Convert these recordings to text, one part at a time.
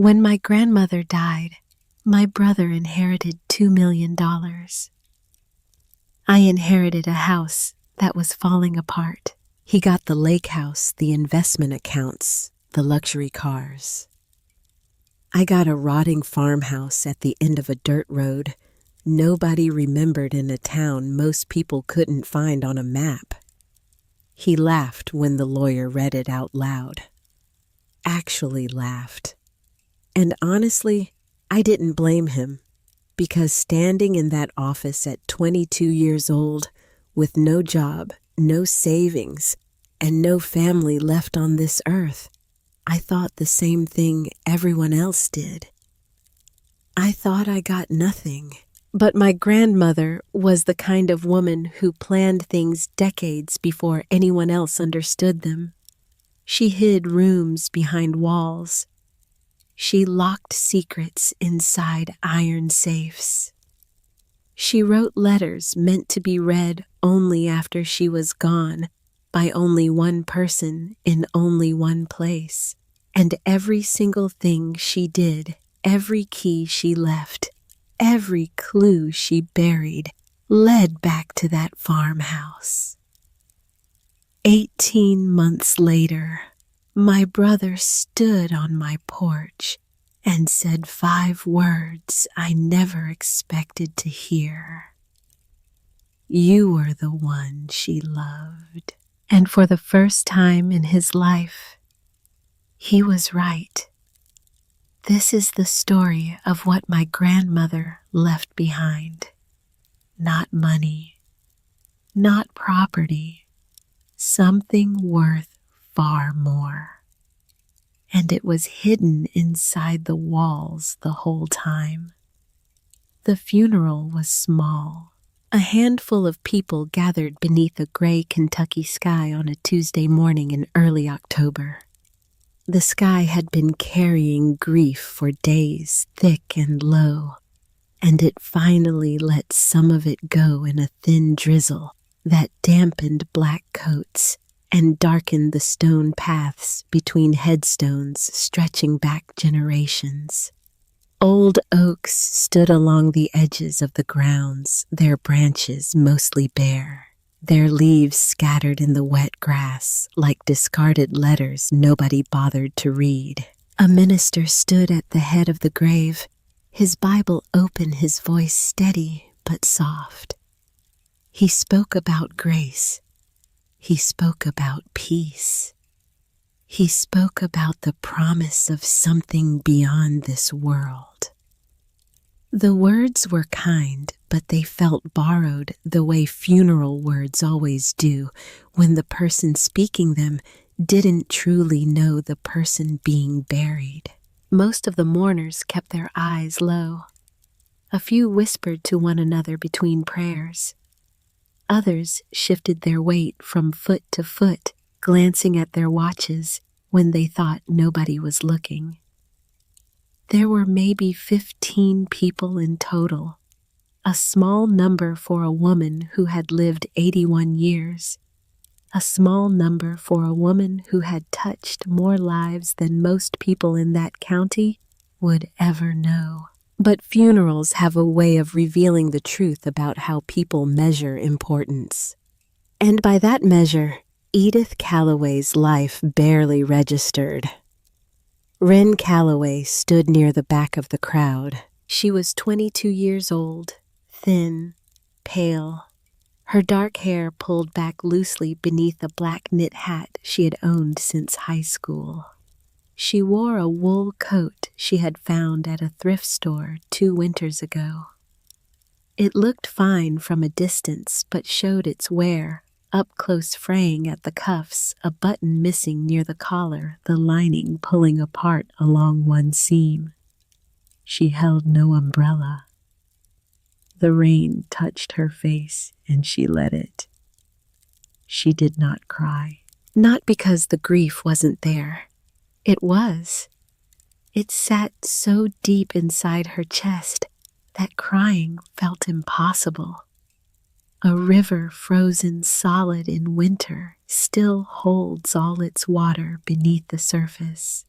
When my grandmother died, my brother inherited $2 million. I inherited a house that was falling apart. He got the lake house, the investment accounts, the luxury cars. I got a rotting farmhouse at the end of a dirt road nobody remembered in a town most people couldn't find on a map. He laughed when the lawyer read it out loud. Actually laughed. And honestly, I didn't blame him, because standing in that office at 22 years old, with no job, no savings, and no family left on this earth, I thought the same thing everyone else did. I thought I got nothing. But my grandmother was the kind of woman who planned things decades before anyone else understood them. She hid rooms behind walls. She locked secrets inside iron safes. She wrote letters meant to be read only after she was gone by only one person in only one place. And every single thing she did, every key she left, every clue she buried led back to that farmhouse. 18 months later, my brother stood on my porch and said 5 words I never expected to hear. You were the one she loved. And for the first time in his life, he was right. This is the story of what my grandmother left behind. Not money, not property, something worth far more. And it was hidden inside the walls the whole time. The funeral was small. A handful of people gathered beneath a gray Kentucky sky on a Tuesday morning in early October. The sky had been carrying grief for days, thick and low, and it finally let some of it go in a thin drizzle that dampened black coats and darkened the stone paths between headstones stretching back generations. Old oaks stood along the edges of the grounds, their branches mostly bare, their leaves scattered in the wet grass like discarded letters nobody bothered to read. A minister stood at the head of the grave, his Bible open, his voice steady but soft. He spoke about grace. He spoke about peace. He spoke about the promise of something beyond this world. The words were kind, but they felt borrowed the way funeral words always do when the person speaking them didn't truly know the person being buried. Most of the mourners kept their eyes low. A few whispered to one another between prayers. Others shifted their weight from foot to foot, glancing at their watches when they thought nobody was looking. There were maybe 15 people in total, a small number for a woman who had lived 81 years, a small number for a woman who had touched more lives than most people in that county would ever know. But funerals have a way of revealing the truth about how people measure importance. And by that measure, Edith Calloway's life barely registered. Wren Calloway stood near the back of the crowd. She was 22 years old, thin, pale, her dark hair pulled back loosely beneath a black knit hat she had owned since high school. She wore a wool coat she had found at a thrift store 2 winters ago. It looked fine from a distance, but showed its wear, up-close fraying at the cuffs, a button missing near the collar, the lining pulling apart along one seam. She held no umbrella. The rain touched her face, and she let it. She did not cry. Not because the grief wasn't there. It was. It sat so deep inside her chest that crying felt impossible. A river frozen solid in winter still holds all its water beneath the surface.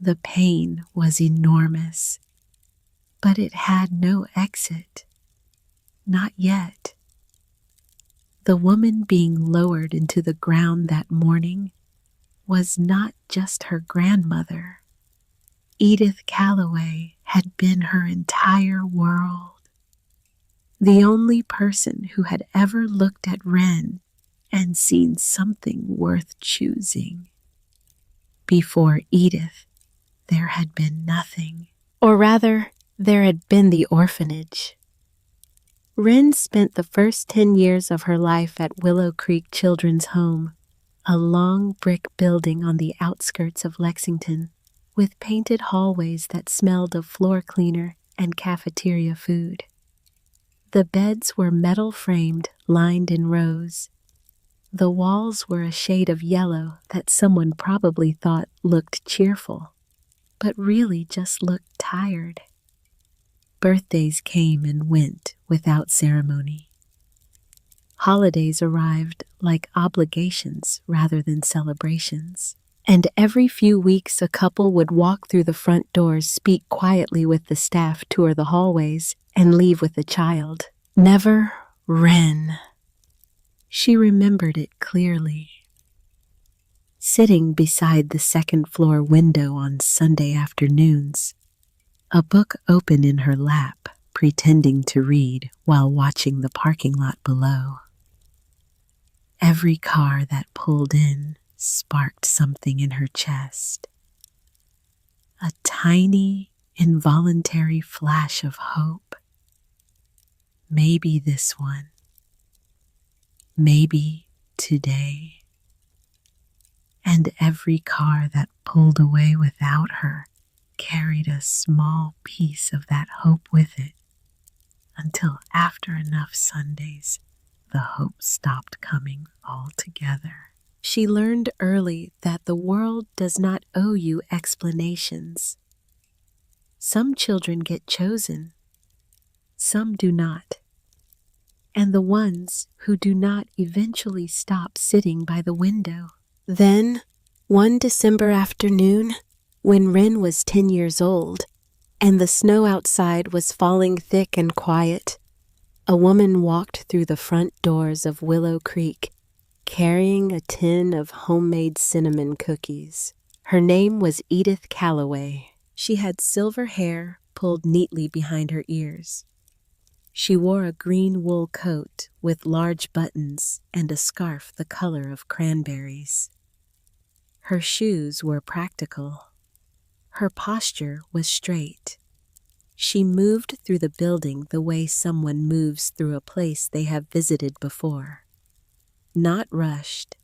The pain was enormous, but it had no exit. Not yet. The woman being lowered into the ground that morning was not just her grandmother. Edith Calloway had been her entire world. The only person who had ever looked at Wren and seen something worth choosing. Before Edith, there had been nothing. Or rather, there had been the orphanage. Wren spent the first 10 years of her life at Willow Creek Children's Home, a long brick building on the outskirts of Lexington, with painted hallways that smelled of floor cleaner and cafeteria food. The beds were metal-framed, lined in rows. The walls were a shade of yellow that someone probably thought looked cheerful, but really just looked tired. Birthdays came and went without ceremony. Holidays arrived like obligations rather than celebrations. And every few weeks a couple would walk through the front doors, speak quietly with the staff, tour the hallways, and leave with the child. Never Wren. She remembered it clearly. Sitting beside the second-floor window on Sunday afternoons, a book open in her lap, pretending to read while watching the parking lot below. Every car that pulled in sparked something in her chest. A tiny, involuntary flash of hope. Maybe this one. Maybe today. And every car that pulled away without her carried a small piece of that hope with it, until after enough Sundays, the hope stopped coming altogether. She learned early that the world does not owe you explanations. Some children get chosen, some do not. And the ones who do not eventually stop sitting by the window. Then, one December afternoon, when Wren was 10 years old, and the snow outside was falling thick and quiet, a woman walked through the front doors of Willow Creek, carrying a tin of homemade cinnamon cookies. Her name was Edith Calloway. She had silver hair pulled neatly behind her ears. She wore a green wool coat with large buttons and a scarf the color of cranberries. Her shoes were practical. Her posture was straight. She moved through the building the way someone moves through a place they have visited before. Not rushed,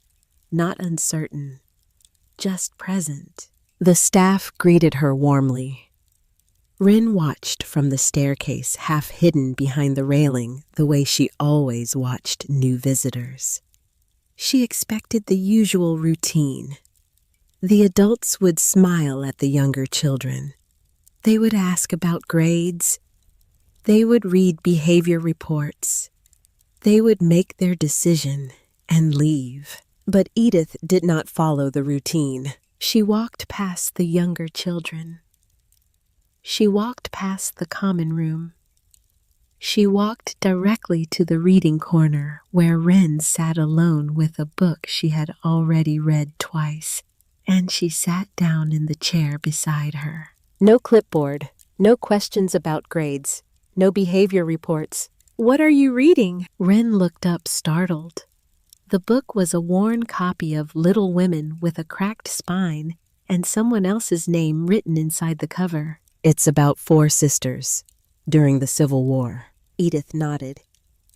not uncertain, just present. The staff greeted her warmly. Wren watched from the staircase, half hidden behind the railing, the way she always watched new visitors. She expected the usual routine. The adults would smile at the younger children. They would ask about grades. They would read behavior reports. They would make their decision and leave. But Edith did not follow the routine. She walked past the younger children. She walked past the common room. She walked directly to the reading corner where Wren sat alone with a book she had already read twice, and she sat down in the chair beside her. No clipboard, no questions about grades, no behavior reports. "What are you reading?" Wren looked up, startled. The book was a worn copy of Little Women with a cracked spine and someone else's name written inside the cover. "It's about 4 sisters during the Civil War." Edith nodded.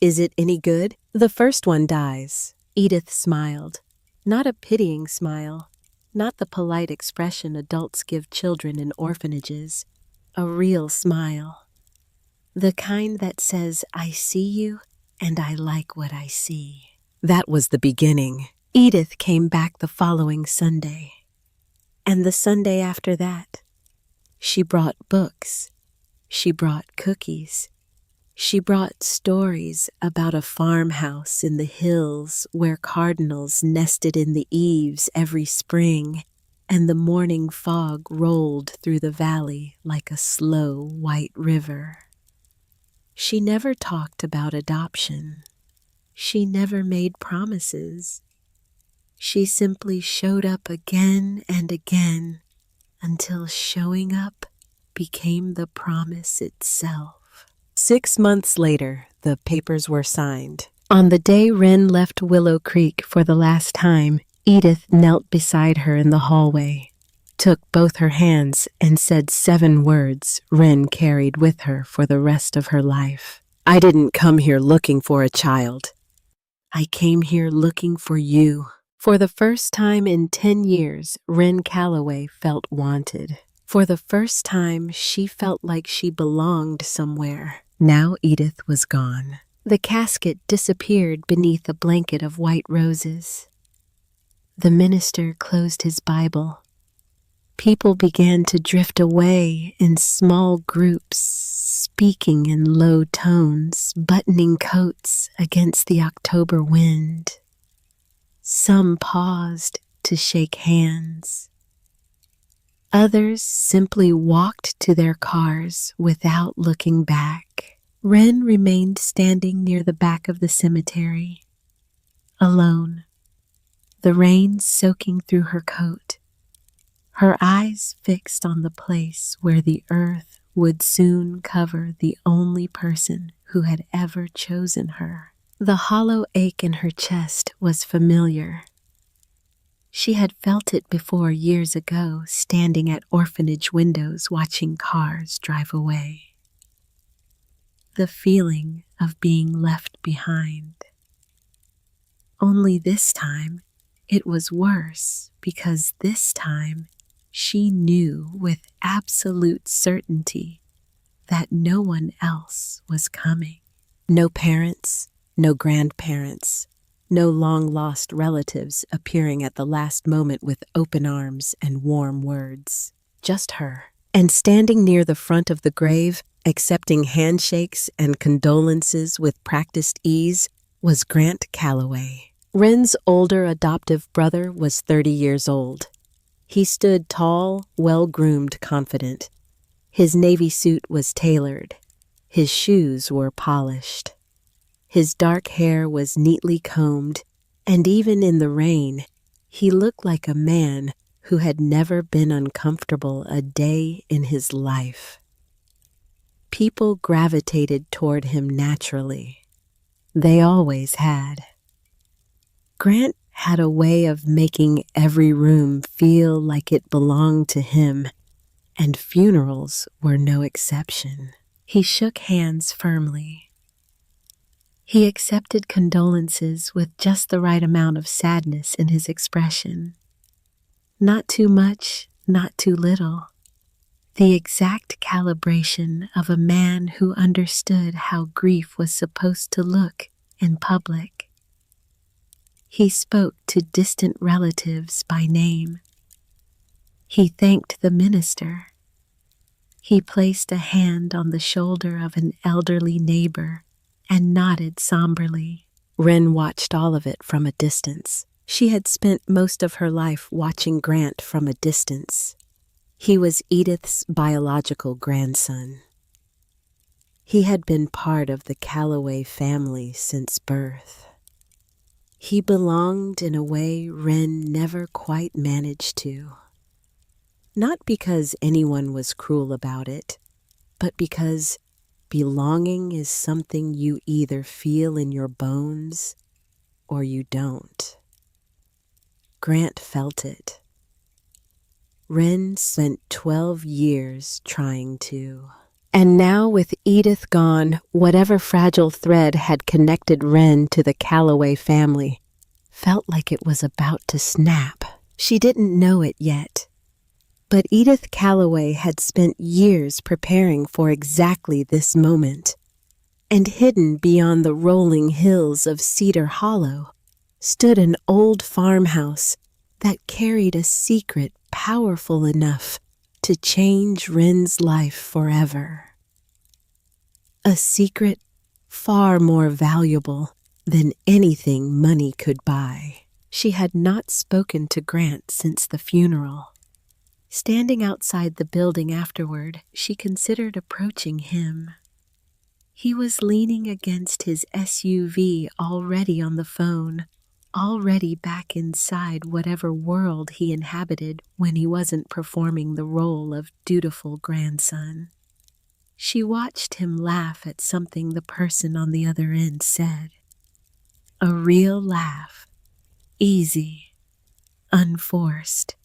"Is it any good?" "The first one dies." Edith smiled. Not a pitying smile, not the polite expression adults give children in orphanages. A real smile. The kind that says, "I see you and I like what I see." That was the beginning. Edith came back the following Sunday. And the Sunday after that. She brought books. She brought cookies. She brought stories about a farmhouse in the hills where cardinals nested in the eaves every spring, and the morning fog rolled through the valley like a slow white river. She never talked about adoption. She never made promises. She simply showed up again and again until showing up became the promise itself. 6 months later, the papers were signed. On the day Wren left Willow Creek for the last time, Edith knelt beside her in the hallway, took both her hands, and said 7 words Wren carried with her for the rest of her life. "I didn't come here looking for a child. I came here looking for you." For the first time in 10 years, Wren Calloway felt wanted. For the first time, she felt like she belonged somewhere. Now Edith was gone. The casket disappeared beneath a blanket of white roses. The minister closed his Bible. People began to drift away in small groups, speaking in low tones, buttoning coats against the October wind. Some paused to shake hands. Others simply walked to their cars without looking back. Wren remained standing near the back of the cemetery, alone, the rain soaking through her coat, her eyes fixed on the place where the earth would soon cover the only person who had ever chosen her. The hollow ache in her chest was familiar. She had felt it before years ago, standing at orphanage windows watching cars drive away. The feeling of being left behind. Only this time, it was worse because this time she knew with absolute certainty that no one else was coming. No parents, no grandparents, no long-lost relatives appearing at the last moment with open arms and warm words. Just her. And standing near the front of the grave, accepting handshakes and condolences with practiced ease, was Grant Calloway. Wren's older adoptive brother was 30 years old. He stood tall, well-groomed, confident. His navy suit was tailored. His shoes were polished. His dark hair was neatly combed, and even in the rain, he looked like a man who had never been uncomfortable a day in his life. People gravitated toward him naturally. They always had. Grant had a way of making every room feel like it belonged to him, and funerals were no exception. He shook hands firmly. He accepted condolences with just the right amount of sadness in his expression. Not too much, not too little. The exact calibration of a man who understood how grief was supposed to look in public. He spoke to distant relatives by name. He thanked the minister. He placed a hand on the shoulder of an elderly neighbor and nodded somberly. Wren watched all of it from a distance. She had spent most of her life watching Grant from a distance. He was Edith's biological grandson. He had been part of the Calloway family since birth. He belonged in a way Wren never quite managed to. Not because anyone was cruel about it, but because belonging is something you either feel in your bones or you don't. Grant felt it. Wren spent 12 years trying to. And now, with Edith gone, whatever fragile thread had connected Wren to the Calloway family felt like it was about to snap. She didn't know it yet. But Edith Calloway had spent years preparing for exactly this moment. And hidden beyond the rolling hills of Cedar Hollow stood an old farmhouse that carried a secret powerful enough to change Wren's life forever. A secret far more valuable than anything money could buy. She had not spoken to Grant since the funeral. Standing outside the building afterward, she considered approaching him. He was leaning against his SUV, already on the phone, already back inside whatever world he inhabited when he wasn't performing the role of dutiful grandson. She watched him laugh at something the person on the other end said. A real laugh, easy, unforced.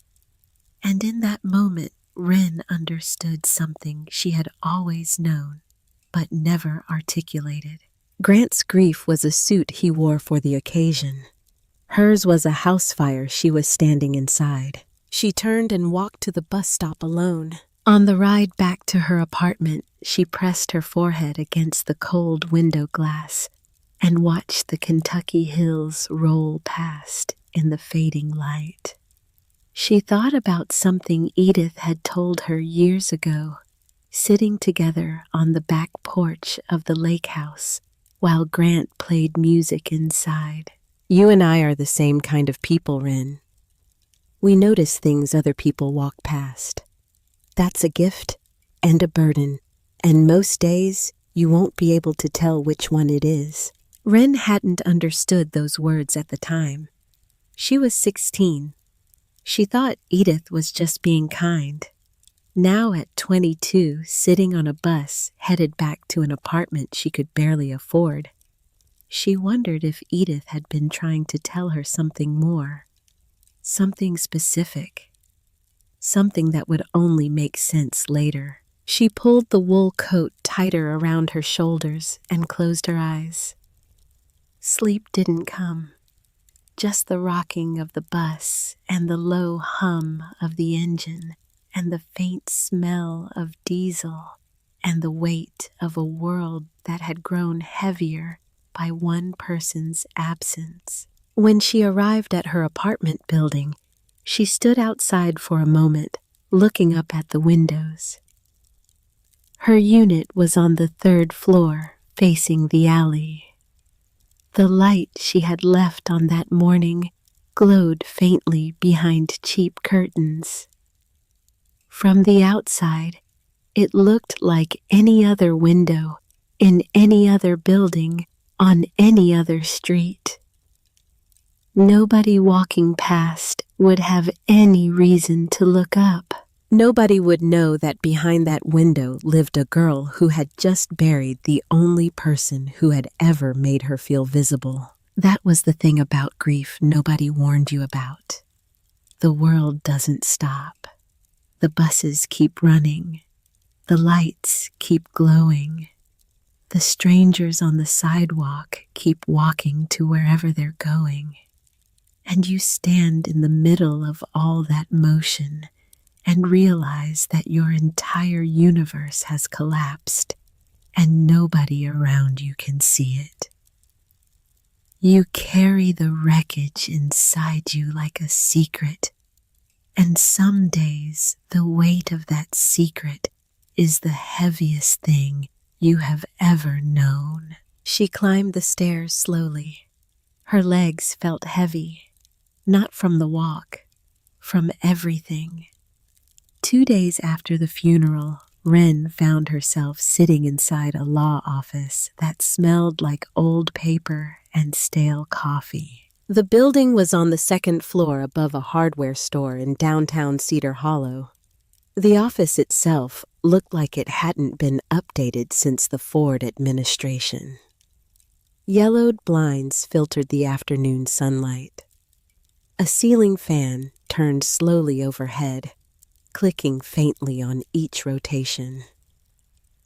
And in that moment, Ren understood something she had always known, but never articulated. Grant's grief was a suit he wore for the occasion. Hers was a house fire she was standing inside. She turned and walked to the bus stop alone. On the ride back to her apartment, she pressed her forehead against the cold window glass and watched the Kentucky hills roll past in the fading light. She thought about something Edith had told her years ago, sitting together on the back porch of the lake house while Grant played music inside. You and I are the same kind of people, Ren. We notice things other people walk past. That's a gift and a burden, and most days you won't be able to tell which one it is. Ren hadn't understood those words at the time. She was 16. She thought Edith was just being kind. Now at 22, sitting on a bus headed back to an apartment she could barely afford, she wondered if Edith had been trying to tell her something more, something specific, something that would only make sense later. She pulled the wool coat tighter around her shoulders and closed her eyes. Sleep didn't come. Just the rocking of the bus and the low hum of the engine and the faint smell of diesel and the weight of a world that had grown heavier by one person's absence. When she arrived at her apartment building, she stood outside for a moment, looking up at the windows. Her unit was on the 3rd floor, facing the alley. The light she had left on that morning glowed faintly behind cheap curtains. From the outside, it looked like any other window in any other building on any other street. Nobody walking past would have any reason to look up. Nobody would know that behind that window lived a girl who had just buried the only person who had ever made her feel visible. That was the thing about grief nobody warned you about. The world doesn't stop. The buses keep running. The lights keep glowing. The strangers on the sidewalk keep walking to wherever they're going. And you stand in the middle of all that motion and realize that your entire universe has collapsed and nobody around you can see it. You carry the wreckage inside you like a secret, and some days the weight of that secret is the heaviest thing you have ever known. She climbed the stairs slowly. Her legs felt heavy, not from the walk, from everything. 2 days after the funeral, Ren found herself sitting inside a law office that smelled like old paper and stale coffee. The building was on the 2nd floor above a hardware store in downtown Cedar Hollow. The office itself looked like it hadn't been updated since the Ford administration. Yellowed blinds filtered the afternoon sunlight. A ceiling fan turned slowly overhead, clicking faintly on each rotation.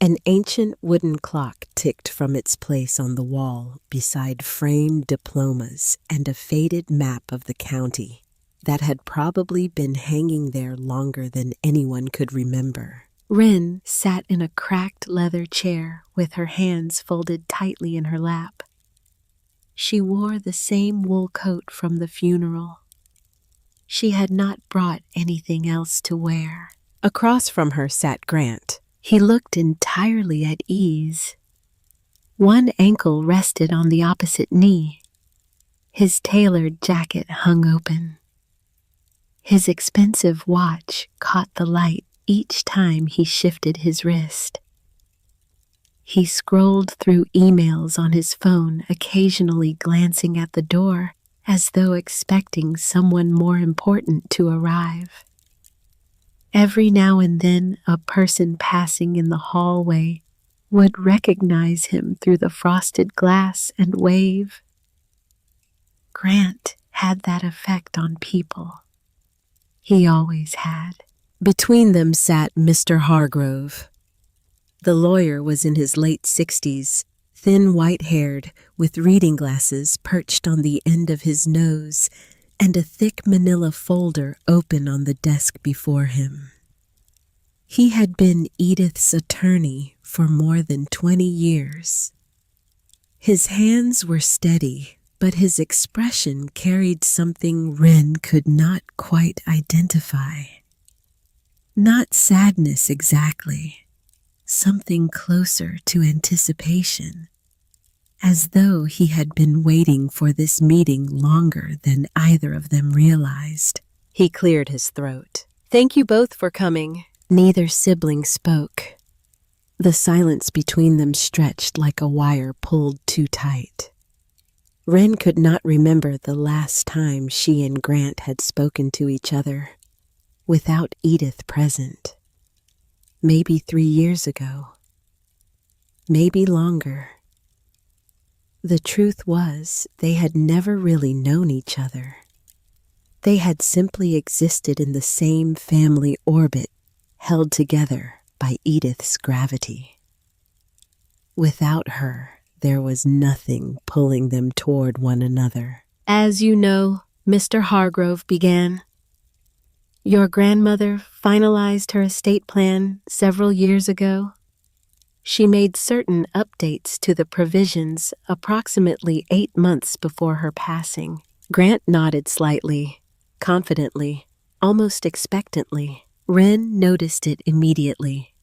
An ancient wooden clock ticked from its place on the wall beside framed diplomas and a faded map of the county that had probably been hanging there longer than anyone could remember. Ren sat in a cracked leather chair with her hands folded tightly in her lap. She wore the same wool coat from the funeral. She had not brought anything else to wear. Across from her sat Grant. He looked entirely at ease. One ankle rested on the opposite knee. His tailored jacket hung open. His expensive watch caught the light each time he shifted his wrist. He scrolled through emails on his phone, occasionally glancing at the door as though expecting someone more important to arrive. Every now and then, a person passing in the hallway would recognize him through the frosted glass and wave. Grant had that effect on people. He always had. Between them sat Mr. Hargrove. The lawyer was in his late 60s, thin white-haired, with reading glasses perched on the end of his nose and a thick manila folder open on the desk before him. He had been Edith's attorney for more than 20 years. His hands were steady, but his expression carried something Wren could not quite identify. Not sadness exactly, something closer to anticipation, as though he had been waiting for this meeting longer than either of them realized. He cleared his throat. "Thank you both for coming." Neither sibling spoke. The silence between them stretched like a wire pulled too tight. Wren could not remember the last time she and Grant had spoken to each other, without Edith present. Maybe 3 years ago. Maybe longer. The truth was, they had never really known each other. They had simply existed in the same family orbit, held together by Edith's gravity. Without her, there was nothing pulling them toward one another. "As you know," Mr. Hargrove began, "your grandmother finalized her estate plan several years ago. She made certain updates to the provisions approximately 8 months before her passing." Grant nodded slightly, confidently, almost expectantly. Wren noticed it immediately.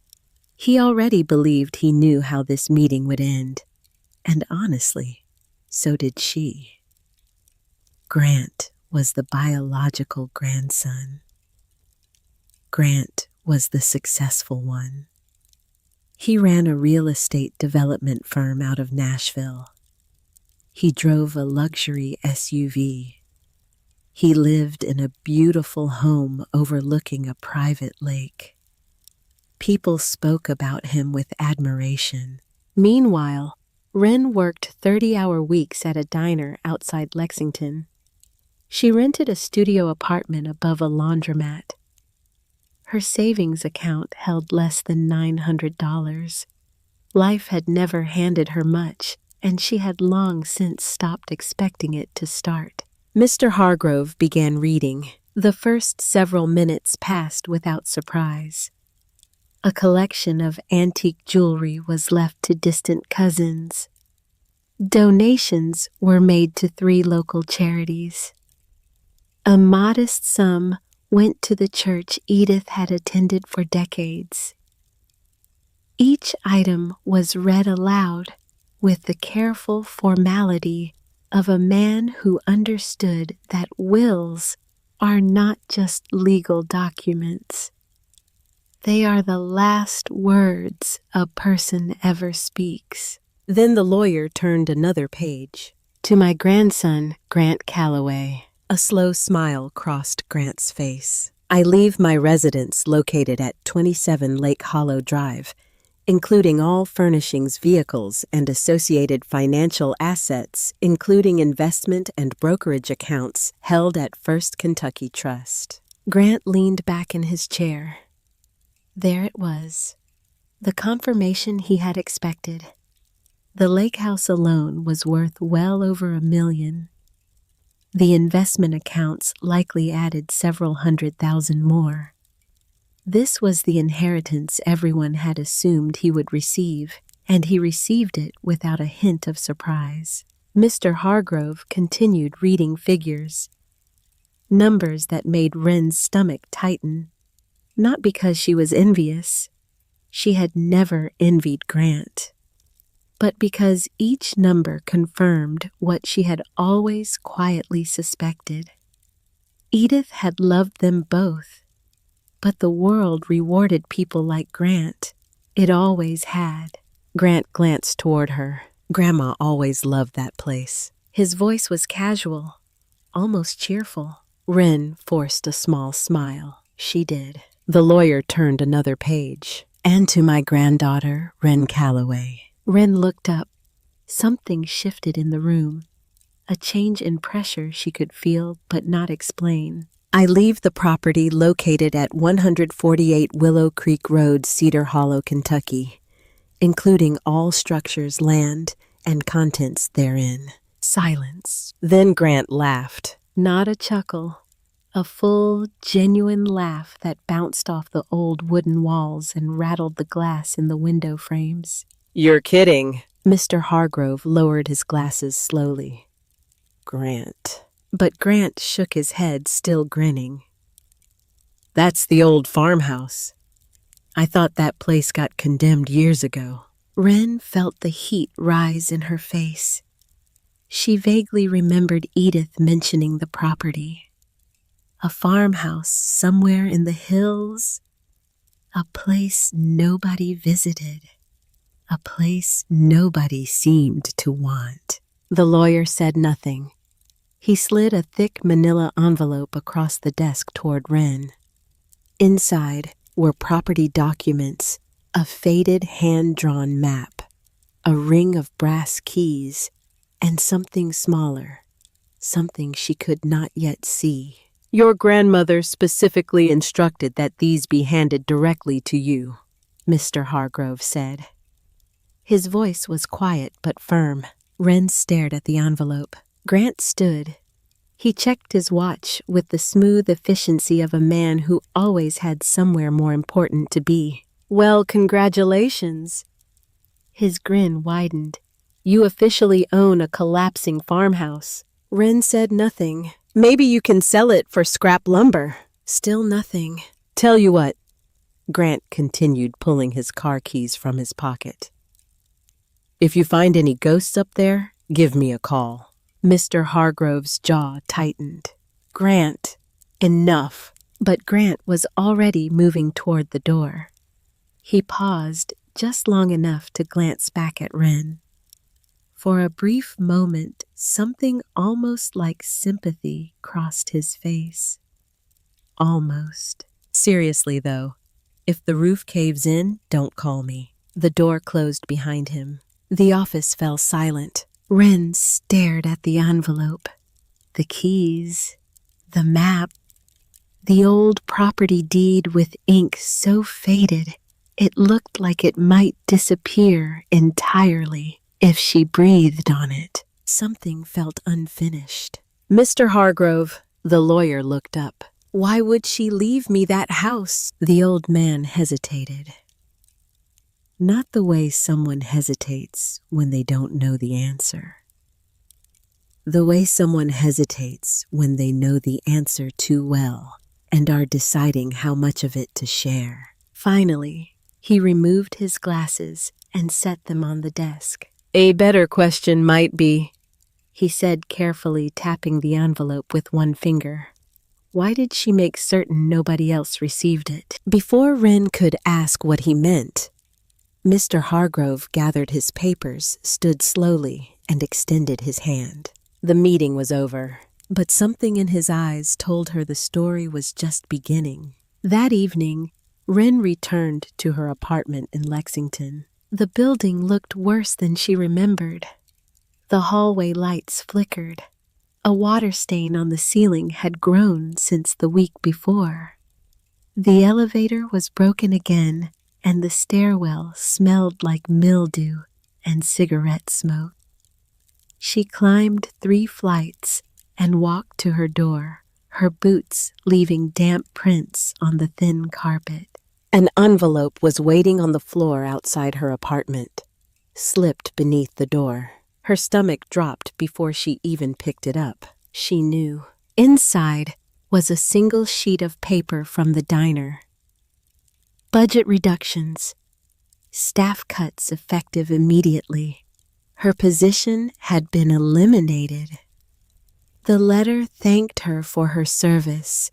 He already believed he knew how this meeting would end. And honestly, so did she. Grant was the biological grandson. Grant was the successful one. He ran a real estate development firm out of Nashville. He drove a luxury SUV. He lived in a beautiful home overlooking a private lake. People spoke about him with admiration. Meanwhile, Wren worked 30-hour weeks at a diner outside Lexington. She rented a studio apartment above a laundromat. Her savings account held less than $900. Life had never handed her much, and she had long since stopped expecting it to start. Mr. Hargrove began reading. The first several minutes passed without surprise. A collection of antique jewelry was left to distant cousins. Donations were made to 3 local charities. A modest sum went to the church Edith had attended for decades. Each item was read aloud with the careful formality of a man who understood that wills are not just legal documents. They are the last words a person ever speaks. Then the lawyer turned another page. "To my grandson, Grant Calloway." A slow smile crossed Grant's face. "I leave my residence located at 27 Lake Hollow Drive, including all furnishings, vehicles, and associated financial assets, including investment and brokerage accounts held at First Kentucky Trust." Grant leaned back in his chair. There it was, the confirmation he had expected. The lake house alone was worth well over $1 million. The investment accounts likely added several $100,000 more. This was the inheritance everyone had assumed he would receive, and he received it without a hint of surprise. Mr. Hargrove continued reading figures, numbers that made Wren's stomach tighten, not because she was envious. She had never envied Grant, but because each number confirmed what she had always quietly suspected. Edith had loved them both, but the world rewarded people like Grant. It always had. Grant glanced toward her. Grandma always loved that place. His voice was casual, almost cheerful. Wren forced a small smile. She did. The lawyer turned another page. And to my granddaughter, Wren Calloway. Wren looked up. Something shifted in the room. A change in pressure she could feel but not explain. I leave the property located at 148 Willow Creek Road, Cedar Hollow, Kentucky, including all structures, land, and contents therein. Silence. Then Grant laughed. Not a chuckle. A full, genuine laugh that bounced off the old wooden walls and rattled the glass in the window frames. You're kidding. Mr. Hargrove lowered his glasses slowly. Grant. But Grant shook his head, still grinning. That's the old farmhouse. I thought that place got condemned years ago. Wren felt the heat rise in her face. She vaguely remembered Edith mentioning the property. A farmhouse somewhere in the hills. A place nobody visited. A place nobody seemed to want. The lawyer said nothing. He slid a thick manila envelope across the desk toward Wren. Inside were property documents, a faded hand-drawn map, a ring of brass keys, and something smaller, something she could not yet see. Your grandmother specifically instructed that these be handed directly to you, Mr. Hargrove said. His voice was quiet but firm. Wren stared at the envelope. Grant stood. He checked his watch with the smooth efficiency of a man who always had somewhere more important to be. Well, congratulations. His grin widened. You officially own a collapsing farmhouse. Wren said nothing. Maybe you can sell it for scrap lumber. Still nothing. Tell you what, Grant continued, pulling his car keys from his pocket. If you find any ghosts up there, give me a call. Mr. Hargrove's jaw tightened. Grant, enough. But Grant was already moving toward the door. He paused just long enough to glance back at Wren. For a brief moment, something almost like sympathy crossed his face. Almost. Seriously, though, if the roof caves in, don't call me. The door closed behind him. The office fell silent. Wren stared at the envelope, the keys, the map, the old property deed with ink so faded it looked like it might disappear entirely if she breathed on it. Something felt unfinished. Mr. Hargrove, the lawyer looked up. Why would she leave me that house? The old man hesitated. Not the way someone hesitates when they don't know the answer. The way someone hesitates when they know the answer too well and are deciding how much of it to share. Finally, he removed his glasses and set them on the desk. A better question might be, he said carefully, tapping the envelope with one finger. Why did she make certain nobody else received it? Before Wren could ask what he meant, Mr. Hargrove gathered his papers, stood slowly, and extended his hand. The meeting was over, but something in his eyes told her the story was just beginning. That evening, Wren returned to her apartment in Lexington. The building looked worse than she remembered. The hallway lights flickered. A water stain on the ceiling had grown since the week before. The elevator was broken again, and the stairwell smelled like mildew and cigarette smoke. She climbed 3 flights and walked to her door, her boots leaving damp prints on the thin carpet. An envelope was waiting on the floor outside her apartment, slipped beneath the door. Her stomach dropped before she even picked it up. She knew. Inside was a single sheet of paper from the diner. Budget reductions. Staff cuts effective immediately. Her position had been eliminated. The letter thanked her for her service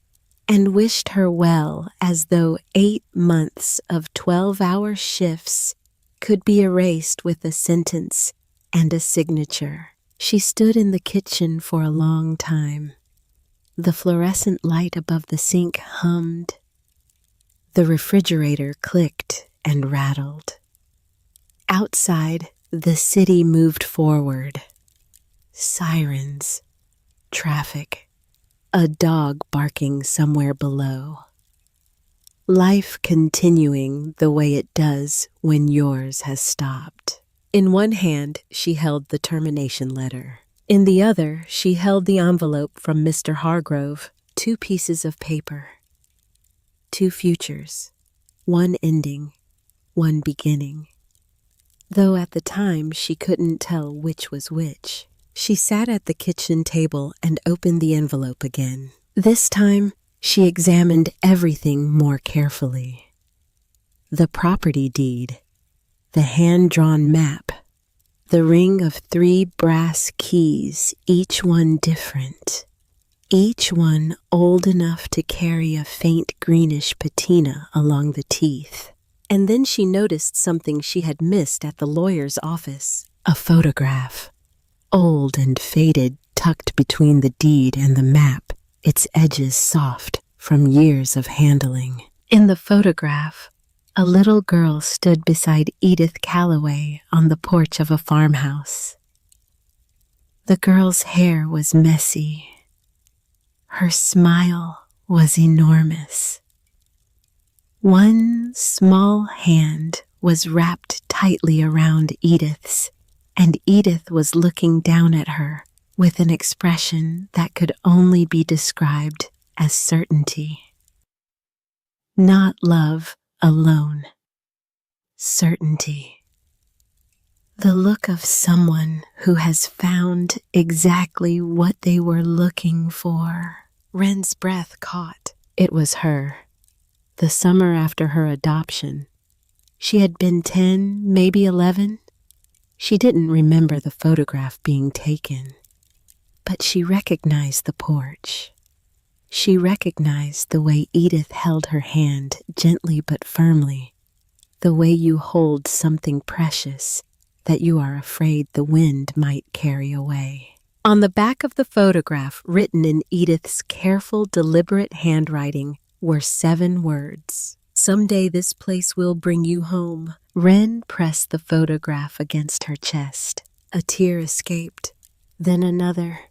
and wished her well, as though 8 months of 12-hour shifts could be erased with a sentence and a signature. She stood in the kitchen for a long time. The fluorescent light above the sink hummed. The refrigerator clicked and rattled. Outside, the city moved forward. Sirens, traffic, a dog barking somewhere below. Life continuing the way it does when yours has stopped. In one hand, she held the termination letter. In the other, she held the envelope from Mr. Hargrove, 2 pieces of paper. 2 futures, one ending, one beginning. Though at the time she couldn't tell which was which. She sat at the kitchen table and opened the envelope again. This time, she examined everything more carefully. The property deed, the hand-drawn map, the ring of 3 brass keys, each one different, each one old enough to carry a faint greenish patina along the teeth. And then she noticed something she had missed at the lawyer's office. A photograph, old and faded, tucked between the deed and the map, its edges soft from years of handling. In the photograph, a little girl stood beside Edith Calloway on the porch of a farmhouse. The girl's hair was messy. Her smile was enormous. One small hand was wrapped tightly around Edith's, and Edith was looking down at her with an expression that could only be described as certainty. Not love alone. Certainty. The look of someone who has found exactly what they were looking for. Wren's breath caught. It was her. The summer after her adoption. She had been 10, maybe 11. She didn't remember the photograph being taken, but she recognized the porch. She recognized the way Edith held her hand gently but firmly, the way you hold something precious that you are afraid the wind might carry away. On the back of the photograph, written in Edith's careful, deliberate handwriting, were 7 words. "Someday this place will bring you home." Wren pressed the photograph against her chest. A tear escaped, then another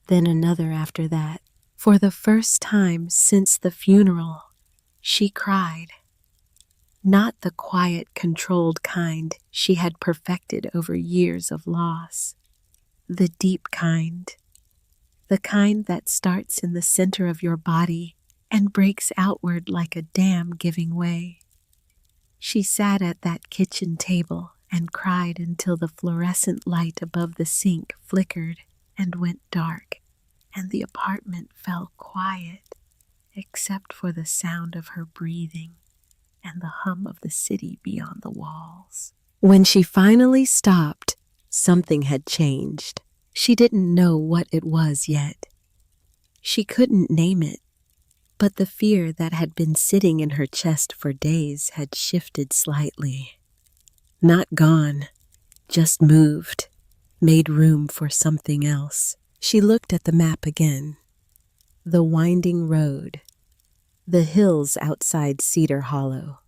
after that. For the first time since the funeral, she cried. Not the quiet, controlled kind she had perfected over years of loss. The deep kind. The kind that starts in the center of your body and breaks outward like a dam giving way. She sat at that kitchen table and cried until the fluorescent light above the sink flickered and went dark, and the apartment fell quiet, except for the sound of her breathing and the hum of the city beyond the walls. When she finally stopped, something had changed. She didn't know what it was yet. She couldn't name it, but the fear that had been sitting in her chest for days had shifted slightly. Not gone, just moved, made room for something else. She looked at the map again. The winding road, the hills outside Cedar Hollow,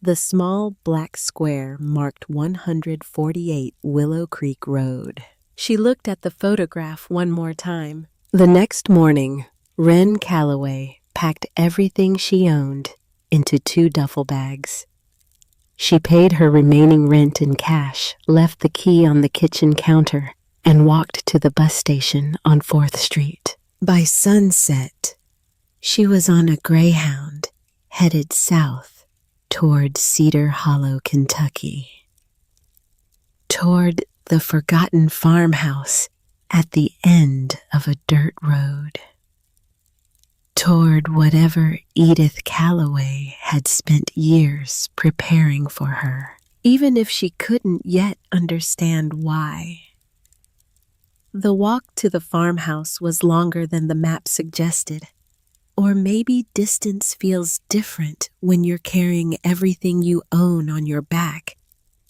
the small black square marked 148 Willow Creek Road. She looked at the photograph one more time. The next morning, Wren Calloway packed everything she owned into 2 duffel bags. She paid her remaining rent in cash, left the key on the kitchen counter, and walked to the bus station on 4th Street. By sunset, she was on a Greyhound headed south toward Cedar Hollow, Kentucky. Toward the forgotten farmhouse at the end of a dirt road. Toward whatever Edith Calloway had spent years preparing for her, even if she couldn't yet understand why. The walk to the farmhouse was longer than the map suggested. Or maybe distance feels different when you're carrying everything you own on your back,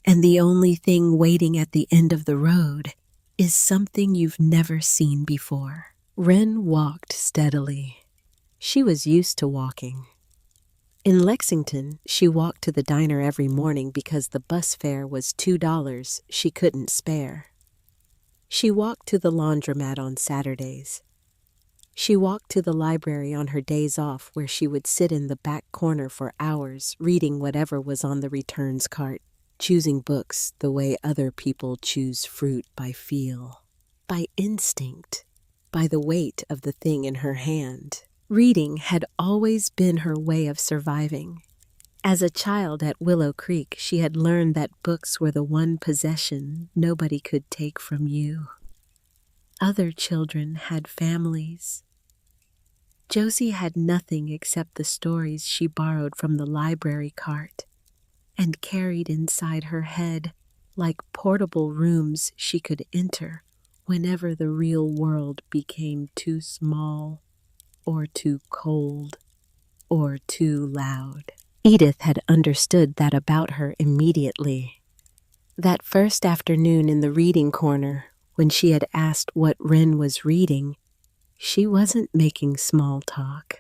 and the only thing waiting at the end of the road is something you've never seen before. Wren walked steadily. She was used to walking. In Lexington, she walked to the diner every morning because the bus fare was $2 she couldn't spare. She walked to the laundromat on Saturdays. She walked to the library on her days off, where she would sit in the back corner for hours reading whatever was on the returns cart, choosing books the way other people choose fruit, by feel, by instinct, by the weight of the thing in her hand. Reading had always been her way of surviving. As a child at Willow Creek, she had learned that books were the one possession nobody could take from you. Other children had families. Josie had nothing except the stories she borrowed from the library cart and carried inside her head like portable rooms she could enter whenever the real world became too small or too cold or too loud. Edith had understood that about her immediately. That first afternoon in the reading corner, when she had asked what Wren was reading, she wasn't making small talk.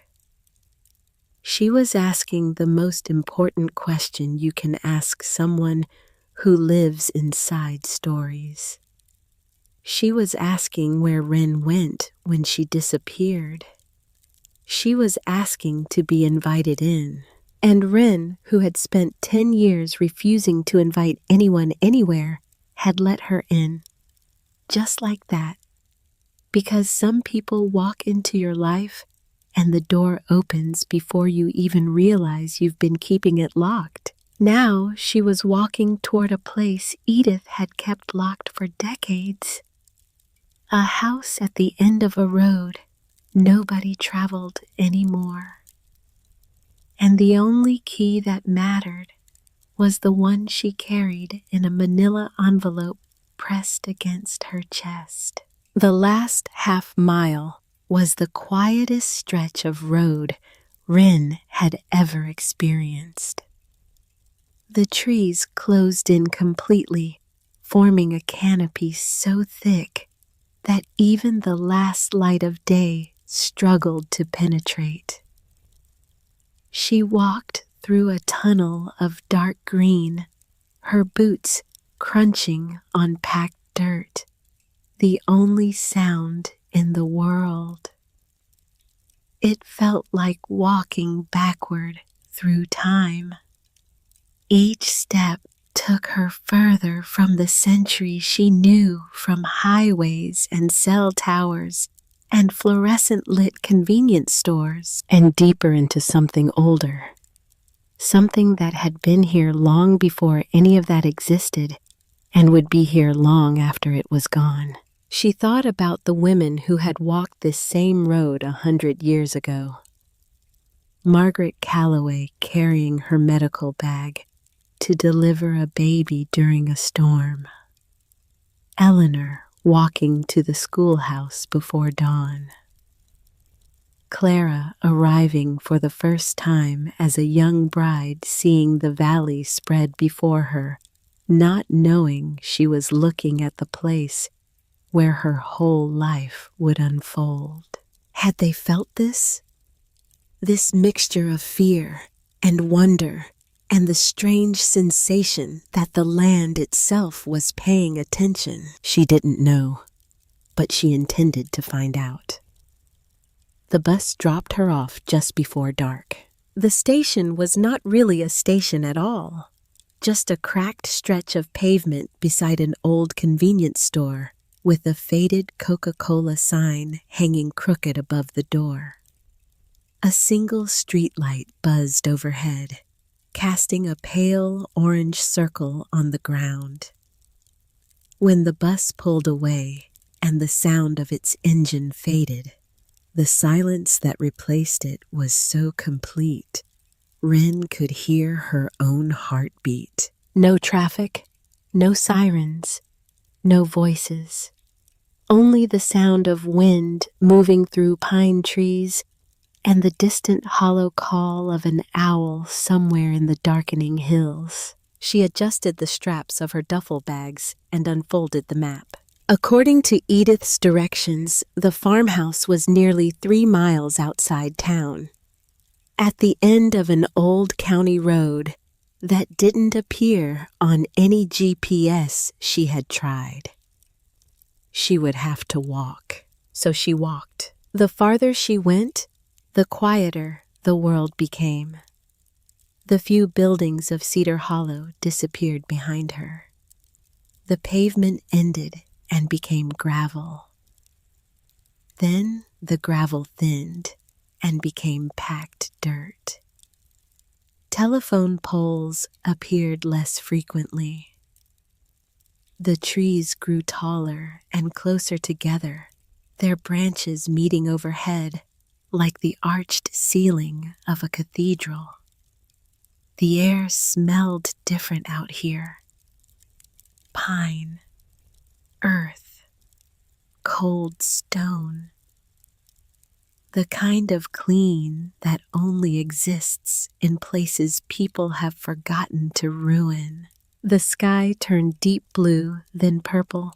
She was asking the most important question you can ask someone who lives inside stories. She was asking where Wren went when she disappeared. She was asking to be invited in. And Wren, who had spent 10 years refusing to invite anyone anywhere, had let her in. Just like that. Because some people walk into your life and the door opens before you even realize you've been keeping it locked. Now she was walking toward a place Edith had kept locked for decades. A house at the end of a road nobody traveled anymore. And the only key that mattered was the one she carried in a manila envelope pressed against her chest. The last half mile was the quietest stretch of road Wren had ever experienced. The trees closed in completely, forming a canopy so thick that even the last light of day struggled to penetrate. She walked through a tunnel of dark green, her boots crunching on packed dirt, the only sound in the world. It felt like walking backward through time. Each step took her further from the century she knew from highways and cell towers and fluorescent-lit convenience stores, and deeper into something older, something that had been here long before any of that existed and would be here long after it was gone. She thought about the women who had walked this same road 100 years ago. Margaret Calloway carrying her medical bag to deliver a baby during a storm. Eleanor walking to the schoolhouse before dawn. Clara arriving for the first time as a young bride, seeing the valley spread before her, not knowing she was looking at the place where her whole life would unfold. Had they felt this? This mixture of fear and wonder and the strange sensation that the land itself was paying attention. She didn't know, but she intended to find out. The bus dropped her off just before dark. The station was not really a station at all, just a cracked stretch of pavement beside an old convenience store with a faded Coca-Cola sign hanging crooked above the door. A single streetlight buzzed overhead, casting a pale orange circle on the ground. When the bus pulled away and the sound of its engine faded, the silence that replaced it was so complete, Wren could hear her own heartbeat. No traffic, no sirens, no voices, only the sound of wind moving through pine trees and the distant hollow call of an owl somewhere in the darkening hills. She adjusted the straps of her duffel bags and unfolded the map. According to Edith's directions, the farmhouse was nearly 3 miles outside town, at the end of an old county road that didn't appear on any GPS she had tried. She would have to walk, so she walked. The farther she went, the quieter the world became. The few buildings of Cedar Hollow disappeared behind her. The pavement ended and became gravel. Then the gravel thinned and became packed dirt. Telephone poles appeared less frequently. The trees grew taller and closer together, their branches meeting overhead like the arched ceiling of a cathedral. The air smelled different out here. Pine, earth, cold stone. The kind of clean that only exists in places people have forgotten to ruin. The sky turned deep blue, then purple,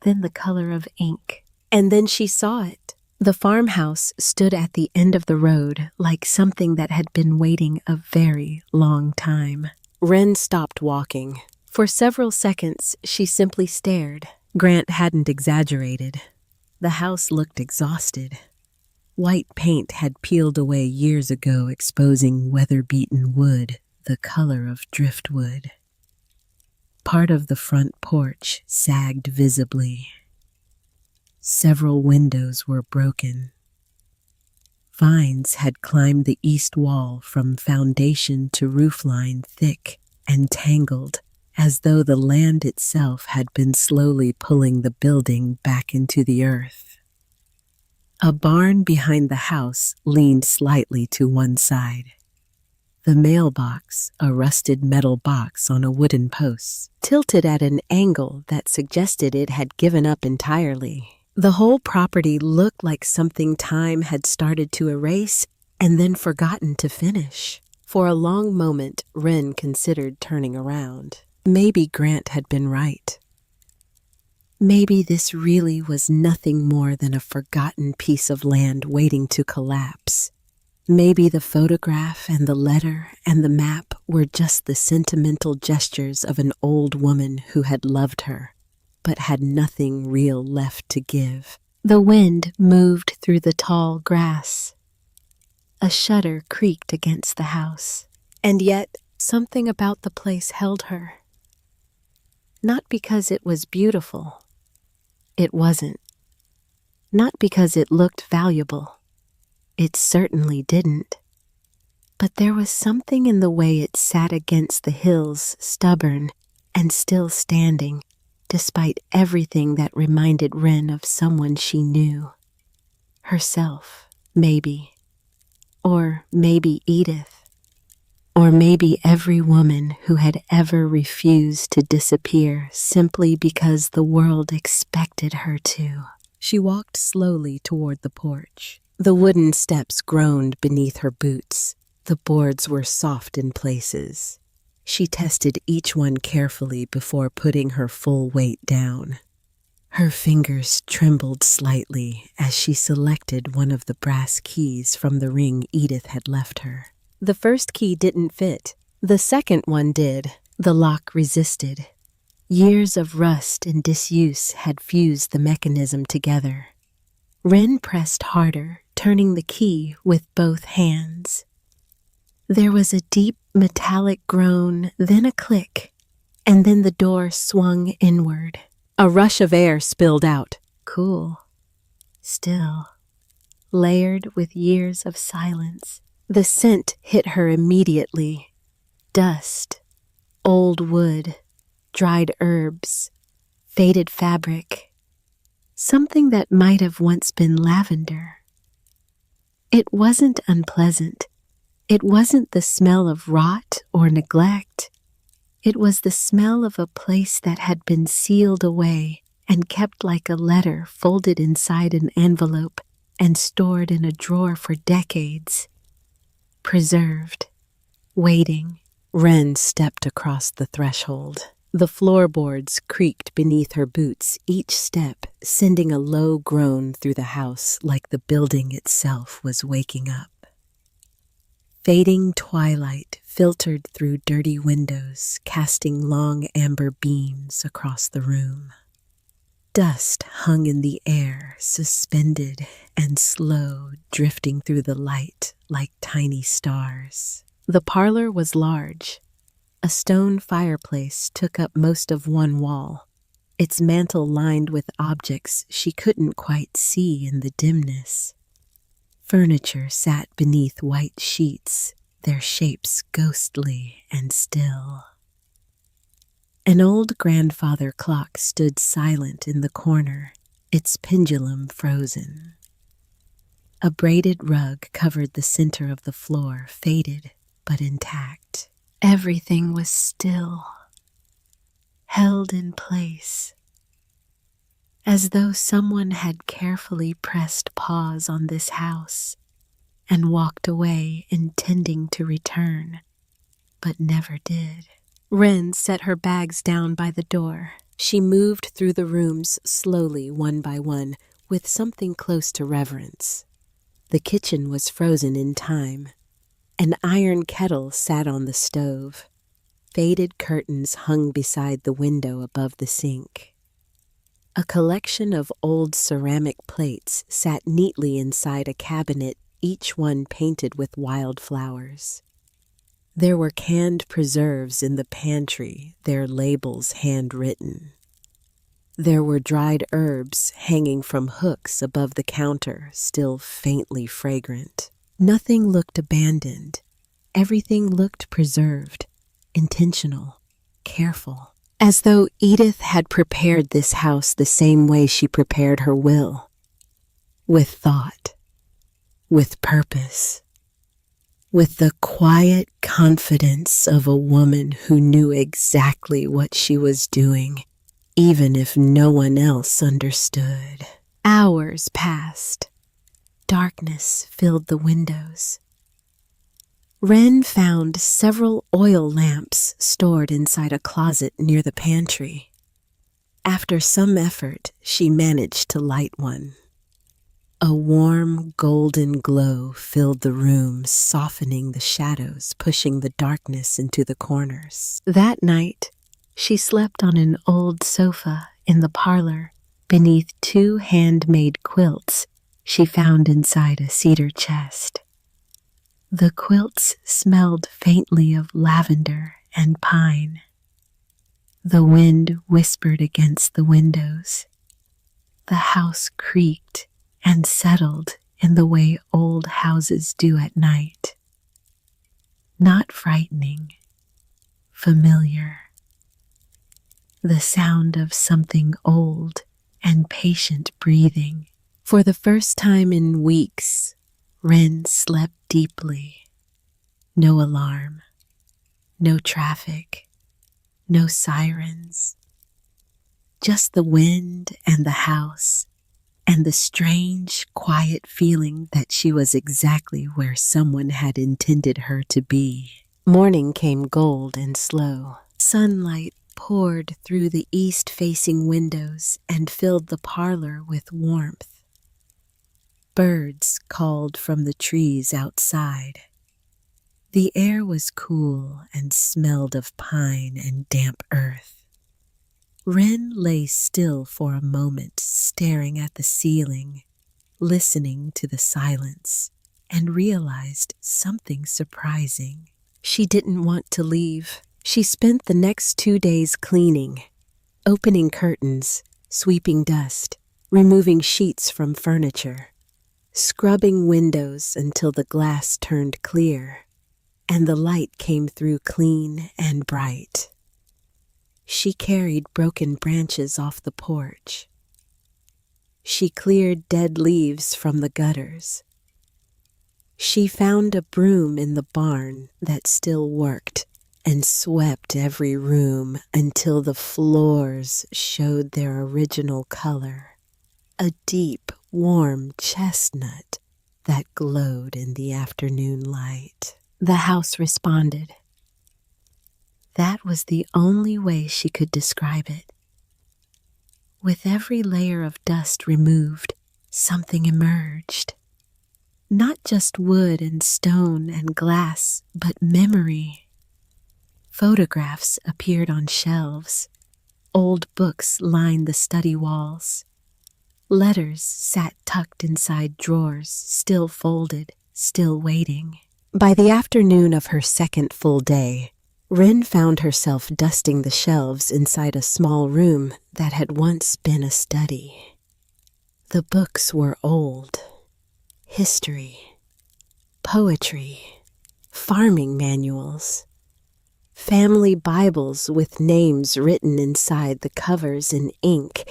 then the color of ink. And then she saw it. The farmhouse stood at the end of the road like something that had been waiting a very long time. Wren stopped walking. For several seconds, she simply stared. Grant hadn't exaggerated. The house looked exhausted. White paint had peeled away years ago, exposing weather-beaten wood, the color of driftwood. Part of the front porch sagged visibly. Several windows were broken. Vines had climbed the east wall from foundation to roofline, thick and tangled, as though the land itself had been slowly pulling the building back into the earth. A barn behind the house leaned slightly to one side. The mailbox, a rusted metal box on a wooden post, tilted at an angle that suggested it had given up entirely. The whole property looked like something time had started to erase and then forgotten to finish. For a long moment, Wren considered turning around. Maybe Grant had been right. Maybe this really was nothing more than a forgotten piece of land waiting to collapse. Maybe the photograph and the letter and the map were just the sentimental gestures of an old woman who had loved her, but had nothing real left to give. The wind moved through the tall grass. A shutter creaked against the house, and yet something about the place held her. Not because it was beautiful. It wasn't. Not because it looked valuable. It certainly didn't. But there was something in the way it sat against the hills, stubborn and still standing, despite everything that reminded Wren of someone she knew. Herself, maybe. Or maybe Edith. Or maybe every woman who had ever refused to disappear simply because the world expected her to. She walked slowly toward the porch. The wooden steps groaned beneath her boots. The boards were soft in places. She tested each one carefully before putting her full weight down. Her fingers trembled slightly as she selected one of the brass keys from the ring Edith had left her. The first key didn't fit. The second one did. The lock resisted. Years of rust and disuse had fused the mechanism together. Wren pressed harder, turning the key with both hands. There was a deep metallic groan, then a click, and then the door swung inward. A rush of air spilled out. Cool. Still. Layered with years of silence. The scent hit her immediately. Dust, old wood, dried herbs, faded fabric. Something that might have once been lavender. It wasn't unpleasant. It wasn't the smell of rot or neglect. It was the smell of a place that had been sealed away, and kept like a letter folded inside an envelope and stored in a drawer for decades. Preserved, waiting. Wren stepped across the threshold. The floorboards creaked beneath her boots, each step sending a low groan through the house like the building itself was waking up. Fading twilight filtered through dirty windows, casting long amber beams across the room. Dust hung in the air, suspended and slow, drifting through the light like tiny stars. The parlor was large. A stone fireplace took up most of one wall, its mantel lined with objects she couldn't quite see in the dimness. Furniture sat beneath white sheets, their shapes ghostly and still. An old grandfather clock stood silent in the corner, its pendulum frozen. A braided rug covered the center of the floor, faded but intact. Everything was still, held in place, as though someone had carefully pressed pause on this house and walked away intending to return, but never did. Wren set her bags down by the door. She moved through the rooms slowly, one by one, with something close to reverence. The kitchen was frozen in time. An iron kettle sat on the stove. Faded curtains hung beside the window above the sink. A collection of old ceramic plates sat neatly inside a cabinet, each one painted with wildflowers. There were canned preserves in the pantry, their labels handwritten. There were dried herbs hanging from hooks above the counter, still faintly fragrant. Nothing looked abandoned. Everything looked preserved, intentional, careful, as though Edith had prepared this house the same way she prepared her will, with thought, with purpose, with the quiet confidence of a woman who knew exactly what she was doing, even if no one else understood. Hours passed. Darkness filled the windows. Wren found several oil lamps stored inside a closet near the pantry. After some effort, she managed to light one. A warm, golden glow filled the room, softening the shadows, pushing the darkness into the corners. That night, she slept on an old sofa in the parlor beneath 2 handmade quilts she found inside a cedar chest. The quilts smelled faintly of lavender and pine. The wind whispered against the windows. The house creaked and settled in the way old houses do at night. Not frightening, familiar. The sound of something old and patient breathing. For the first time in weeks, Wren slept deeply. No alarm, no traffic, no sirens. Just the wind and the house, and the strange, quiet feeling that she was exactly where someone had intended her to be. Morning came gold and slow. Sunlight poured through the east-facing windows and filled the parlor with warmth. Birds called from the trees outside. The air was cool and smelled of pine and damp earth. Wren lay still for a moment, staring at the ceiling, listening to the silence, and realized something surprising. She didn't want to leave. She spent the next 2 days cleaning, opening curtains, sweeping dust, removing sheets from furniture, scrubbing windows until the glass turned clear and the light came through clean and bright. She carried broken branches off the porch. She cleared dead leaves from the gutters. She found a broom in the barn that still worked and swept every room until the floors showed their original color, a deep, warm chestnut that glowed in the afternoon light. The house responded. That was the only way she could describe it. With every layer of dust removed, something emerged. Not just wood and stone and glass, but memory. Photographs appeared on shelves. Old books lined the study walls. Letters sat tucked inside drawers, still folded, still waiting. By the afternoon of her second full day, Rin found herself dusting the shelves inside a small room that had once been a study. The books were old. History, poetry, farming manuals, family Bibles with names written inside the covers in ink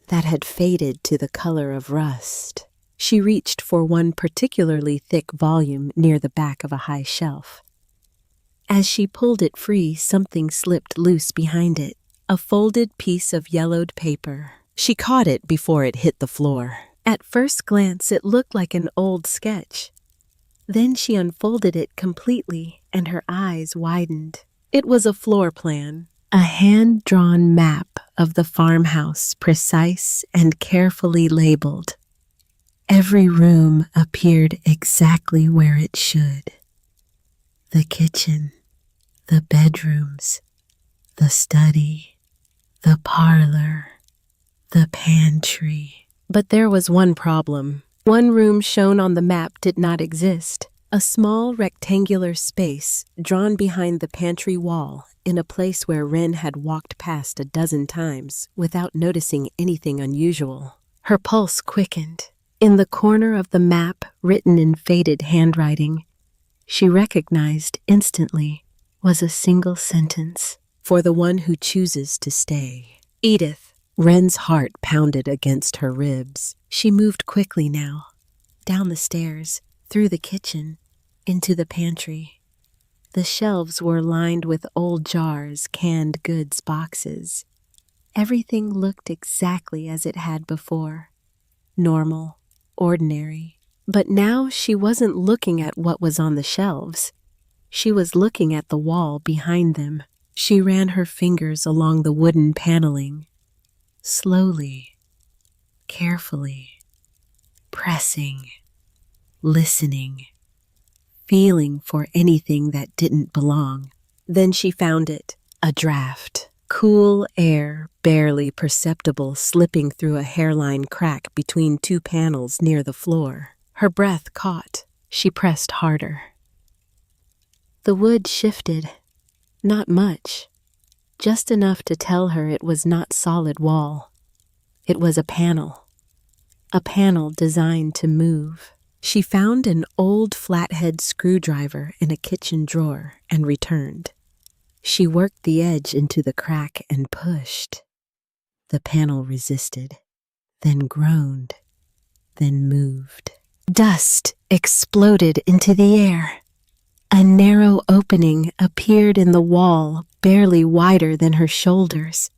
that had faded to the color of rust. She reached for one particularly thick volume near the back of a high shelf. As she pulled it free, something slipped loose behind it, a folded piece of yellowed paper. She caught it before it hit the floor. At first glance, it looked like an old sketch. Then she unfolded it completely, and her eyes widened. It was a floor plan, a hand-drawn map of the farmhouse, precise and carefully labeled. Every room appeared exactly where it should. The kitchen, the bedrooms, the study, the parlor, the pantry. But there was one problem. One room shown on the map did not exist. A small rectangular space drawn behind the pantry wall in a place where Rin had walked past a dozen times without noticing anything unusual. Her pulse quickened. In the corner of the map, written in faded handwriting, she recognized instantly was a single sentence. For the one who chooses to stay. Edith. Ren's heart pounded against her ribs. She moved quickly now, down the stairs, through the kitchen, into the pantry. The shelves were lined with old jars, canned goods boxes. Everything looked exactly as it had before. Normal, ordinary. But now she wasn't looking at what was on the shelves. She was looking at the wall behind them. She ran her fingers along the wooden paneling. Slowly, carefully, pressing, listening, feeling for anything that didn't belong. Then she found it, a draft. Cool air, barely perceptible, slipping through a hairline crack between two panels near the floor. Her breath caught. She pressed harder. The wood shifted. Not much. Just enough to tell her it was not solid wall. It was a panel designed to move. She found an old flathead screwdriver in a kitchen drawer and returned. She worked the edge into the crack and pushed. The panel resisted, then groaned, then moved. Dust exploded into the air. A narrow opening appeared in the wall, barely wider than her shoulders.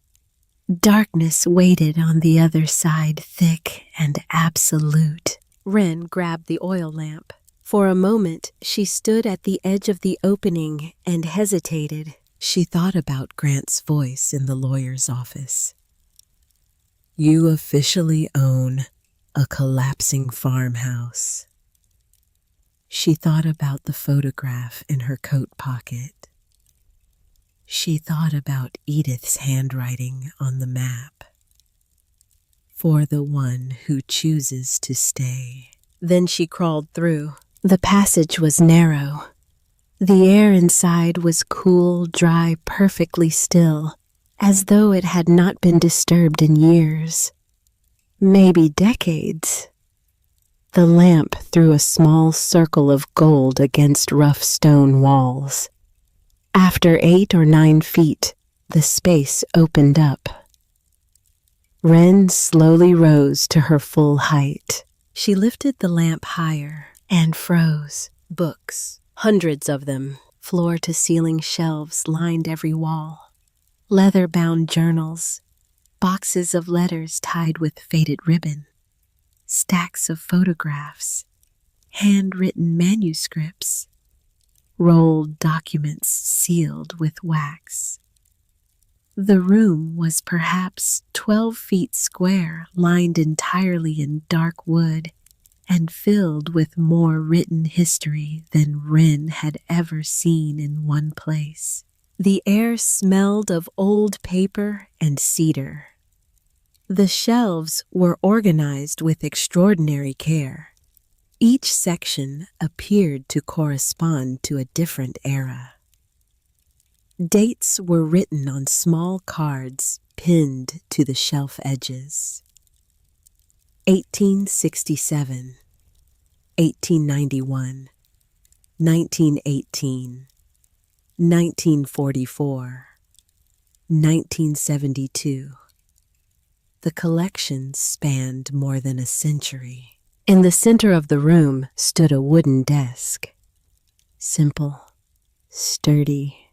Darkness waited on the other side, thick and absolute. Ren grabbed the oil lamp. For a moment, she stood at the edge of the opening and hesitated. She thought about Grant's voice in the lawyer's office. "You officially own a collapsing farmhouse." She thought about the photograph in her coat pocket. She thought about Edith's handwriting on the map. For the one who chooses to stay. Then she crawled through. The passage was narrow. The air inside was cool, dry, perfectly still, as though it had not been disturbed in years. Maybe decades. The lamp threw a small circle of gold against rough stone walls. After 8 or 9 feet, the space opened up. Ren slowly rose to her full height. She lifted the lamp higher and froze. Books, hundreds of them, Floor-to-ceiling shelves lined every wall. Leather-bound journals, boxes of letters tied with faded ribbon, stacks of photographs, handwritten manuscripts, rolled documents sealed with wax. The room was perhaps 12 feet square, lined entirely in dark wood, and filled with more written history than Wren had ever seen in one place. The air smelled of old paper and cedar. The shelves were organized with extraordinary care. Each section appeared to correspond to a different era. Dates were written on small cards pinned to the shelf edges. 1867, 1891, 1918, 1944, 1972. The collection spanned more than a century. In the center of the room stood a wooden desk, simple, sturdy,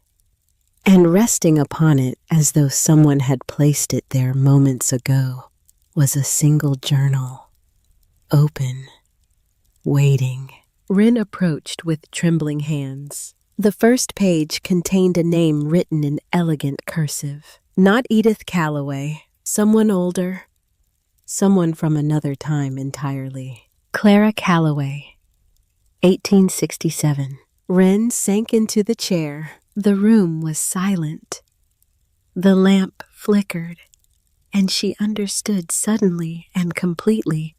and resting upon it as though someone had placed it there moments ago was a single journal, open, waiting. Wren approached with trembling hands. The first page contained a name written in elegant cursive. Not Edith Calloway, someone older, someone from another time entirely. Clara Calloway, 1867. Wren sank into the chair. The room was silent. The lamp flickered, and she understood suddenly and completely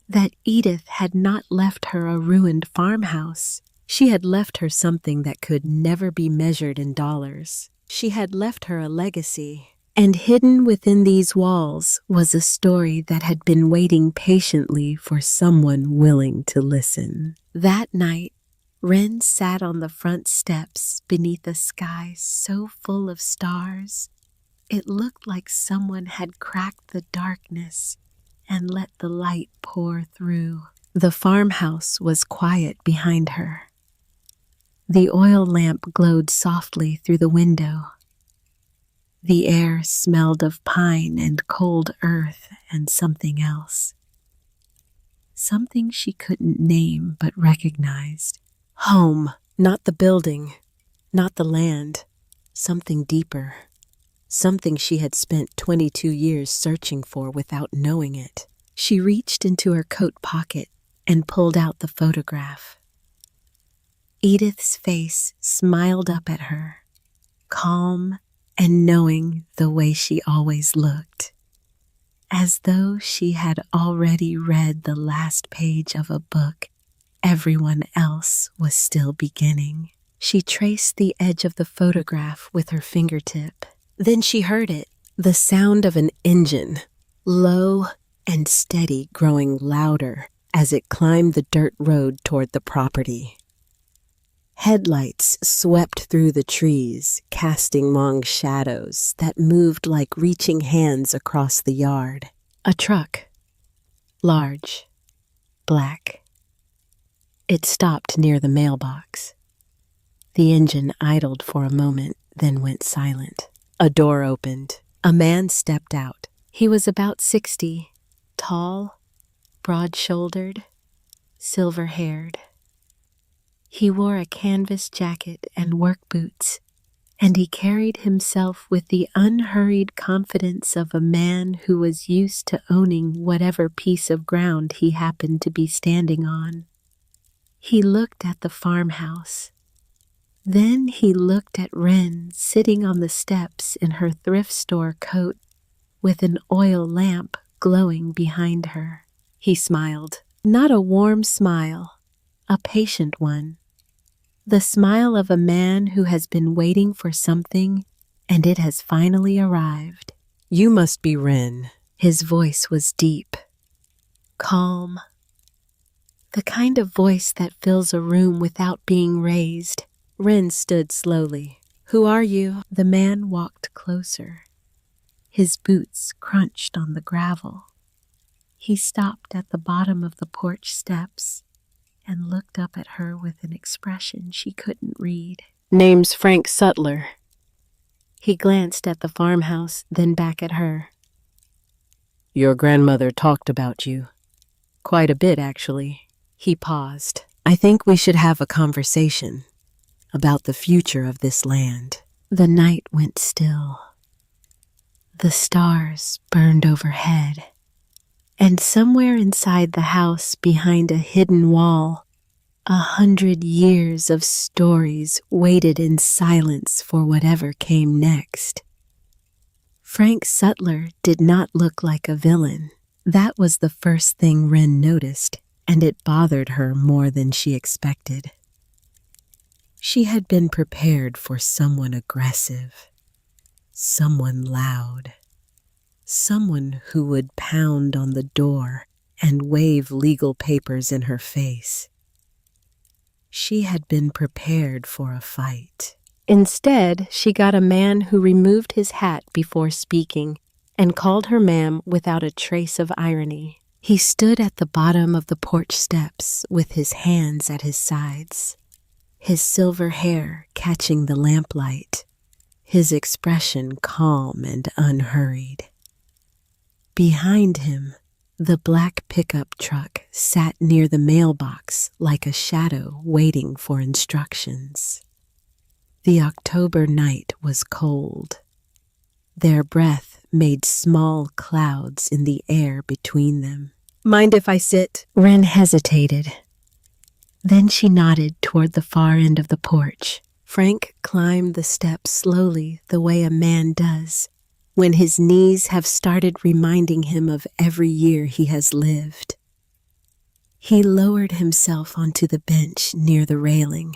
that Edith had not left her a ruined farmhouse. She had left her something that could never be measured in dollars. She had left her a legacy. And hidden within these walls was a story that had been waiting patiently for someone willing to listen. That night, Wren sat on the front steps beneath a sky so full of stars, it looked like someone had cracked the darkness and let the light pour through. The farmhouse was quiet behind her. The oil lamp glowed softly through the window. The air smelled of pine and cold earth and something else. Something she couldn't name but recognized. Home, not the building, not the land, something deeper. Something she had spent 22 years searching for without knowing it. She reached into her coat pocket and pulled out the photograph. Edith's face smiled up at her, calm and knowing the way she always looked, as though she had already read the last page of a book everyone else was still beginning. She traced the edge of the photograph with her fingertip. Then she heard it, the sound of an engine, low and steady, growing louder as it climbed the dirt road toward the property. Headlights swept through the trees, casting long shadows that moved like reaching hands across the yard. A truck, large, black. It stopped near the mailbox. The engine idled for a moment, then went silent. A door opened. A man stepped out. He was about 60, tall, broad-shouldered, silver-haired. He wore a canvas jacket and work boots, and he carried himself with the unhurried confidence of a man who was used to owning whatever piece of ground he happened to be standing on. He looked at the farmhouse. Then he looked at Wren sitting on the steps in her thrift store coat with an oil lamp glowing behind her. He smiled, not a warm smile, a patient one. The smile of a man who has been waiting for something and it has finally arrived. "You must be Wren." His voice was deep, calm, the kind of voice that fills a room without being raised. Wren stood slowly. "Who are you?" The man walked closer. His boots crunched on the gravel. He stopped at the bottom of the porch steps and looked up at her with an expression she couldn't read. Name's Frank Sutler. He glanced at the farmhouse, then back at her. Your grandmother talked about you. Quite a bit, actually. He paused. I think we should have a conversation about the future of this land. The night went still. The stars burned overhead, and somewhere inside the house, behind a hidden wall, 100 years of stories waited in silence for whatever came next. Frank Sutler did not look like a villain. That was the first thing Wren noticed, and it bothered her more than she expected. She had been prepared for someone aggressive, someone loud, someone who would pound on the door and wave legal papers in her face. She had been prepared for a fight. Instead, she got a man who removed his hat before speaking and called her ma'am without a trace of irony. He stood at the bottom of the porch steps with his hands at his sides, his silver hair catching the lamplight, his expression calm and unhurried. Behind him, the black pickup truck sat near the mailbox like a shadow waiting for instructions. The October night was cold. Their breath made small clouds in the air between them. Mind if I sit? Wren hesitated. Then she nodded toward the far end of the porch. Frank climbed the steps slowly, the way a man does when his knees have started reminding him of every year he has lived. He lowered himself onto the bench near the railing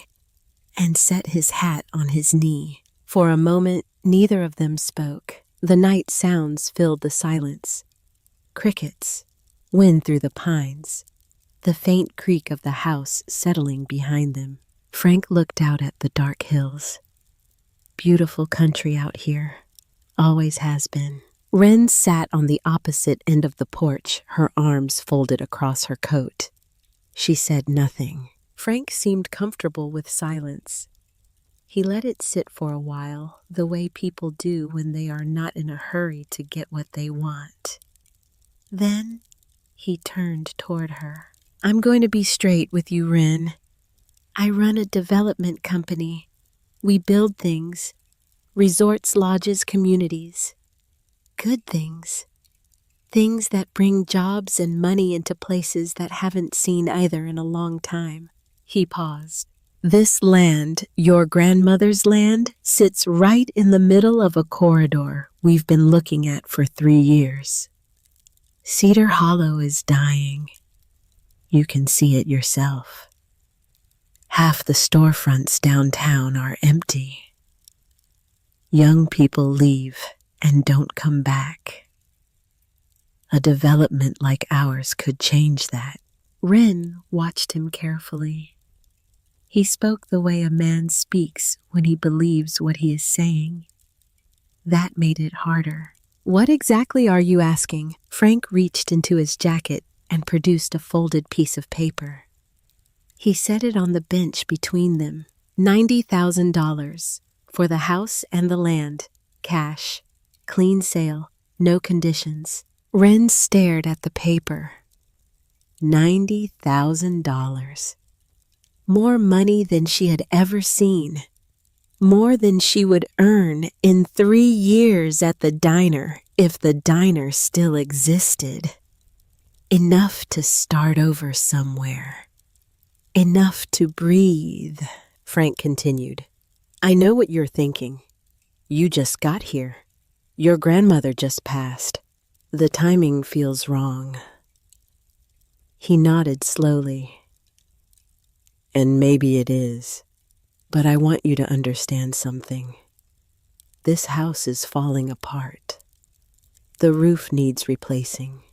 and set his hat on his knee. For a moment, neither of them spoke. The night sounds filled the silence. Crickets, wind through the pines, the faint creak of the house settling behind them. Frank looked out at the dark hills. Beautiful country out here. Always has been. Wren sat on the opposite end of the porch, her arms folded across her coat. She said nothing. Frank seemed comfortable with silence. He let it sit for a while, the way people do when they are not in a hurry to get what they want. Then he turned toward her. I'm going to be straight with you, Wren. I run a development company. We build things. Resorts, lodges, communities. Good things. Things that bring jobs and money into places that haven't seen either in a long time. He paused. This land, your grandmother's land, sits right in the middle of a corridor we've been looking at for 3 years. Cedar Hollow is dying. You can see it yourself. Half the storefronts downtown are empty. Young people leave and don't come back. A development like ours could change that. Wren watched him carefully. He spoke the way a man speaks when he believes what he is saying. That made it harder. What exactly are you asking? Frank reached into his jacket and produced a folded piece of paper. He set it on the bench between them. $90,000 for the house and the land. Cash. Clean sale. No conditions. Wren stared at the paper. $90,000. More money than she had ever seen. More than she would earn in 3 years at the diner, if the diner still existed. Enough to start over somewhere. Enough to breathe, Frank continued. I know what you're thinking. You just got here. Your grandmother just passed. The timing feels wrong. He nodded slowly. And maybe it is. But I want you to understand something. This house is falling apart. The roof needs replacing.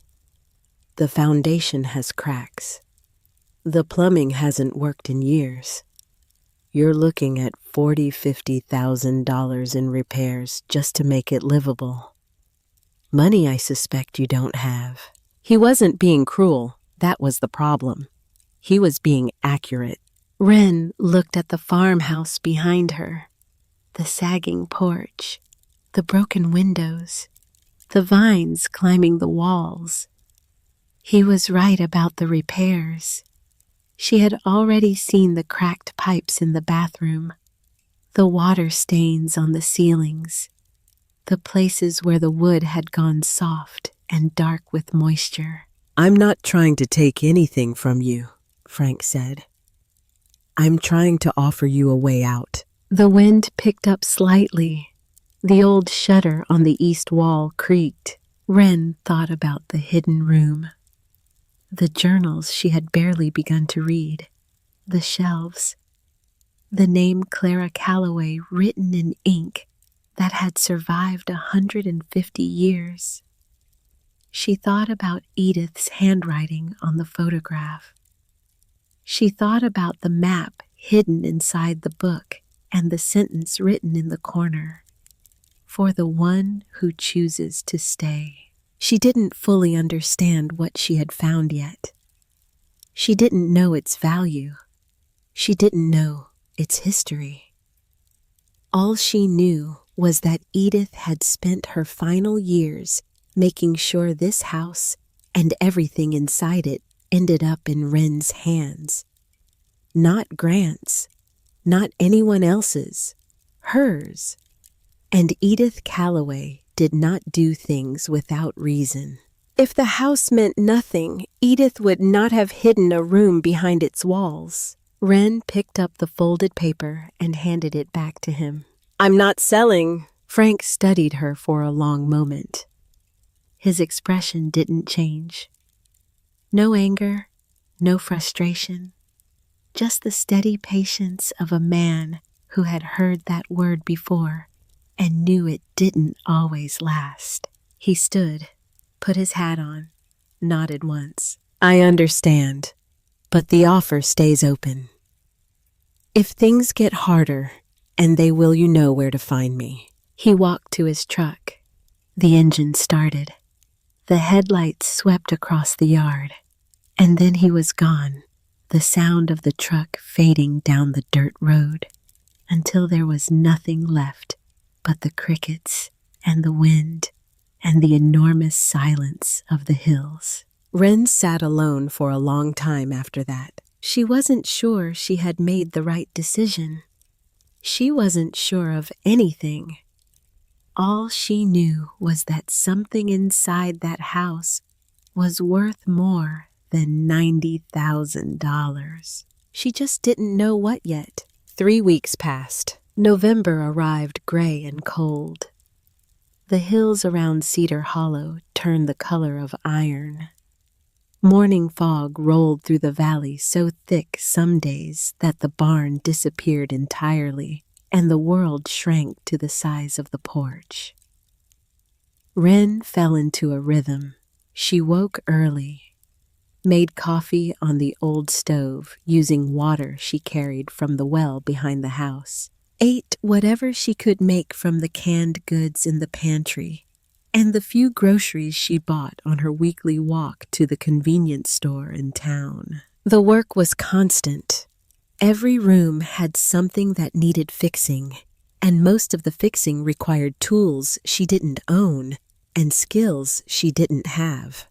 The foundation has cracks. The plumbing hasn't worked in years. You're looking at $40,000-$50,000 in repairs just to make it livable. Money I suspect you don't have. He wasn't being cruel. That was the problem. He was being accurate. Wren looked at the farmhouse behind her, the sagging porch, the broken windows, the vines climbing the walls. He was right about the repairs. She had already seen the cracked pipes in the bathroom, the water stains on the ceilings, the places where the wood had gone soft and dark with moisture. "I'm not trying to take anything from you," Frank said. "I'm trying to offer you a way out." The wind picked up slightly. The old shutter on the east wall creaked. Wren thought about the hidden room, the journals she had barely begun to read, the shelves, the name Clara Calloway written in ink that had survived 150 years. She thought about Edith's handwriting on the photograph. She thought about the map hidden inside the book and the sentence written in the corner, "For the one who chooses to stay." She didn't fully understand what she had found yet. She didn't know its value. She didn't know its history. All she knew was that Edith had spent her final years making sure this house and everything inside it ended up in Wren's hands. Not Grant's, not anyone else's, hers. And Edith Calloway did not do things without reason. If the house meant nothing, Edith would not have hidden a room behind its walls. Wren picked up the folded paper and handed it back to him. "I'm not selling." Frank studied her for a long moment. His expression didn't change. No anger, no frustration, just the steady patience of a man who had heard that word before and knew it didn't always last. He stood, put his hat on, nodded once. "I understand, but the offer stays open. If things get harder, and they will, you know where to find me." He walked to his truck. The engine started. The headlights swept across the yard, and then he was gone, the sound of the truck fading down the dirt road until there was nothing left but the crickets and the wind and the enormous silence of the hills. Wren sat alone for a long time after that. She wasn't sure she had made the right decision. She wasn't sure of anything. All she knew was that something inside that house was worth more than $90,000. She just didn't know what yet. 3 weeks passed. November arrived gray and cold. The hills around Cedar Hollow turned the color of iron. Morning fog rolled through the valley so thick some days that the barn disappeared entirely, and the world shrank to the size of the porch. Wren fell into a rhythm. She woke early, made coffee on the old stove using water she carried from the well behind the house, ate whatever she could make from the canned goods in the pantry, and the few groceries she bought on her weekly walk to the convenience store in town. The work was constant. Every room had something that needed fixing, and most of the fixing required tools she didn't own and skills she didn't have.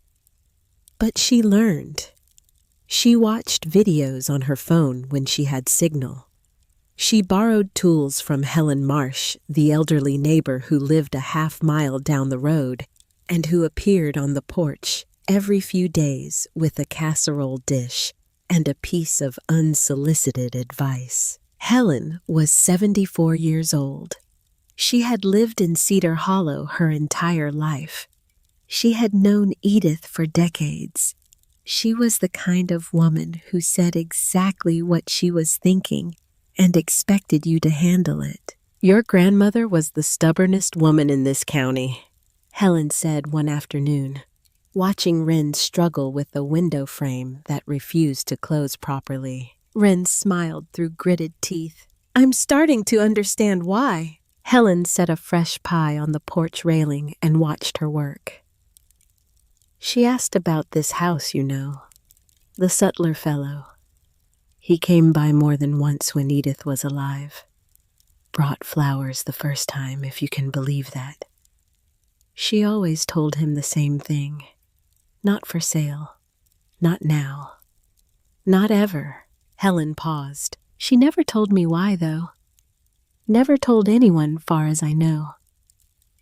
But she learned. She watched videos on her phone when she had signal. She borrowed tools from Helen Marsh, the elderly neighbor who lived a half-mile down the road and who appeared on the porch every few days with a casserole dish and a piece of unsolicited advice. Helen was 74 years old. She had lived in Cedar Hollow her entire life. She had known Edith for decades. She was the kind of woman who said exactly what she was thinking and expected you to handle it. "Your grandmother was the stubbornest woman in this county," Helen said one afternoon, watching Wren struggle with a window frame that refused to close properly. Wren smiled through gritted teeth. "I'm starting to understand why." Helen set a fresh pie on the porch railing and watched her work. "She asked about this house, you know. The sutler fellow. He came by more than once when Edith was alive. Brought flowers the first time, if you can believe that. She always told him the same thing. Not for sale. Not now. Not ever. Helen paused. She never told me why, though. Never told anyone, far as I know.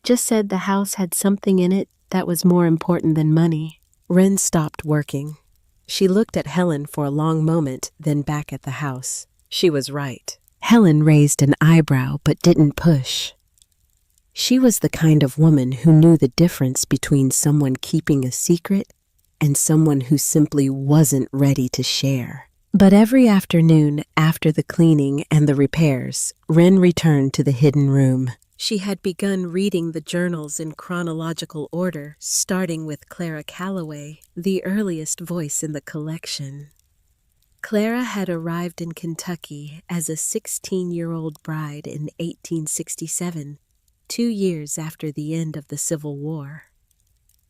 Just said the house had something in it that was more important than money. Wren stopped working. She looked at Helen for a long moment, then back at the house. She was right. Helen raised an eyebrow but didn't push. She was the kind of woman who knew the difference between someone keeping a secret and someone who simply wasn't ready to share. But every afternoon, after the cleaning and the repairs, Wren returned to the hidden room. She had begun reading the journals in chronological order, starting with Clara Calloway, the earliest voice in the collection. Clara had arrived in Kentucky as a 16-year-old bride in 1867, 2 years after the end of the Civil War.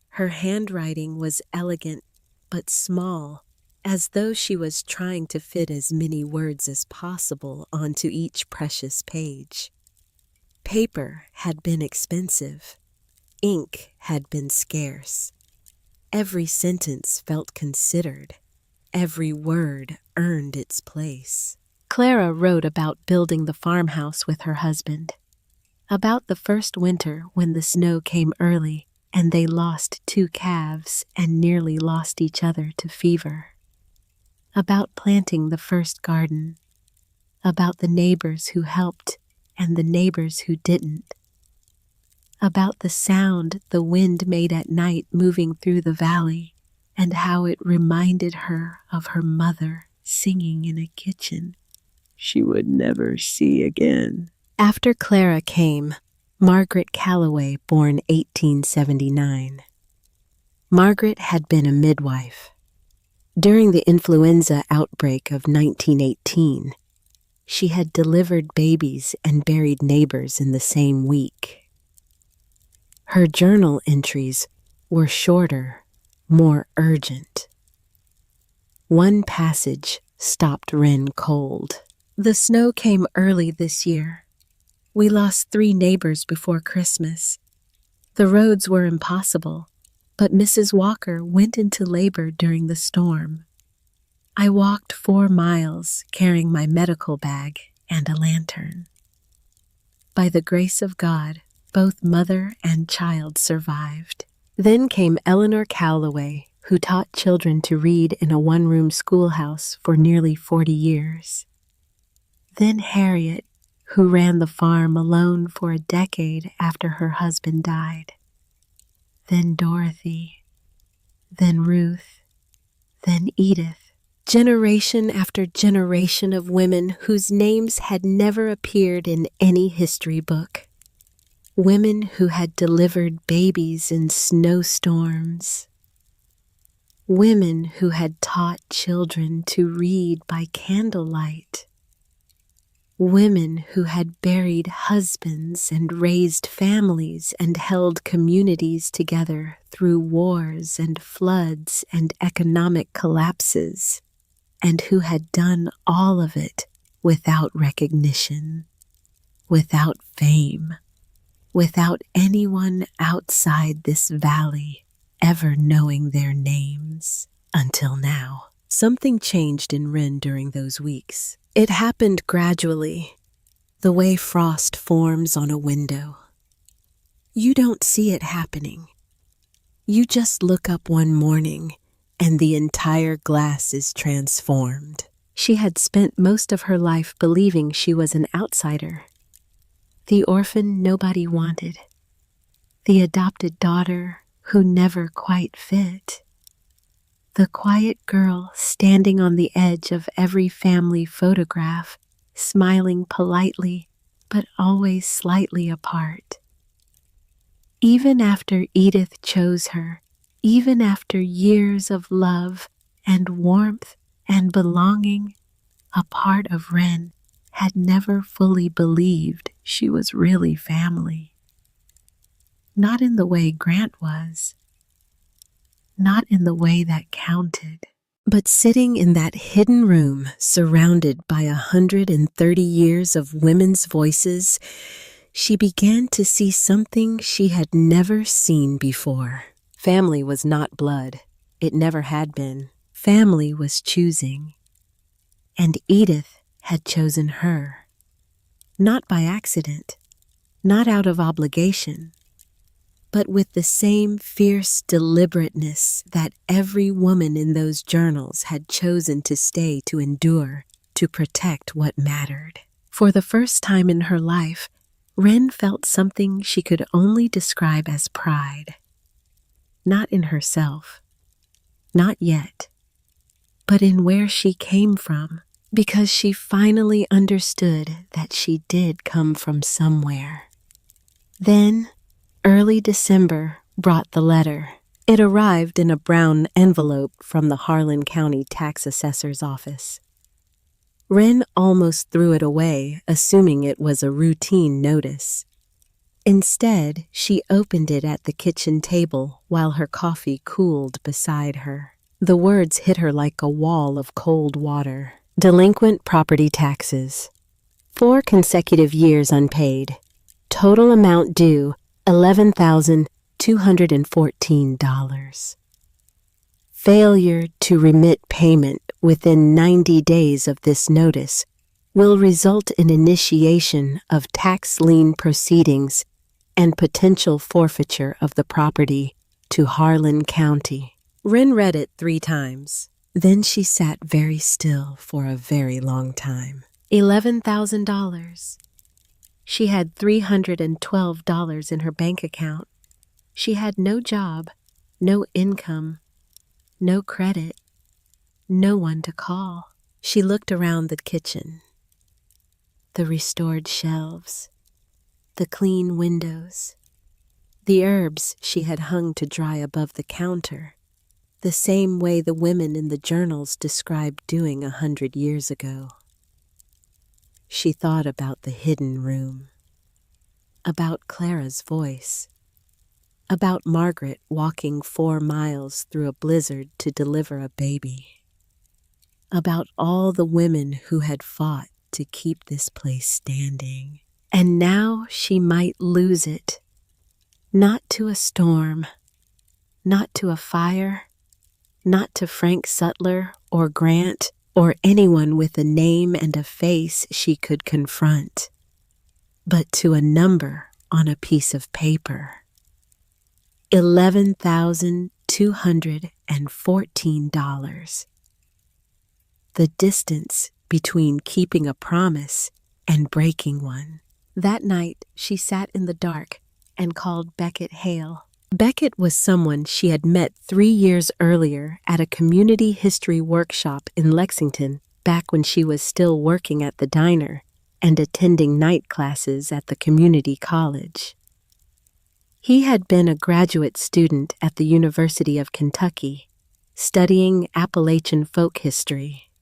Her handwriting was elegant but small, as though she was trying to fit as many words as possible onto each precious page. Paper had been expensive. Ink had been scarce. Every sentence felt considered. Every word earned its place. Clara wrote about building the farmhouse with her husband, about the first winter when the snow came early and they lost 2 calves and nearly lost each other to fever, about planting the first garden, about the neighbors who helped and the neighbors who didn't, about the sound the wind made at night moving through the valley and how it reminded her of her mother singing in a kitchen she would never see again. After Clara came Margaret Calloway, born 1879. Margaret had been a midwife. During the influenza outbreak of 1918, she had delivered babies and buried neighbors in the same week. Her journal entries were shorter, more urgent. One passage stopped Wren cold. The snow came early this year. We lost 3 neighbors before Christmas. The roads were impossible, but Mrs. Walker went into labor during the storm. I walked 4 miles carrying my medical bag and a lantern. By the grace of God, both mother and child survived. Then came Eleanor Calloway, who taught children to read in a 1-room schoolhouse for nearly 40 years. Then Harriet, who ran the farm alone for a decade after her husband died. Then Dorothy, then Ruth, then Edith. Generation after generation of women whose names had never appeared in any history book. Women who had delivered babies in snowstorms. Women who had taught children to read by candlelight. Women who had buried husbands and raised families and held communities together through wars and floods and economic collapses, and who had done all of it without recognition, without fame, without anyone outside this valley ever knowing their names. Until now. Something changed in Wren during those weeks. It happened gradually, the way frost forms on a window. You don't see it happening. You just look up one morning and the entire glass is transformed. She had spent most of her life believing she was an outsider, the orphan nobody wanted, the adopted daughter who never quite fit. The quiet girl standing on the edge of every family photograph, smiling politely, but always slightly apart. Even after Edith chose her, even after years of love and warmth and belonging, a part of Wren had never fully believed she was really family. Not in the way Grant was. Not in the way that counted. But sitting in that hidden room, surrounded by 130 years of women's voices, she began to see something she had never seen before. Family was not blood. It never had been. Family was choosing. And Edith had chosen her. Not by accident, not out of obligation, but with the same fierce deliberateness that every woman in those journals had chosen to stay to endure, to protect what mattered. For the first time in her life, Wren felt something she could only describe as pride. Not in herself, not yet, but in where she came from, because she finally understood that she did come from somewhere. Then, early December brought the letter. It arrived in a brown envelope from the Harlan County Tax Assessor's office. Wren almost threw it away, assuming it was a routine notice. Instead, she opened it at the kitchen table while her coffee cooled beside her. The words hit her like a wall of cold water. Delinquent property taxes. 4 consecutive years unpaid. Total amount due, $11,214. Failure to remit payment within 90 days of this notice will result in initiation of tax lien proceedings and potential forfeiture of the property to Harlan County. Wren read it 3 times. Then she sat very still for a very long time. $11,000. She had $312 in her bank account. She had no job, no income, no credit, no one to call. She looked around the kitchen. The restored shelves, the clean windows, the herbs she had hung to dry above the counter, the same way the women in the journals described doing 100 years ago. She thought about the hidden room, about Clara's voice, about Margaret walking 4 miles through a blizzard to deliver a baby, about all the women who had fought to keep this place standing. And now she might lose it, not to a storm, not to a fire, not to Frank Sutler or Grant or anyone with a name and a face she could confront, but to a number on a piece of paper. $11,214. The distance between keeping a promise and breaking one. That night, she sat in the dark and called Beckett Hale. Beckett was someone she had met 3 years earlier at a community history workshop in Lexington, back when she was still working at the diner and attending night classes at the community college. He had been a graduate student at the University of Kentucky, studying Appalachian folk history.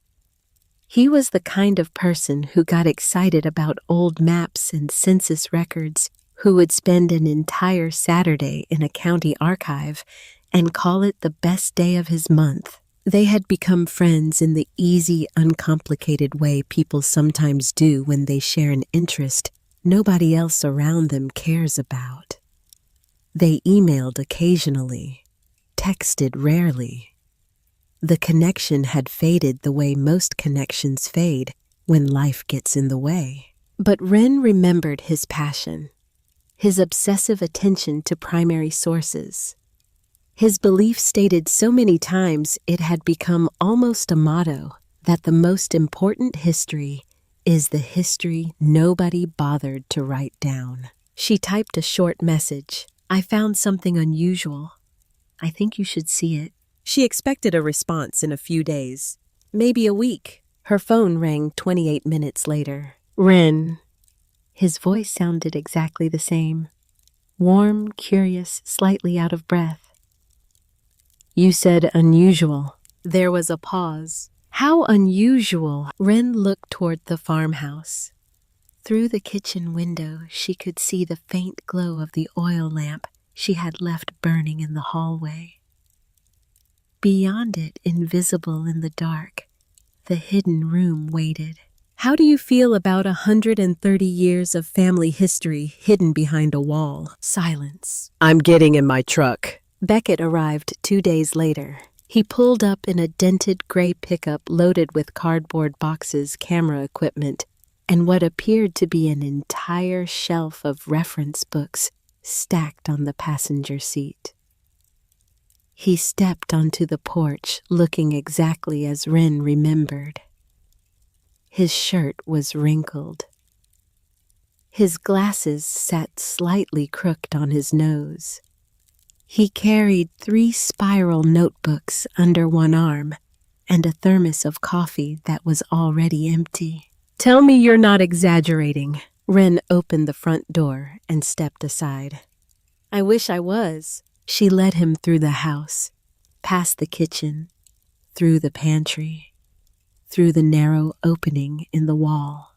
He was the kind of person who got excited about old maps and census records, who would spend an entire Saturday in a county archive and call it the best day of his month. They had become friends in the easy, uncomplicated way people sometimes do when they share an interest nobody else around them cares about. They emailed occasionally, texted rarely. The connection had faded the way most connections fade when life gets in the way. But Wren remembered his passion, his obsessive attention to primary sources. His belief stated so many times it had become almost a motto that the most important history is the history nobody bothered to write down. She typed a short message. "I found something unusual. I think you should see it." She expected a response in a few days, maybe a week. Her phone rang 28 minutes later. "Wren." His voice sounded exactly the same. Warm, curious, slightly out of breath. "You said unusual." There was a pause. How unusual! Wren looked toward the farmhouse. Through the kitchen window, she could see the faint glow of the oil lamp she had left burning in the hallway. Beyond it, invisible in the dark, the hidden room waited. How do you feel about 130 years of family history hidden behind a wall? Silence. I'm getting in my truck. Beckett arrived 2 days later. He pulled up in a dented gray pickup loaded with cardboard boxes, camera equipment, and what appeared to be an entire shelf of reference books stacked on the passenger seat. He stepped onto the porch, looking exactly as Wren remembered. His shirt was wrinkled. His glasses sat slightly crooked on his nose. He carried 3 spiral notebooks under one arm and a thermos of coffee that was already empty. Tell me you're not exaggerating. Wren opened the front door and stepped aside. I wish I was. She led him through the house, past the kitchen, through the pantry, through the narrow opening in the wall.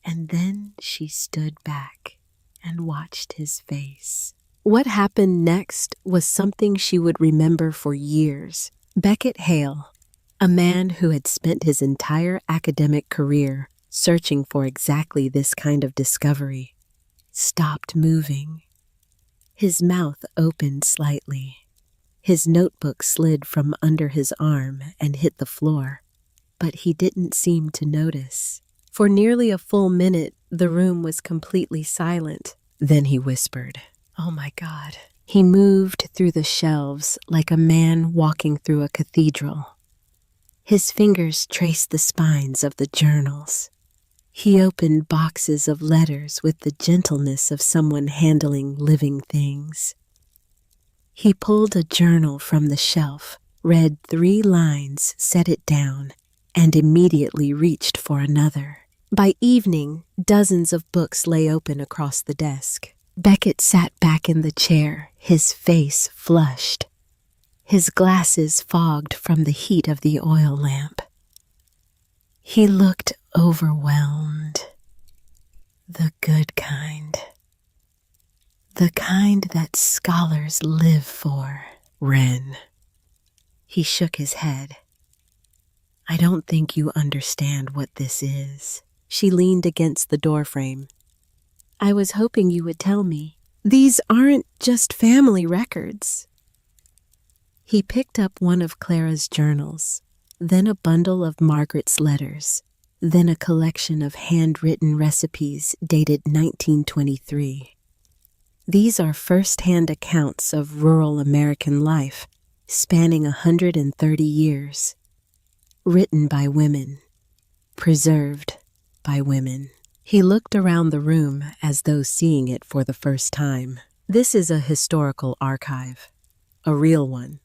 And then she stood back and watched his face. What happened next was something she would remember for years. Beckett Hale, a man who had spent his entire academic career searching for exactly this kind of discovery, stopped moving. His mouth opened slightly. His notebook slid from under his arm and hit the floor, but he didn't seem to notice. For nearly a full minute, the room was completely silent. Then he whispered, "Oh my God." He moved through the shelves like a man walking through a cathedral. His fingers traced the spines of the journals. He opened boxes of letters with the gentleness of someone handling living things. He pulled a journal from the shelf, read 3 lines, set it down, and immediately reached for another. By evening, dozens of books lay open across the desk. Beckett sat back in the chair, his face flushed, his glasses fogged from the heat of the oil lamp. He looked overwhelmed. The good kind. The kind that scholars live for. Wren. He shook his head. I don't think you understand what this is. She leaned against the doorframe. I was hoping you would tell me. These aren't just family records. He picked up one of Clara's journals, then a bundle of Margaret's letters, then a collection of handwritten recipes dated 1923. These are first-hand accounts of rural American life, spanning 130 years, written by women, preserved by women. He looked around the room as though seeing it for the first time. This is a historical archive, a real one.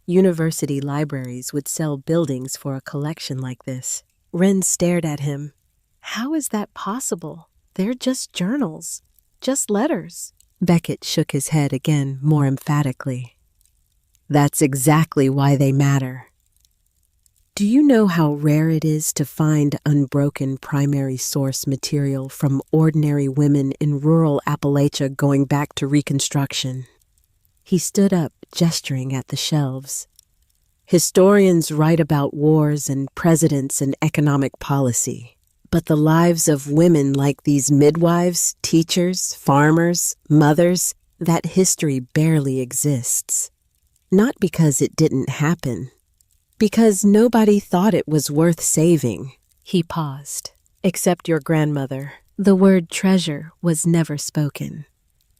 University libraries would sell buildings for a collection like this. Wren stared at him. How is that possible? They're just journals, just letters. Beckett shook his head again, more emphatically. That's exactly why they matter. Do you know how rare it is to find unbroken primary source material from ordinary women in rural Appalachia going back to Reconstruction? He stood up, gesturing at the shelves. Historians write about wars and presidents and economic policy, but the lives of women like these midwives, teachers, farmers, mothers, that history barely exists. Not because it didn't happen, because nobody thought it was worth saving. He paused. Except your grandmother. The word treasure was never spoken,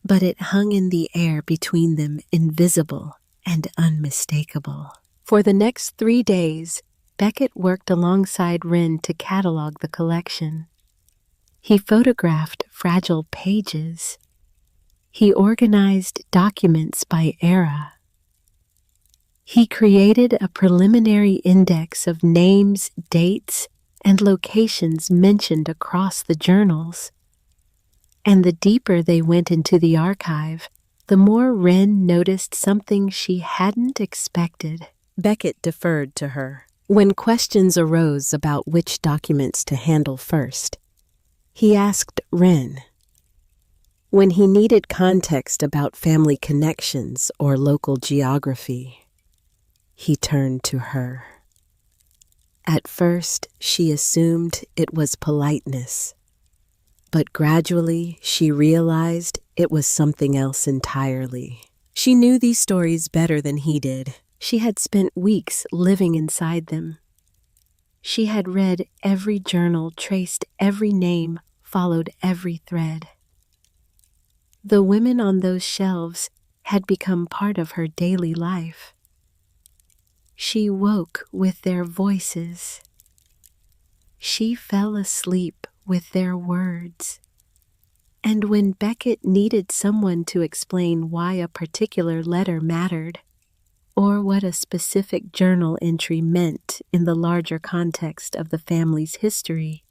but it hung in the air between them, invisible and unmistakable. For the next 3 days, Beckett worked alongside Wren to catalog the collection. He photographed fragile pages. He organized documents by era. He created a preliminary index of names, dates, and locations mentioned across the journals. And the deeper they went into the archive, the more Wren noticed something she hadn't expected. Beckett deferred to her. When questions arose about which documents to handle first, he asked Wren. When he needed context about family connections or local geography, He turned to her. At first, she assumed it was politeness, but gradually she realized it was something else entirely. She knew these stories better than he did. She had spent weeks living inside them. She had read every journal, traced every name, followed every thread. The women on those shelves had become part of her daily life. She woke with their voices. She fell asleep with their words. And when Beckett needed someone to explain why a particular letter mattered, or what a specific journal entry meant in the larger context of the family's history,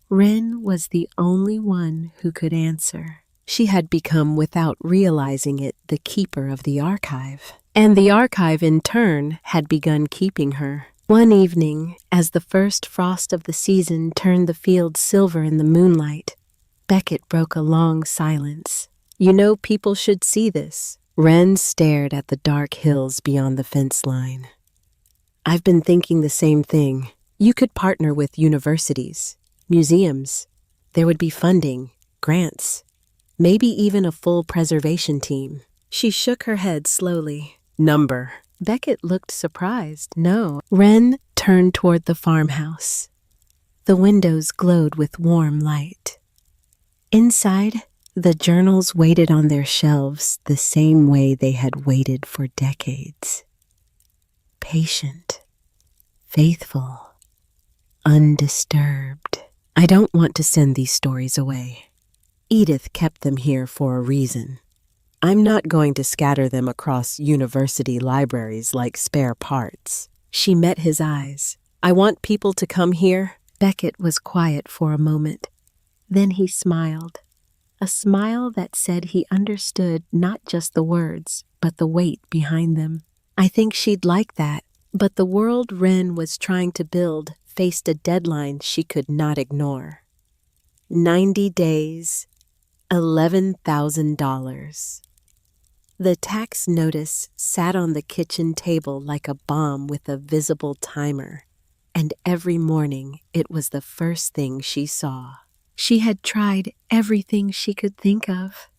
Wren was the only one who could answer. She had become, without realizing it, the keeper of the archive. And the archive, in turn, had begun keeping her. One evening, as the first frost of the season turned the fields silver in the moonlight, Beckett broke a long silence. "You know, people should see this." Wren stared at the dark hills beyond the fence line. "I've been thinking the same thing. You could partner with universities, museums. There would be funding, grants, maybe even a full preservation team." She shook her head slowly. "Number." Beckett looked surprised. "No." Wren turned toward the farmhouse. The windows glowed with warm light. Inside, the journals waited on their shelves the same way they had waited for decades. Patient, faithful, undisturbed. "I don't want to send these stories away. Edith kept them here for a reason. I'm not going to scatter them across university libraries like spare parts." She met his eyes. "I want people to come here." Beckett was quiet for a moment. Then he smiled. A smile that said he understood not just the words, but the weight behind them. "I think she'd like that." But the world Wren was trying to build faced a deadline she could not ignore. 90 days, $11,000. The tax notice sat on the kitchen table like a bomb with a visible timer, and every morning it was the first thing she saw. She had tried everything she could think of.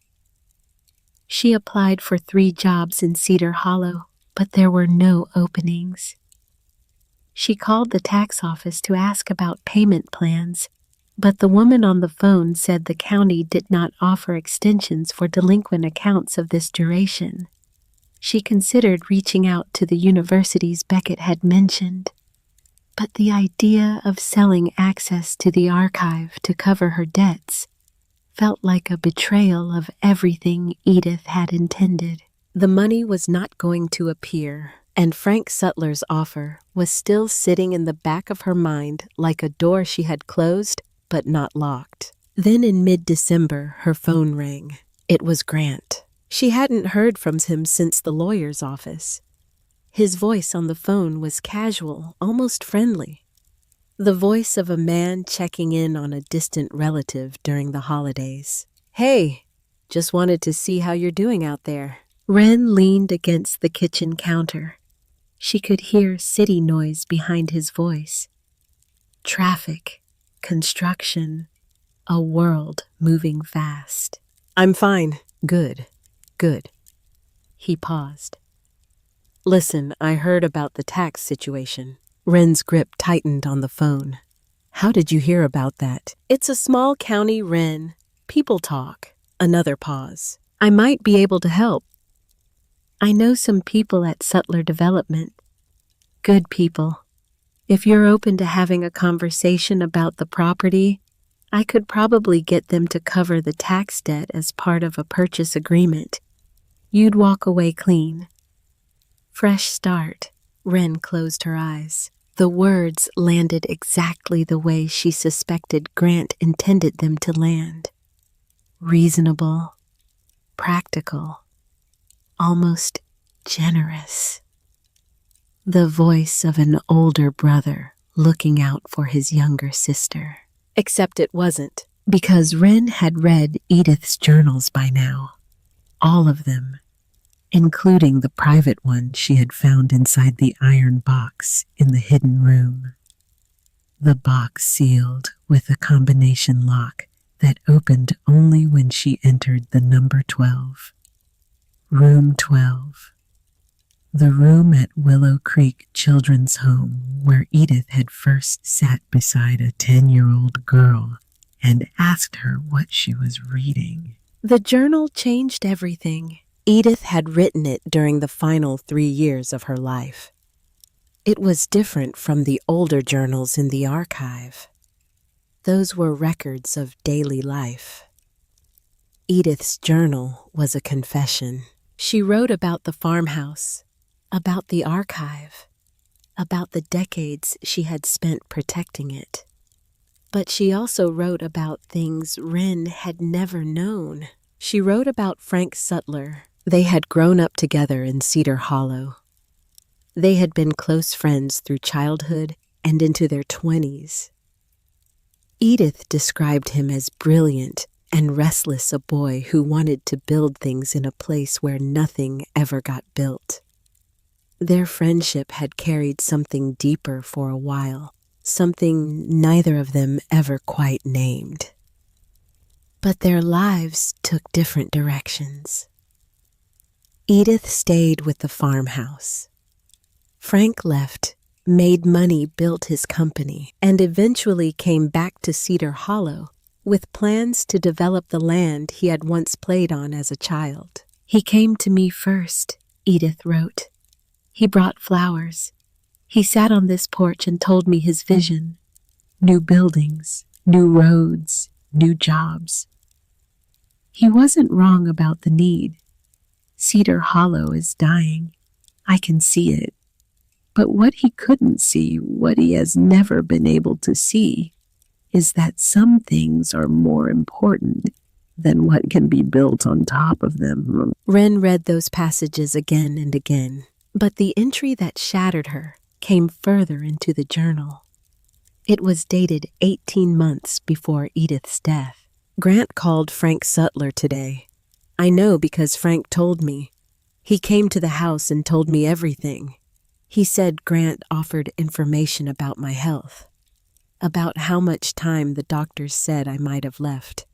She applied for 3 jobs in Cedar Hollow, but there were no openings. She called the tax office to ask about payment plans, but the woman on the phone said the county did not offer extensions for delinquent accounts of this duration. She considered reaching out to the universities Beckett had mentioned, but the idea of selling access to the archive to cover her debts felt like a betrayal of everything Edith had intended. The money was not going to appear, and Frank Sutler's offer was still sitting in the back of her mind like a door she had closed but not locked. Then in mid-December, her phone rang. It was Grant. She hadn't heard from him since the lawyer's office. His voice on the phone was casual, almost friendly. The voice of a man checking in on a distant relative during the holidays. "Hey, just wanted to see how you're doing out there." Wren leaned against the kitchen counter. She could hear city noise behind his voice. Traffic, construction, a world moving fast. "I'm fine." Good. He paused. "Listen, I heard about the tax situation." Wren's grip tightened on the phone. "How did you hear about that?" "It's a small county, Wren. People talk." Another pause. "I might be able to help. I know some people at Sutler Development. Good people. If you're open to having a conversation about the property, I could probably get them to cover the tax debt as part of a purchase agreement. You'd walk away clean." Fresh start. Wren closed her eyes. The words landed exactly the way she suspected Grant intended them to land. Reasonable, practical, almost generous. The voice of an older brother looking out for his younger sister. Except it wasn't, because Wren had read Edith's journals by now. All of them. including the private one she had found inside the iron box in the hidden room. The box sealed with a combination lock that opened only when she entered the number 12. Room 12. The room at Willow Creek Children's Home where Edith had first sat beside a 10-year-old girl and asked her what she was reading. The journal changed everything. Edith had written it during the final 3 years of her life. It was different from the older journals in the archive. Those were records of daily life. Edith's journal was a confession. She wrote about the farmhouse, about the archive, about the decades she had spent protecting it. But she also wrote about things Wren had never known. She wrote about Frank Sutler. They had grown up together in Cedar Hollow. They had been close friends through childhood and into their 20s. Edith described him as brilliant and restless, a boy who wanted to build things in a place where nothing ever got built. Their friendship had carried something deeper for a while, something neither of them ever quite named. But their lives took different directions. Edith stayed with the farmhouse. Frank left, made money, built his company, and eventually came back to Cedar Hollow with plans to develop the land he had once played on as a child. He came to me first, Edith wrote. He brought flowers. He sat on this porch and told me his vision. New buildings, new roads, new jobs. He wasn't wrong about the need. Cedar Hollow is dying. I can see it. But what he couldn't see, what he has never been able to see, is that some things are more important than what can be built on top of them. Wren read those passages again and again, but the entry that shattered her came further into the journal. It was dated 18 months before Edith's death. Grant called Frank Sutler today. I know because Frank told me. He came to the house and told me everything. He said Grant offered information about my health, about how much time the doctors said I might have left.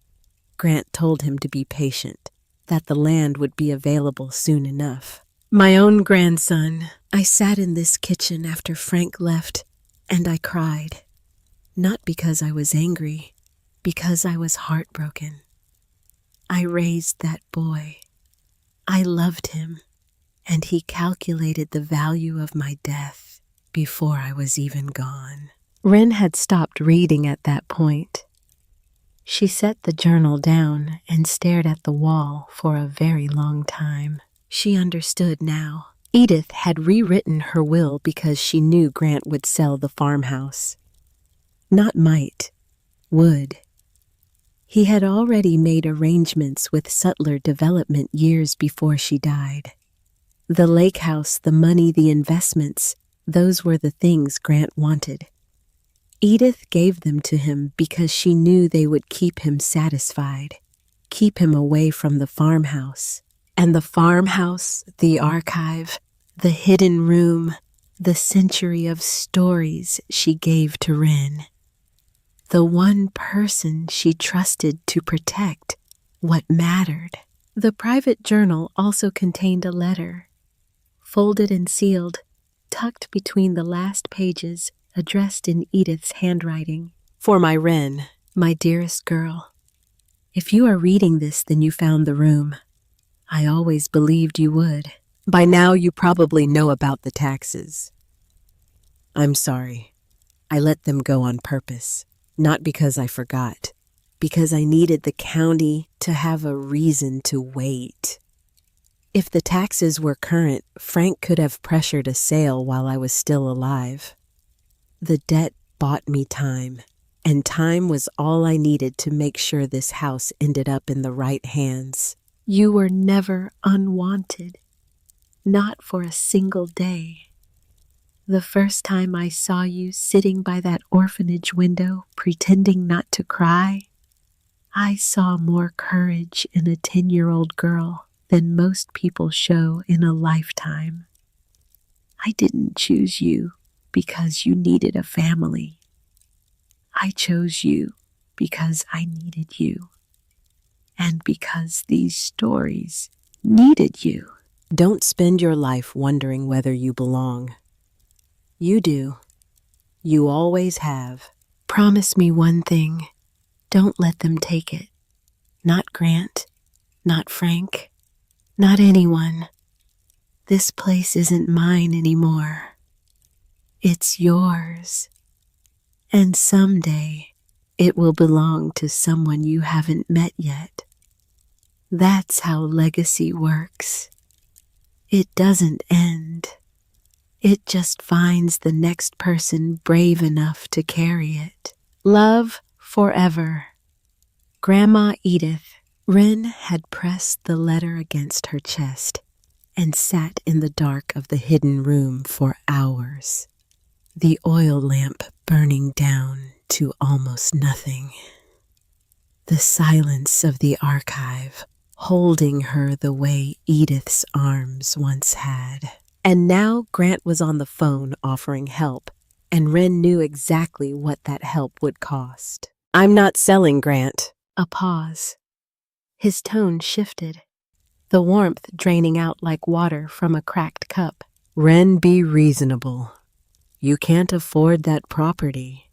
Grant told him to be patient, that the land would be available soon enough. My own grandson. I sat in this kitchen after Frank left, and I cried. Not because I was angry, because I was heartbroken. I raised that boy. I loved him, and he calculated the value of my death before I was even gone. Wren had stopped reading at that point. She set the journal down and stared at the wall for a very long time. She understood now. Edith had rewritten her will because she knew Grant would sell the farmhouse. Not might, would. He had already made arrangements with Sutler Development years before she died. The lake house, the money, the investments, those were the things Grant wanted. Edith gave them to him because she knew they would keep him satisfied, keep him away from the farmhouse. And the farmhouse, the archive, the hidden room, the century of stories she gave to Wren. The one person she trusted to protect what mattered. The private journal also contained a letter, folded and sealed, tucked between the last pages, addressed in Edith's handwriting. For my Wren, my dearest girl. If you are reading this, then you found the room. I always believed you would. By now you probably know about the taxes. I'm sorry. I let them go on purpose. Not because I forgot, because I needed the county to have a reason to wait. If the taxes were current, Frank could have pressured a sale while I was still alive. The debt bought me time, and time was all I needed to make sure this house ended up in the right hands. You were never unwanted, not for a single day. The first time I saw you sitting by that orphanage window, pretending not to cry, I saw more courage in a 10-year-old girl than most people show in a lifetime. I didn't choose you because you needed a family. I chose you because I needed you, and because these stories needed you. Don't spend your life wondering whether you belong. You do. You always have. Promise me one thing. Don't let them take it. Not Grant, not Frank, not anyone. This place isn't mine anymore. It's yours. And someday it will belong to someone you haven't met yet. That's how legacy works. It doesn't end. It just finds the next person brave enough to carry it. Love forever. Grandma Edith. Wren had pressed the letter against her chest and sat in the dark of the hidden room for hours, the oil lamp burning down to almost nothing. The silence of the archive holding her the way Edith's arms once had. And now Grant was on the phone offering help, and Wren knew exactly what that help would cost. I'm not selling, Grant. A pause. His tone shifted, the warmth draining out like water from a cracked cup. Wren, be reasonable. You can't afford that property.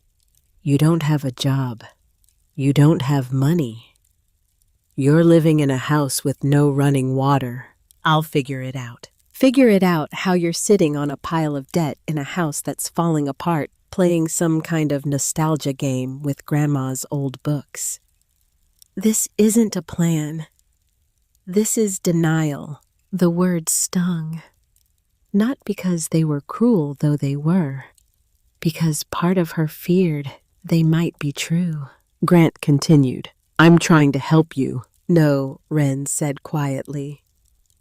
You don't have a job. You don't have money. You're living in a house with no running water. I'll figure it out. Figure it out how you're sitting on a pile of debt in a house that's falling apart, playing some kind of nostalgia game with Grandma's old books. This isn't a plan. This is denial. The word stung. Not because they were cruel, though they were. Because part of her feared they might be true. Grant continued, I'm trying to help you. No, Wren said quietly.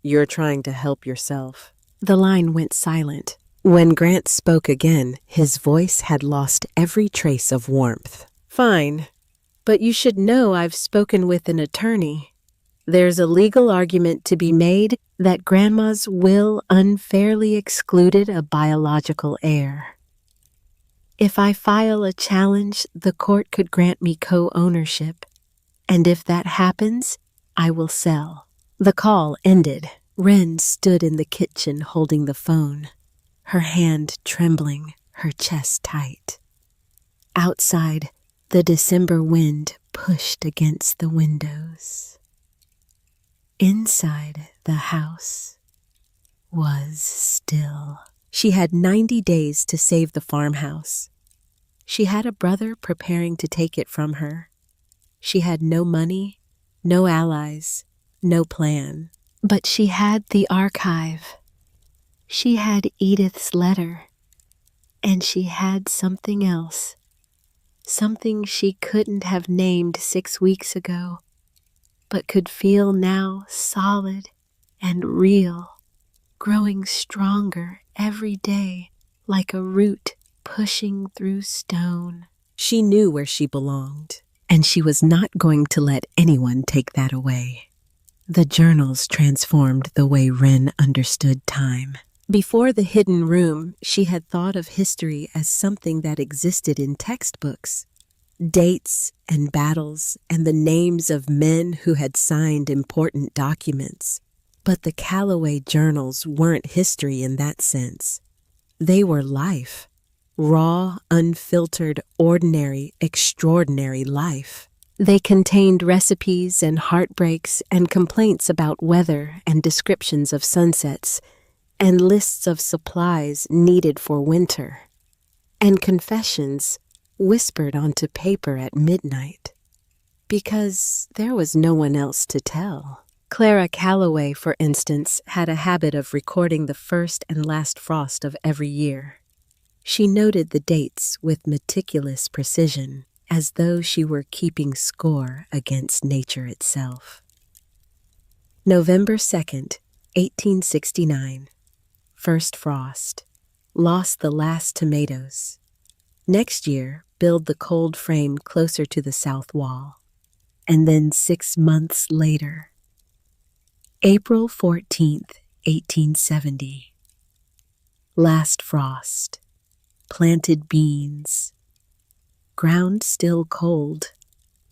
You're trying to help yourself. The line went silent. When Grant spoke again, his voice had lost every trace of warmth. Fine, but you should know I've spoken with an attorney. There's a legal argument to be made that Grandma's will unfairly excluded a biological heir. If I file a challenge, the court could grant me co-ownership, and if that happens, I will sell. The call ended. Wren stood in the kitchen holding the phone, her hand trembling, her chest tight. Outside, the December wind pushed against the windows. Inside the house was still. She had 90 days to save the farmhouse. She had a brother preparing to take it from her. She had no money, no allies, no plan. But she had the archive. She had Edith's letter. And she had something else. Something she couldn't have named 6 weeks ago, but could feel now solid and real, growing stronger every day like a root pushing through stone. She knew where she belonged, and she was not going to let anyone take that away. The journals transformed the way Wren understood time. Before the hidden room, she had thought of history as something that existed in textbooks. Dates and battles and the names of men who had signed important documents. But the Calloway journals weren't history in that sense. They were life. Raw, unfiltered, ordinary, extraordinary life. They contained recipes and heartbreaks and complaints about weather and descriptions of sunsets and lists of supplies needed for winter, and confessions whispered onto paper at midnight, because there was no one else to tell. Clara Calloway, for instance, had a habit of recording the first and last frost of every year. She noted the dates with meticulous precision, as though she were keeping score against nature itself. November 2nd, 1869. First frost. Lost the last tomatoes. Next year, build the cold frame closer to the south wall. And then 6 months later. April 14th, 1870. Last frost. Planted beans. Ground still cold,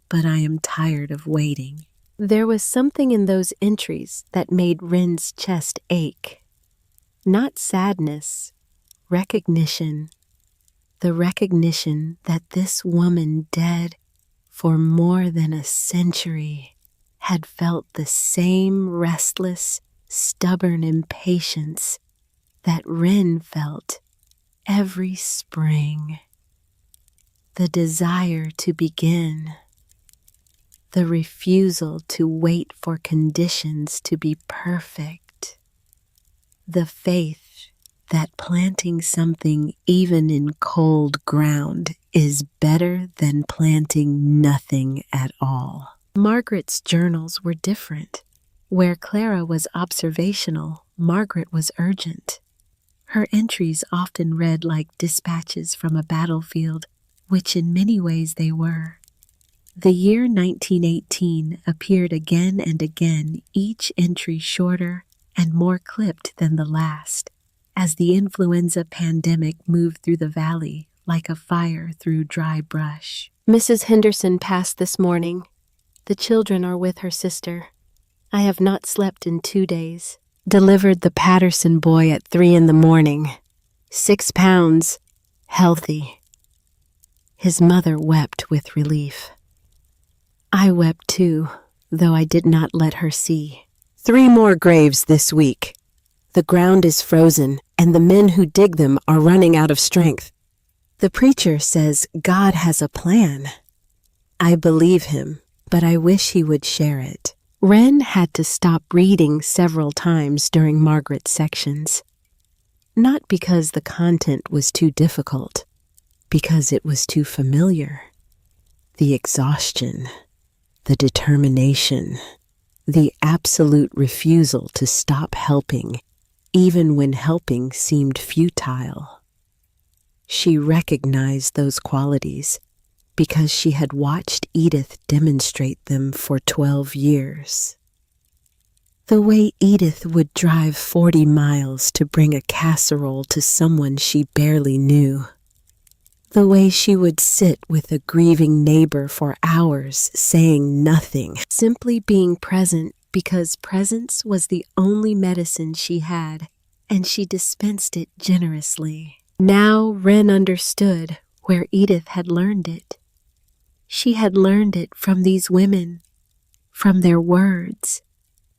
but I am tired of waiting. There was something in those entries that made Wren's chest ache. Not sadness, recognition. The recognition that this woman dead for more than a century had felt the same restless, stubborn impatience that Wren felt every spring. The desire to begin. The refusal to wait for conditions to be perfect. The faith that planting something even in cold ground is better than planting nothing at all. Margaret's journals were different. Where Clara was observational, Margaret was urgent. Her entries often read like dispatches from a battlefield, which in many ways they were. The year 1918 appeared again and again, each entry shorter and more clipped than the last, as the influenza pandemic moved through the valley like a fire through dry brush. Mrs. Henderson passed this morning. The children are with her sister. I have not slept in 2 days. Delivered the Patterson boy at 3 a.m. 6 pounds, healthy. His mother wept with relief. I wept too, though I did not let her see. 3 more graves this week. The ground is frozen, and the men who dig them are running out of strength. The preacher says God has a plan. I believe him, but I wish he would share it. Wren had to stop reading several times during Margaret's sections. Not because the content was too difficult, because it was too familiar. The exhaustion, the determination, the absolute refusal to stop helping, even when helping seemed futile. She recognized those qualities because she had watched Edith demonstrate them for 12 years. The way Edith would drive 40 miles to bring a casserole to someone she barely knew. The way she would sit with a grieving neighbor for hours saying nothing, simply being present because presence was the only medicine she had, and she dispensed it generously. Now Wren understood where Edith had learned it. She had learned it from these women, from their words,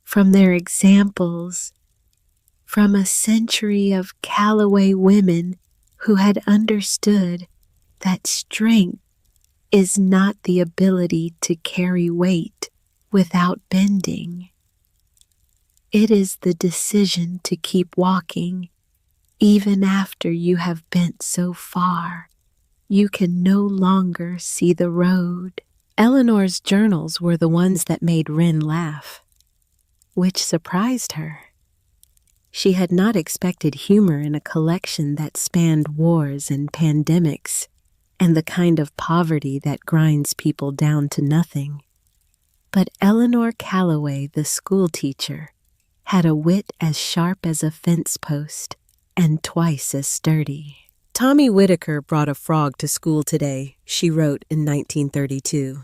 from their examples, from a century of Callaway women who had understood that strength is not the ability to carry weight without bending. It is the decision to keep walking even after you have bent so far you can no longer see the road. Eleanor's journals were the ones that made Wren laugh, which surprised her. She had not expected humor in a collection that spanned wars and pandemics and the kind of poverty that grinds people down to nothing. But Eleanor Callaway, the schoolteacher, had a wit as sharp as a fence post and twice as sturdy. Tommy Whitaker brought a frog to school today, she wrote in 1932.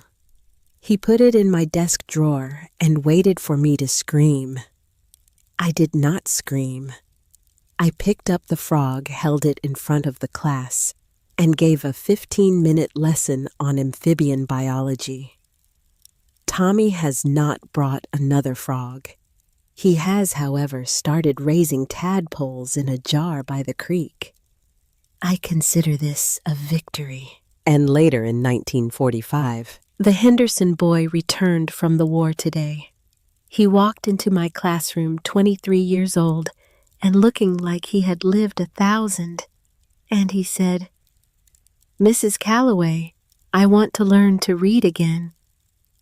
He put it in my desk drawer and waited for me to scream. I did not scream. I picked up the frog, held it in front of the class, and gave a 15-minute lesson on amphibian biology. Tommy has not brought another frog. He has, however, started raising tadpoles in a jar by the creek. I consider this a victory. And later in 1945, the Henderson boy returned from the war today. He walked into my classroom 23 years old and looking like he had lived 1,000. And he said, "Mrs. Callaway, I want to learn to read again.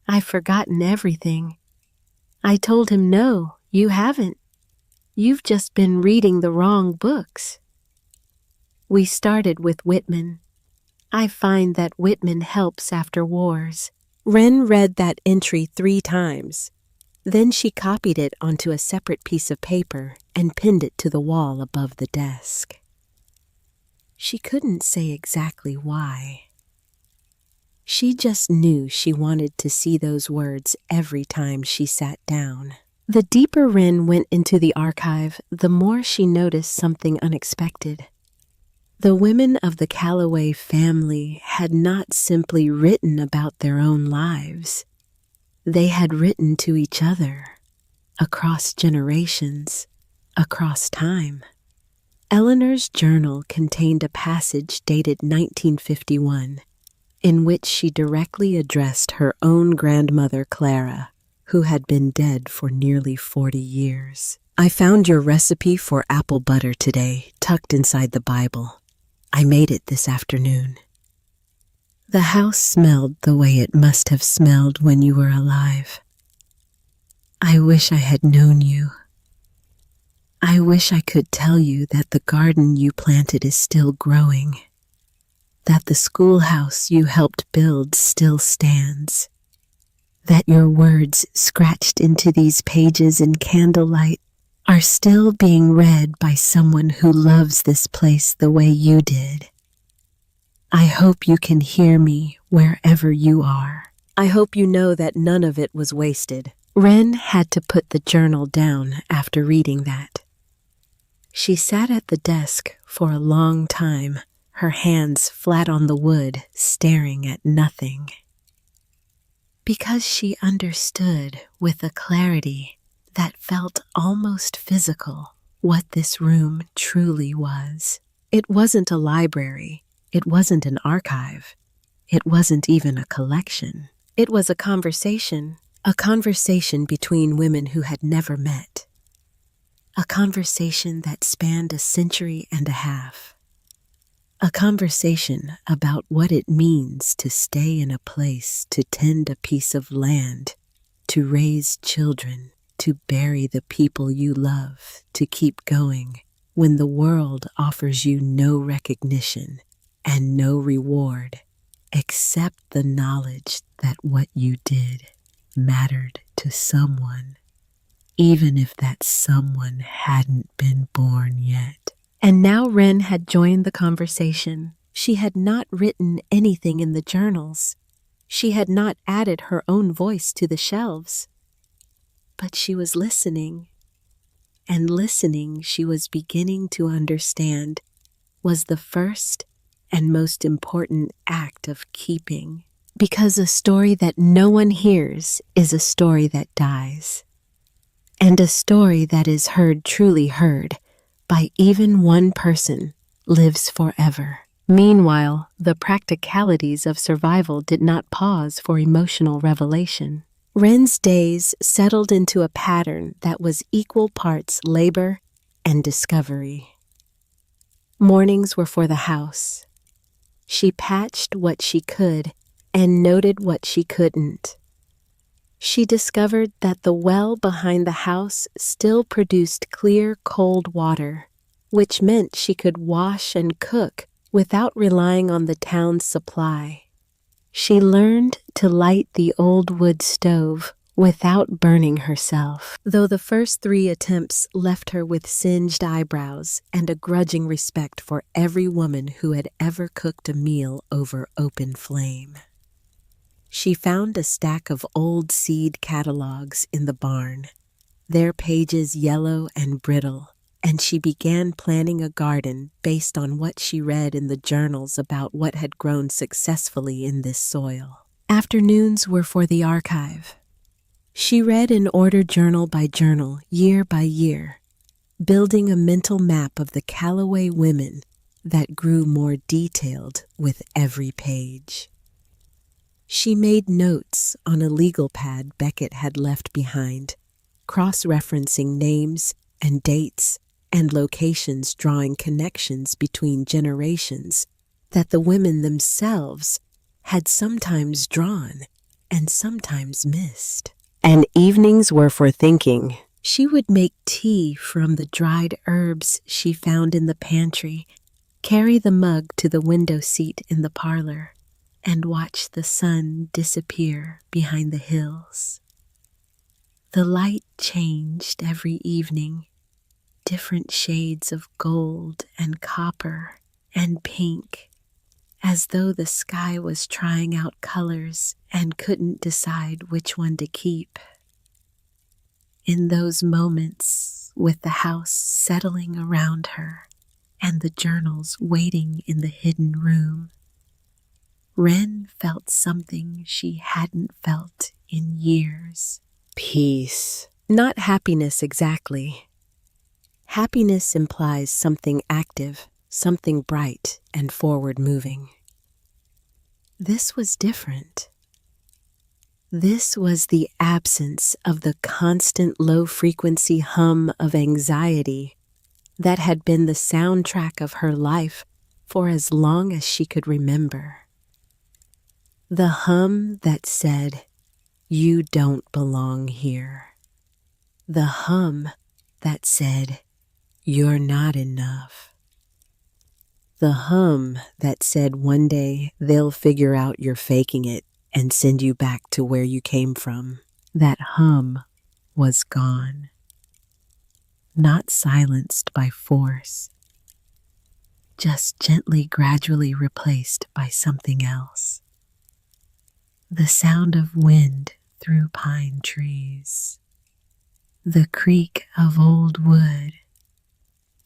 I've forgotten everything." I told him, "No, you haven't. You've just been reading the wrong books." We started with Whitman. I find that Whitman helps after wars. Wren read that entry 3 times. Then she copied it onto a separate piece of paper and pinned it to the wall above the desk. She couldn't say exactly why. She just knew she wanted to see those words every time she sat down. The deeper Wren went into the archive, the more she noticed something unexpected. The women of the Calloway family had not simply written about their own lives. They had written to each other, across generations, across time. Eleanor's journal contained a passage dated 1951, in which she directly addressed her own grandmother Clara, who had been dead for nearly 40 years. "I found your recipe for apple butter today, tucked inside the Bible. I made it this afternoon. The house smelled the way it must have smelled when you were alive. I wish I had known you. I wish I could tell you that the garden you planted is still growing, that the schoolhouse you helped build still stands, that your words scratched into these pages in candlelight are still being read by someone who loves this place the way you did. I hope you can hear me wherever you are. I hope you know that none of it was wasted." Wren had to put the journal down after reading that. She sat at the desk for a long time, her hands flat on the wood, staring at nothing. Because she understood with a clarity that felt almost physical what this room truly was. It wasn't a library. It wasn't an archive. It wasn't even a collection. It was a conversation between women who had never met. A conversation that spanned a century and a half. A conversation about what it means to stay in a place, to tend a piece of land, to raise children, to bury the people you love, to keep going when the world offers you no recognition and no reward except the knowledge that what you did mattered to someone, even if that someone hadn't been born yet. And now Wren had joined the conversation. She had not written anything in the journals. She had not added her own voice to the shelves. But she was listening, and listening she was beginning to understand was the first and most important act of keeping. Because a story that no one hears is a story that dies. And a story that is heard, truly heard, by even one person, lives forever. Meanwhile, the practicalities of survival did not pause for emotional revelation. Wren's days settled into a pattern that was equal parts labor and discovery. Mornings were for the house. She patched what she could and noted what she couldn't. She discovered that the well behind the house still produced clear, cold water, which meant she could wash and cook without relying on the town's supply. She learned to light the old wood stove without burning herself, though the first 3 attempts left her with singed eyebrows and a grudging respect for every woman who had ever cooked a meal over open flame. She found a stack of old seed catalogs in the barn, their pages yellow and brittle, and she began planning a garden based on what she read in the journals about what had grown successfully in this soil. Afternoons were for the archive. She read in order journal by journal, year by year, building a mental map of the Calloway women that grew more detailed with every page. She made notes on a legal pad Beckett had left behind, cross-referencing names and dates and locations, drawing connections between generations that the women themselves had sometimes drawn and sometimes missed. And evenings were for thinking. She would make tea from the dried herbs she found in the pantry, carry the mug to the window seat in the parlor, and watch the sun disappear behind the hills. The light changed every evening, different shades of gold and copper and pink, as though the sky was trying out colors and couldn't decide which one to keep. In those moments, with the house settling around her and the journals waiting in the hidden room, Wren felt something she hadn't felt in years. Peace. Not happiness exactly. Happiness implies something active, something bright and forward-moving. This was different. This was the absence of the constant low-frequency hum of anxiety that had been the soundtrack of her life for as long as she could remember. The hum that said, "You don't belong here." The hum that said, "You're not enough." The hum that said one day they'll figure out you're faking it and send you back to where you came from. That hum was gone. Not silenced by force, just gently, gradually replaced by something else. The sound of wind through pine trees, the creak of old wood,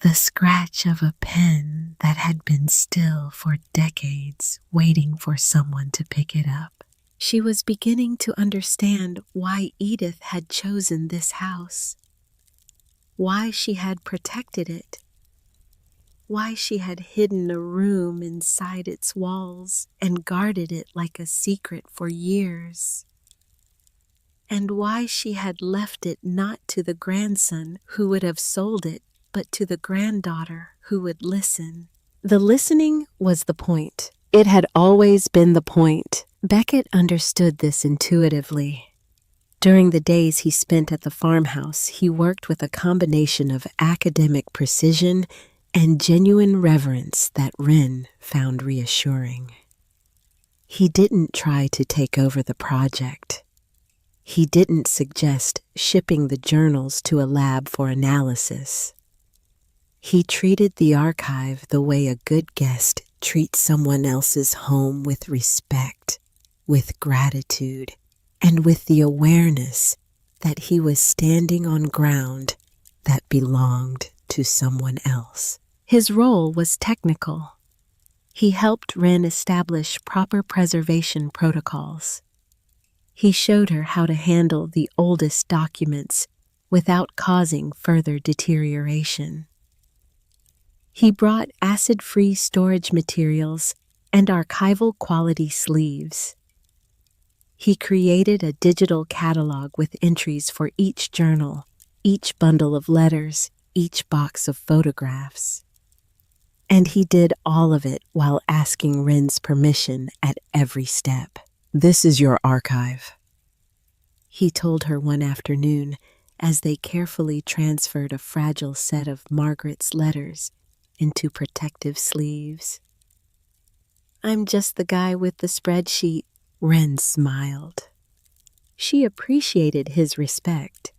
the scratch of a pen that had been still for decades, waiting for someone to pick it up. She was beginning to understand why Edith had chosen this house, why she had protected it, why she had hidden a room inside its walls and guarded it like a secret for years, and why she had left it not to the grandson who would have sold it, but to the granddaughter who would listen. The listening was the point. It had always been the point. Beckett understood this intuitively. During the days he spent at the farmhouse, he worked with a combination of academic precision and genuine reverence that Wren found reassuring. He didn't try to take over the project. He didn't suggest shipping the journals to a lab for analysis. He treated the archive the way a good guest treats someone else's home, with respect, with gratitude, and with the awareness that he was standing on ground that belonged to someone else. His role was technical. He helped Wren establish proper preservation protocols. He showed her how to handle the oldest documents without causing further deterioration. He brought acid-free storage materials and archival quality sleeves. He created a digital catalog with entries for each journal, each bundle of letters, each box of photographs. And he did all of it while asking Wren's permission at every step. "This is your archive," he told her one afternoon as they carefully transferred a fragile set of Margaret's letters into protective sleeves. "I'm just the guy with the spreadsheet," Wren smiled. She appreciated his respect,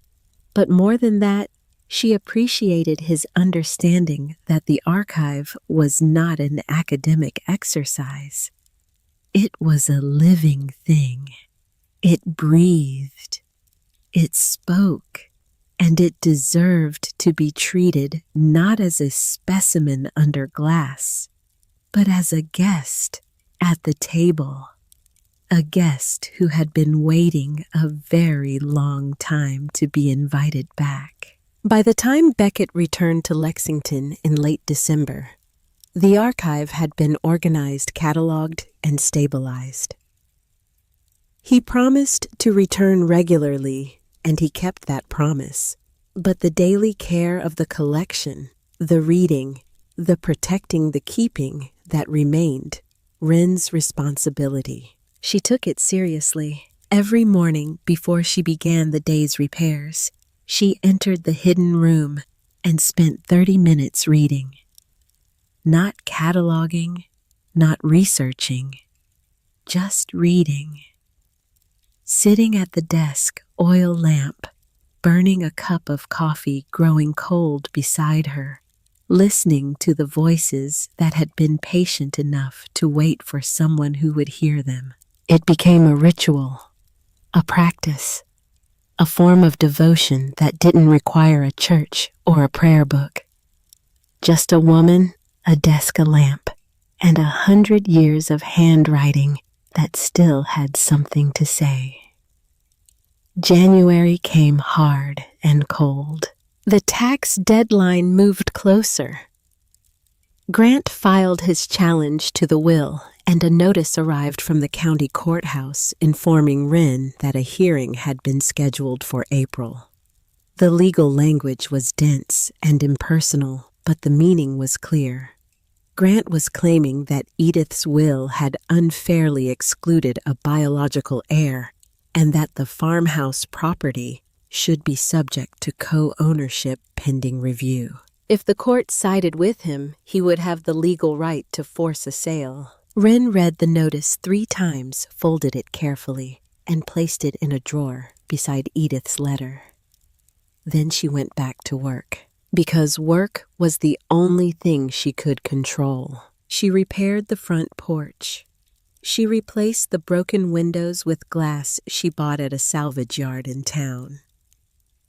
but more than that, she appreciated his understanding that the archive was not an academic exercise. It was a living thing. It breathed. It spoke. And it deserved to be treated not as a specimen under glass, but as a guest at the table. A guest who had been waiting a very long time to be invited back. By the time Beckett returned to Lexington in late December, the archive had been organized, cataloged, and stabilized. He promised to return regularly, and he kept that promise. But the daily care of the collection, the reading, the protecting, the keeping, that remained Wren's responsibility. She took it seriously. Every morning before she began the day's repairs, she entered the hidden room and spent 30 minutes reading. Not cataloging, not researching, just reading. Sitting at the desk, oil lamp, burning a cup of coffee growing cold beside her, listening to the voices that had been patient enough to wait for someone who would hear them. It became a ritual, a practice, a form of devotion that didn't require a church or a prayer book. Just a woman, a desk, a lamp, and 100 years of handwriting that still had something to say. January came hard and cold. The tax deadline moved closer. Grant filed his challenge to the will, and a notice arrived from the county courthouse informing Wren that a hearing had been scheduled for April. The legal language was dense and impersonal, but the meaning was clear. Grant was claiming that Edith's will had unfairly excluded a biological heir, and that the farmhouse property should be subject to co-ownership pending review. If the court sided with him, he would have the legal right to force a sale. Wren read the notice 3 times, folded it carefully, and placed it in a drawer beside Edith's letter. Then she went back to work, because work was the only thing she could control. She repaired the front porch. She replaced the broken windows with glass she bought at a salvage yard in town.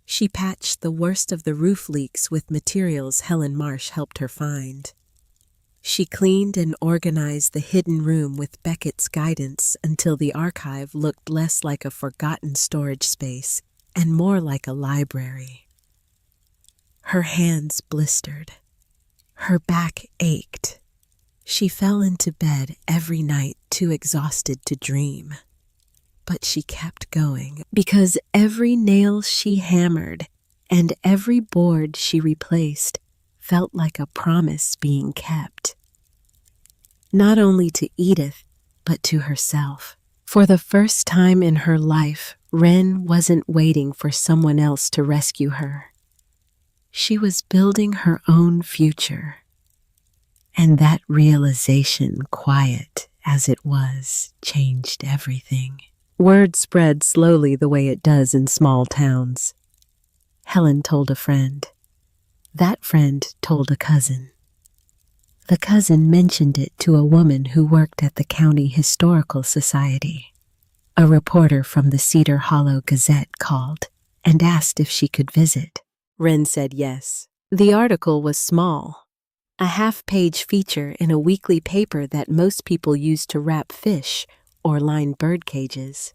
She patched the worst of the roof leaks with materials Helen Marsh helped her find. She cleaned and organized the hidden room with Beckett's guidance until the archive looked less like a forgotten storage space and more like a library. Her hands blistered. Her back ached. She fell into bed every night too exhausted to dream. But she kept going, because every nail she hammered and every board she replaced felt like a promise being kept. Not only to Edith, but to herself. For the first time in her life, Wren wasn't waiting for someone else to rescue her. She was building her own future. And that realization, quiet as it was, changed everything. Word spread slowly the way it does in small towns. Helen told a friend. That friend told a cousin. The cousin mentioned it to a woman who worked at the County Historical Society. A reporter from the Cedar Hollow Gazette called and asked if she could visit. Wren said yes. The article was small, a half-page feature in a weekly paper that most people used to wrap fish or line bird cages.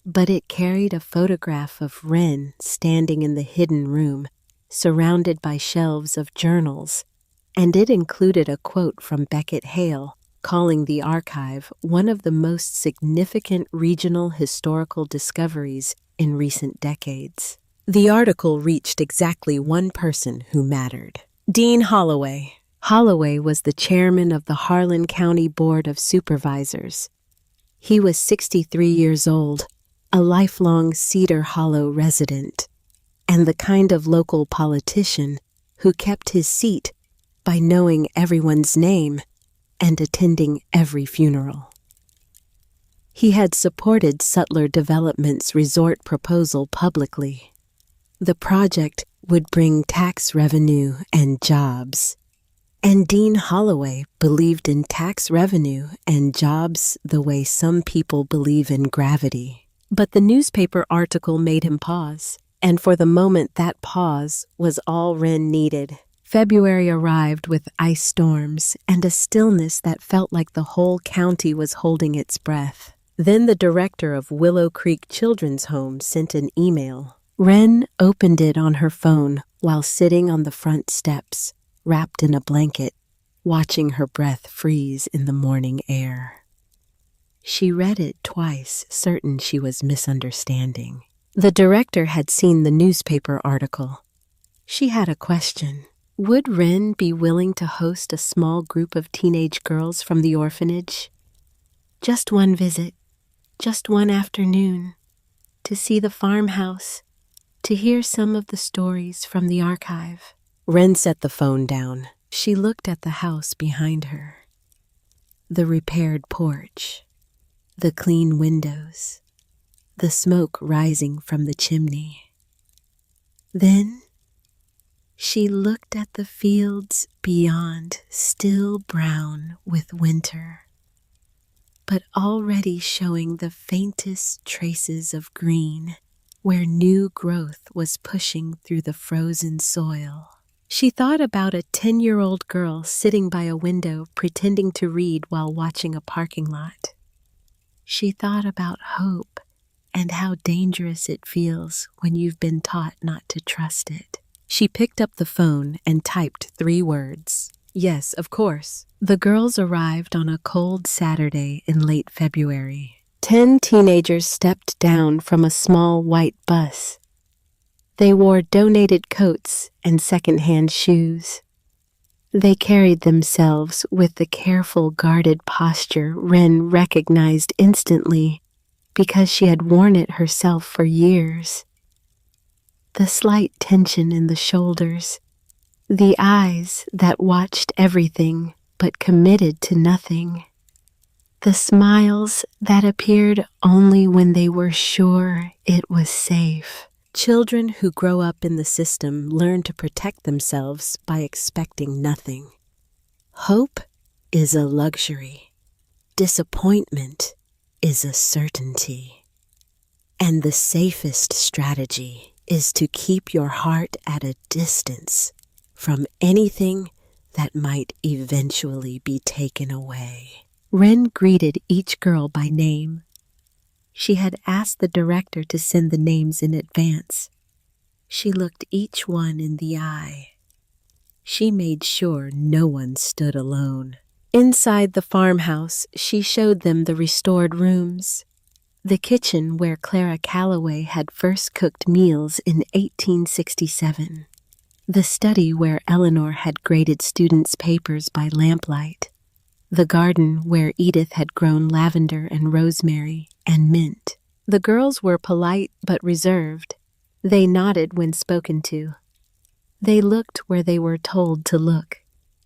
But it carried a photograph of Wren standing in the hidden room, surrounded by shelves of journals, and it included a quote from Beckett Hale, calling the archive one of the most significant regional historical discoveries in recent decades. The article reached exactly one person who mattered. Dean Holloway. Holloway was the chairman of the Harlan County Board of Supervisors. He was 63 years old, a lifelong Cedar Hollow resident, and the kind of local politician who kept his seat by knowing everyone's name and attending every funeral. He had supported Sutler Development's resort proposal publicly. The project would bring tax revenue and jobs. And Dean Holloway believed in tax revenue and jobs the way some people believe in gravity. But the newspaper article made him pause, and for the moment that pause was all Wren needed. February arrived with ice storms and a stillness that felt like the whole county was holding its breath. Then the director of Willow Creek Children's Home sent an email. Wren opened it on her phone while sitting on the front steps, wrapped in a blanket, watching her breath freeze in the morning air. She read it twice, certain she was misunderstanding. The director had seen the newspaper article. She had a question. Would Wren be willing to host a small group of teenage girls from the orphanage? Just one visit, just one afternoon, to see the farmhouse, to hear some of the stories from the archive. Wren set the phone down. She looked at the house behind her. The repaired porch, the clean windows, the smoke rising from the chimney. Then she looked at the fields beyond, still brown with winter, but already showing the faintest traces of green where new growth was pushing through the frozen soil. She thought about a 10-year-old girl sitting by a window pretending to read while watching a parking lot. She thought about hope and how dangerous it feels when you've been taught not to trust it. She picked up the phone and typed 3 words. Yes, of course. The girls arrived on a cold Saturday in late February. 10 teenagers stepped down from a small white bus. They wore donated coats and second-hand shoes. They carried themselves with the careful, guarded posture Wren recognized instantly because she had worn it herself for years. The slight tension in the shoulders, the eyes that watched everything but committed to nothing, the smiles that appeared only when they were sure it was safe. Children who grow up in the system learn to protect themselves by expecting nothing. Hope is a luxury. Disappointment is a certainty. And the safest strategy is to keep your heart at a distance from anything that might eventually be taken away. Wren greeted each girl by name. She had asked the director to send the names in advance. She looked each one in the eye. She made sure no one stood alone. Inside the farmhouse, she showed them the restored rooms. The kitchen where Clara Calloway had first cooked meals in 1867. The study where Eleanor had graded students' papers by lamplight. The garden where Edith had grown lavender and rosemary and mint. The girls were polite but reserved. They nodded when spoken to. They looked where they were told to look.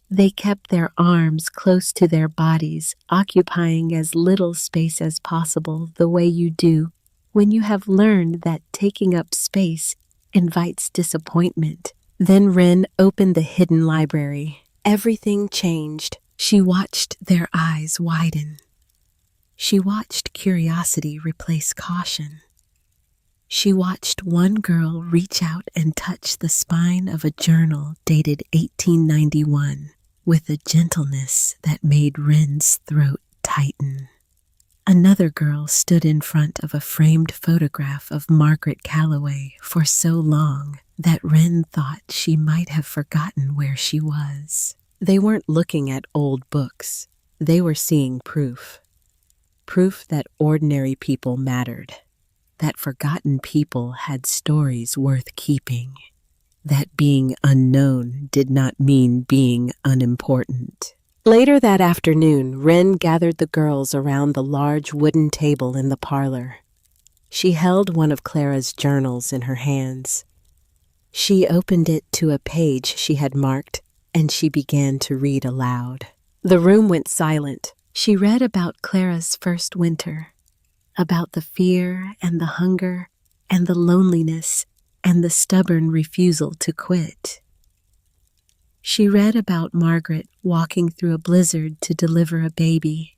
They kept their arms close to their bodies, occupying as little space as possible, the way you do when you have learned that taking up space invites disappointment. Then Wren opened the hidden library. Everything changed. She watched their eyes widen. She watched curiosity replace caution. She watched one girl reach out and touch the spine of a journal dated 1891 with a gentleness that made Wren's throat tighten. Another girl stood in front of a framed photograph of Margaret Calloway for so long that Wren thought she might have forgotten where she was. They weren't looking at old books. They were seeing proof. Proof that ordinary people mattered. That forgotten people had stories worth keeping. That being unknown did not mean being unimportant. Later that afternoon, Wren gathered the girls around the large wooden table in the parlor. She held one of Clara's journals in her hands. She opened it to a page she had marked, and she began to read aloud. The room went silent. She read about Clara's first winter, about the fear and the hunger and the loneliness and the stubborn refusal to quit. She read about Margaret walking through a blizzard to deliver a baby.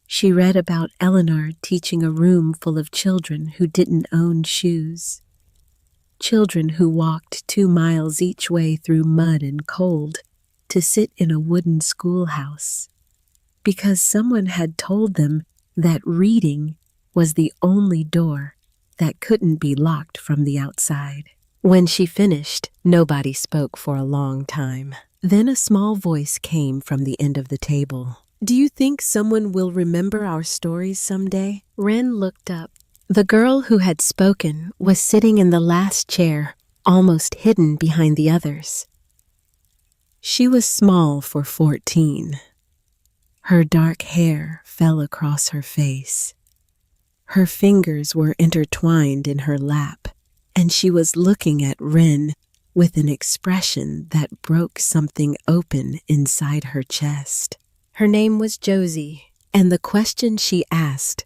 She read about Eleanor teaching a room full of children who didn't own shoes. Children who walked 2 miles each way through mud and cold to sit in a wooden schoolhouse because someone had told them that reading was the only door that couldn't be locked from the outside. When she finished, nobody spoke for a long time. Then a small voice came from the end of the table. "Do you think someone will remember our stories someday?" Wren looked up. The girl who had spoken was sitting in the last chair, almost hidden behind the others. She was small for 14. Her dark hair fell across her face. Her fingers were intertwined in her lap, and she was looking at Wren with an expression that broke something open inside her chest. Her name was Josie, and the question she asked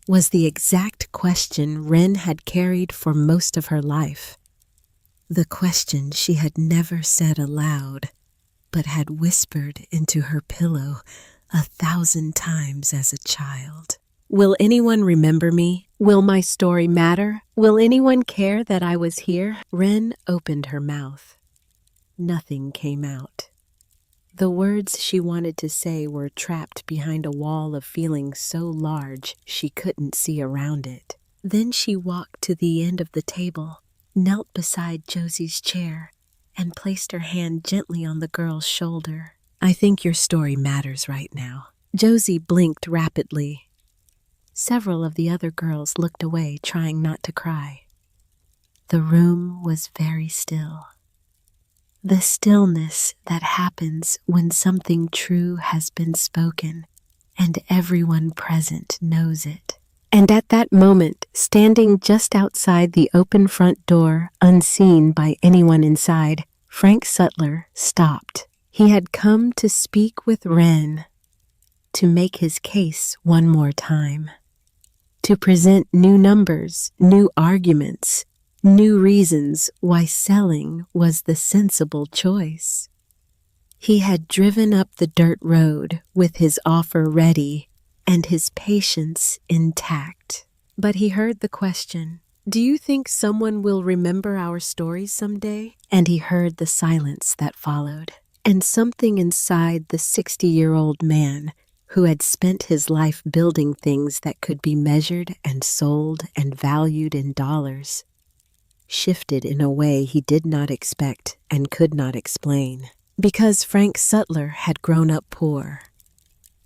was the exact question Wren had carried for most of her life. The question she had never said aloud, but had whispered into her pillow 1,000 times as a child. Will anyone remember me? Will my story matter? Will anyone care that I was here? Wren opened her mouth. Nothing came out. The words she wanted to say were trapped behind a wall of feeling so large she couldn't see around it. Then she walked to the end of the table, knelt beside Josie's chair, and placed her hand gently on the girl's shoulder. I think your story matters right now. Josie blinked rapidly. Several of the other girls looked away, trying not to cry. The room was very still. The stillness that happens when something true has been spoken and everyone present knows it. And at that moment, standing just outside the open front door, unseen by anyone inside, Frank Sutler stopped. He had come to speak with Wren, to make his case one more time, to present new numbers, new arguments, new reasons why selling was the sensible choice. He had driven up the dirt road with his offer ready and his patience intact. But he heard the question, "Do you think someone will remember our stories someday?" And he heard the silence that followed. And something inside the 60-year-old man, who had spent his life building things that could be measured and sold and valued in dollars, shifted in a way he did not expect and could not explain. Because Frank Sutler had grown up poor.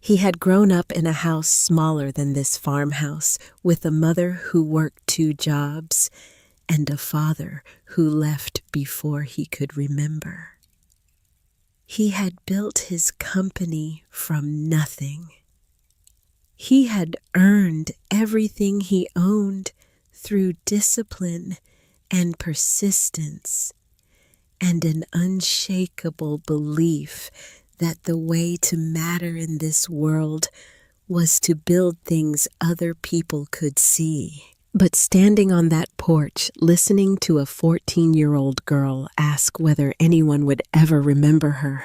He had grown up in a house smaller than this farmhouse, with a mother who worked 2 jobs and a father who left before he could remember. He had built his company from nothing. He had earned everything he owned through discipline and persistence, and an unshakable belief that the way to matter in this world was to build things other people could see. But standing on that porch, listening to a 14-year-old girl ask whether anyone would ever remember her,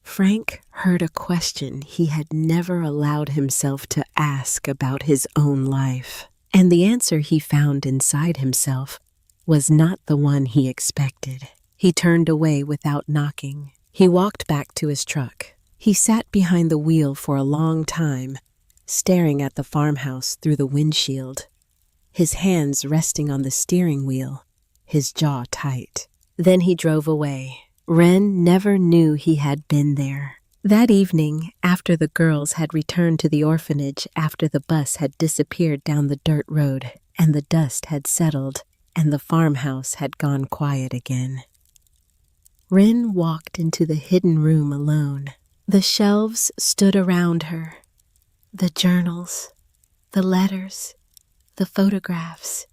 Frank heard a question he had never allowed himself to ask about his own life. And the answer he found inside himself was not the one he expected. He turned away without knocking. He walked back to his truck. He sat behind the wheel for a long time, staring at the farmhouse through the windshield, his hands resting on the steering wheel, his jaw tight. Then he drove away. Wren never knew he had been there. That evening, after the girls had returned to the orphanage after the bus had disappeared down the dirt road and the dust had settled and the farmhouse had gone quiet again, Wren walked into the hidden room alone. The shelves stood around her. The journals, the letters, the photographs.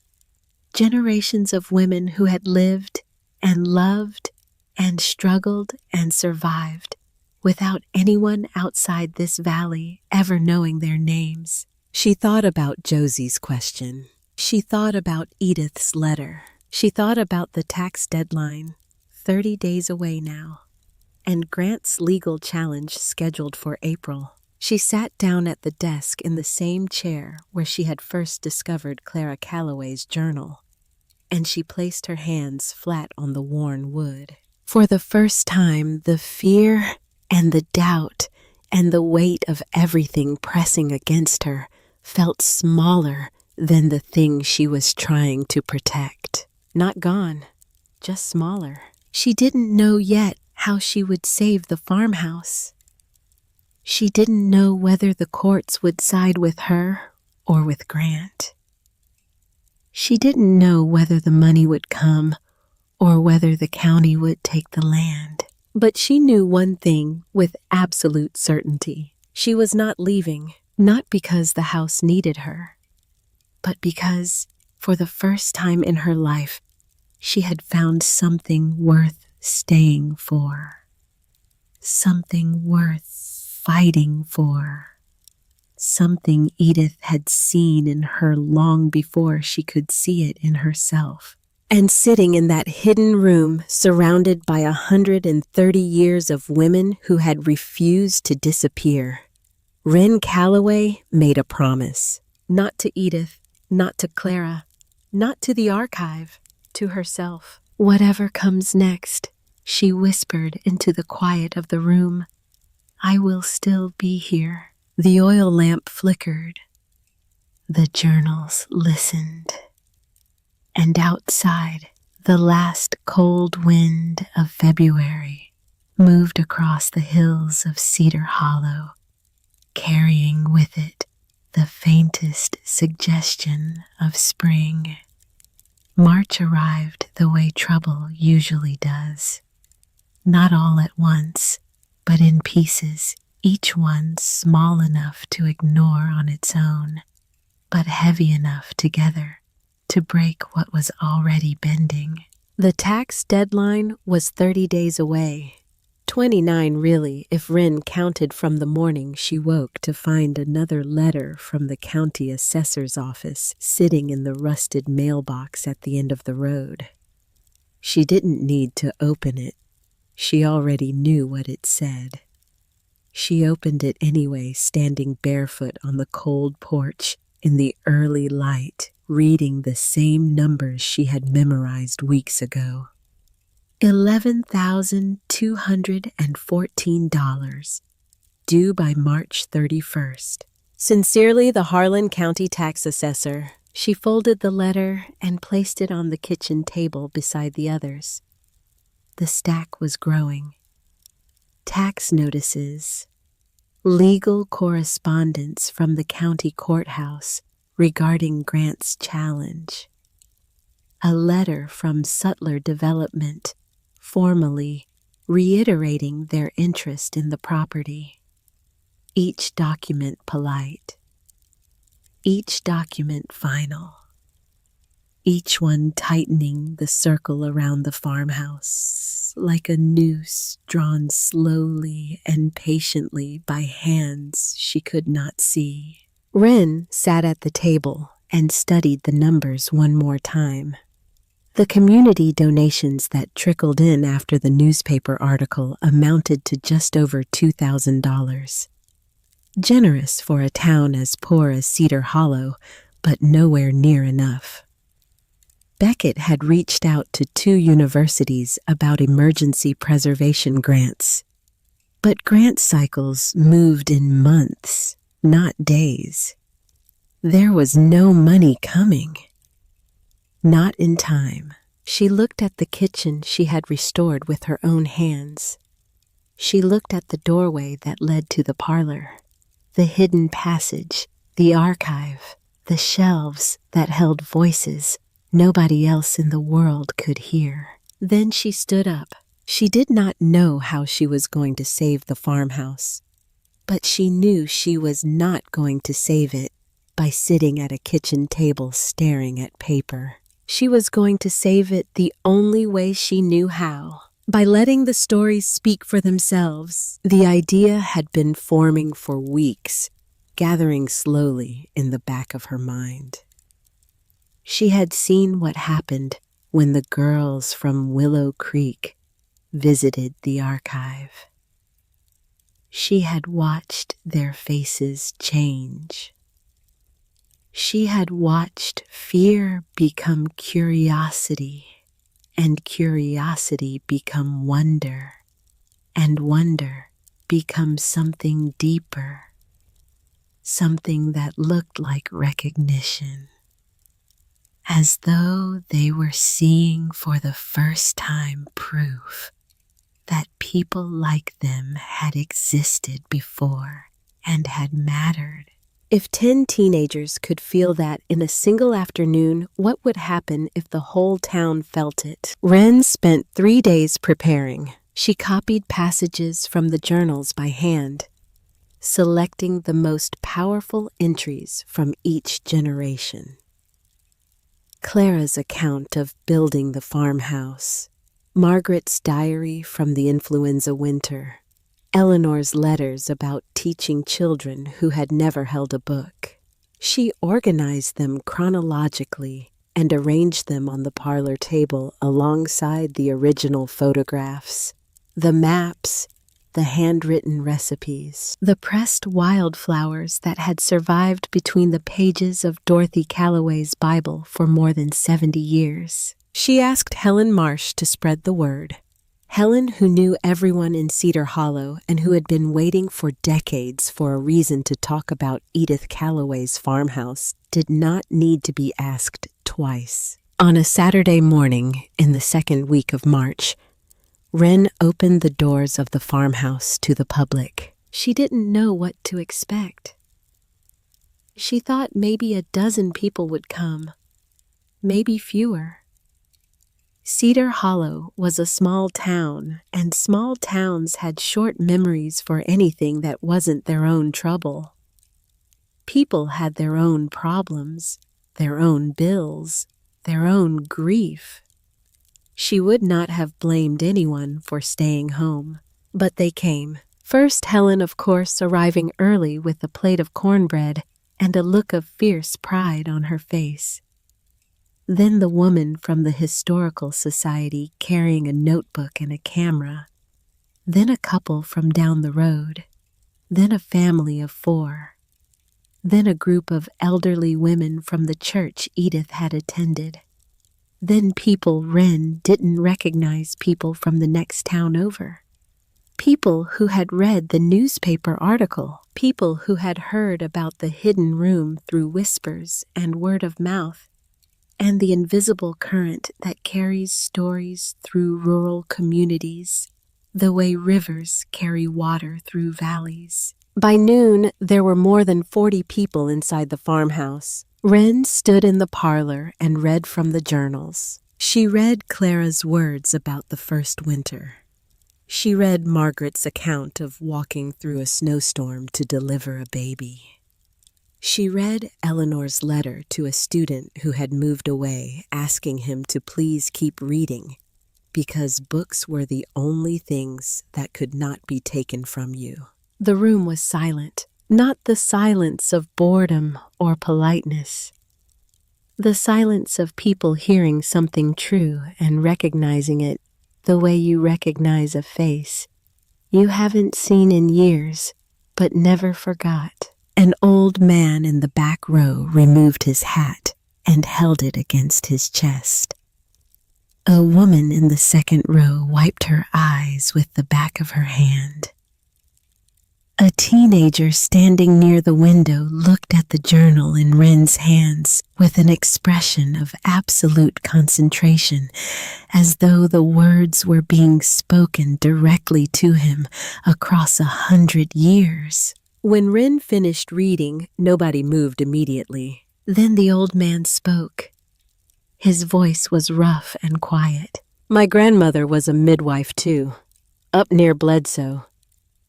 Generations of women who had lived and loved and struggled and survived without anyone outside this valley ever knowing their names. She thought about Josie's question. She thought about Edith's letter. She thought about the tax deadline, 30 days away now, and Grant's legal challenge scheduled for April. She sat down at the desk in the same chair where she had first discovered Clara Calloway's journal, and she placed her hands flat on the worn wood. For the first time, the fear and the doubt and the weight of everything pressing against her felt smaller than the thing she was trying to protect. Not gone, just smaller. She didn't know yet how she would save the farmhouse. She didn't know whether the courts would side with her or with Grant. She didn't know whether the money would come or whether the county would take the land. But she knew one thing with absolute certainty. She was not leaving, not because the house needed her, but because, for the first time in her life, she had found something worth staying for, something worth fighting for, something Edith had seen in her long before she could see it in herself. And sitting in that hidden room, surrounded by 130 years of women who had refused to disappear, Wren Calloway made a promise. Not to Edith, not to Clara, not to the archive, to herself. Whatever comes next, she whispered into the quiet of the room, I will still be here. The oil lamp flickered. The journals listened. And outside, the last cold wind of February moved across the hills of Cedar Hollow, carrying with it the faintest suggestion of spring. March arrived the way trouble usually does. Not all at once, but in pieces, each one small enough to ignore on its own, but heavy enough together to break what was already bending. The tax deadline was 30 days away. 29 really, if Wren counted from the morning she woke to find another letter from the county assessor's office sitting in the rusted mailbox at the end of the road. She didn't need to open it. She already knew what it said. She opened it anyway, standing barefoot on the cold porch in the early light, reading the same numbers she had memorized weeks ago. $11,214, due by March 31st. Sincerely, the Harlan County Tax Assessor. She folded the letter and placed it on the kitchen table beside the others. The stack was growing. Tax notices, legal correspondence from the county courthouse regarding Grant's challenge, a letter from Sutler Development formally reiterating their interest in the property. Each document polite, each document final, each one tightening the circle around the farmhouse like a noose drawn slowly and patiently by hands she could not see. Wren sat at the table and studied the numbers one more time. The community donations that trickled in after the newspaper article amounted to just over $2,000. Generous for a town as poor as Cedar Hollow, but nowhere near enough. Beckett had reached out to 2 universities about emergency preservation grants, but grant cycles moved in months, not days. There was no money coming. Not in time. She looked at the kitchen she had restored with her own hands. She looked at the doorway that led to the parlor, the hidden passage, the archive, the shelves that held voices nobody else in the world could hear. Then she stood up. She did not know how she was going to save the farmhouse, but she knew she was not going to save it by sitting at a kitchen table staring at paper. She was going to save it the only way she knew how, by letting the stories speak for themselves. The idea had been forming for weeks, gathering slowly in the back of her mind. She had seen what happened when the girls from Willow Creek visited the archive. She had watched their faces change. She had watched fear become curiosity, and curiosity become wonder, and wonder become something deeper, something that looked like recognition, as though they were seeing for the first time proof that people like them had existed before and had mattered. If 10 teenagers could feel that in a single afternoon, what would happen if the whole town felt it? Wren spent 3 days preparing. She copied passages from the journals by hand, selecting the most powerful entries from each generation. Clara's account of building the farmhouse, Margaret's diary from the influenza winter, Eleanor's letters about teaching children who had never held a book. She organized them chronologically and arranged them on the parlor table alongside the original photographs, the maps, the handwritten recipes, the pressed wildflowers that had survived between the pages of Dorothy Calloway's Bible for more than 70 years. She asked Helen Marsh to spread the word. Helen, who knew everyone in Cedar Hollow and who had been waiting for decades for a reason to talk about Edith Calloway's farmhouse, did not need to be asked twice. On a Saturday morning in the second week of March, Wren opened the doors of the farmhouse to the public. She didn't know what to expect. She thought maybe a dozen people would come, maybe fewer. Cedar Hollow was a small town, and small towns had short memories for anything that wasn't their own trouble. People had their own problems, their own bills, their own grief. She would not have blamed anyone for staying home, but they came. First, Helen, of course, arriving early with a plate of cornbread and a look of fierce pride on her face. Then the woman from the Historical Society carrying a notebook and a camera. Then a couple from down the road. Then a family of 4. Then a group of elderly women from the church Edith had attended. Then people Wren didn't recognize people from the next town over. People who had read the newspaper article. People who had heard about the hidden room through whispers and word of mouth, and the invisible current that carries stories through rural communities, the way rivers carry water through valleys. By noon, there were more than 40 people inside the farmhouse. Wren stood in the parlor and read from the journals. She read Clara's words about the first winter. She read Margaret's account of walking through a snowstorm to deliver a baby. She read Eleanor's letter to a student who had moved away, asking him to please keep reading, because books were the only things that could not be taken from you. The room was silent, not the silence of boredom or politeness. The silence of people hearing something true and recognizing it the way you recognize a face you haven't seen in years, but never forgot. An old man in the back row removed his hat and held it against his chest. A woman in the second row wiped her eyes with the back of her hand. A teenager standing near the window looked at the journal in Wren's hands with an expression of absolute concentration, as though the words were being spoken directly to him across 100 years. When Wren finished reading, nobody moved immediately. Then the old man spoke. His voice was rough and quiet. My grandmother was a midwife too, up near Bledsoe.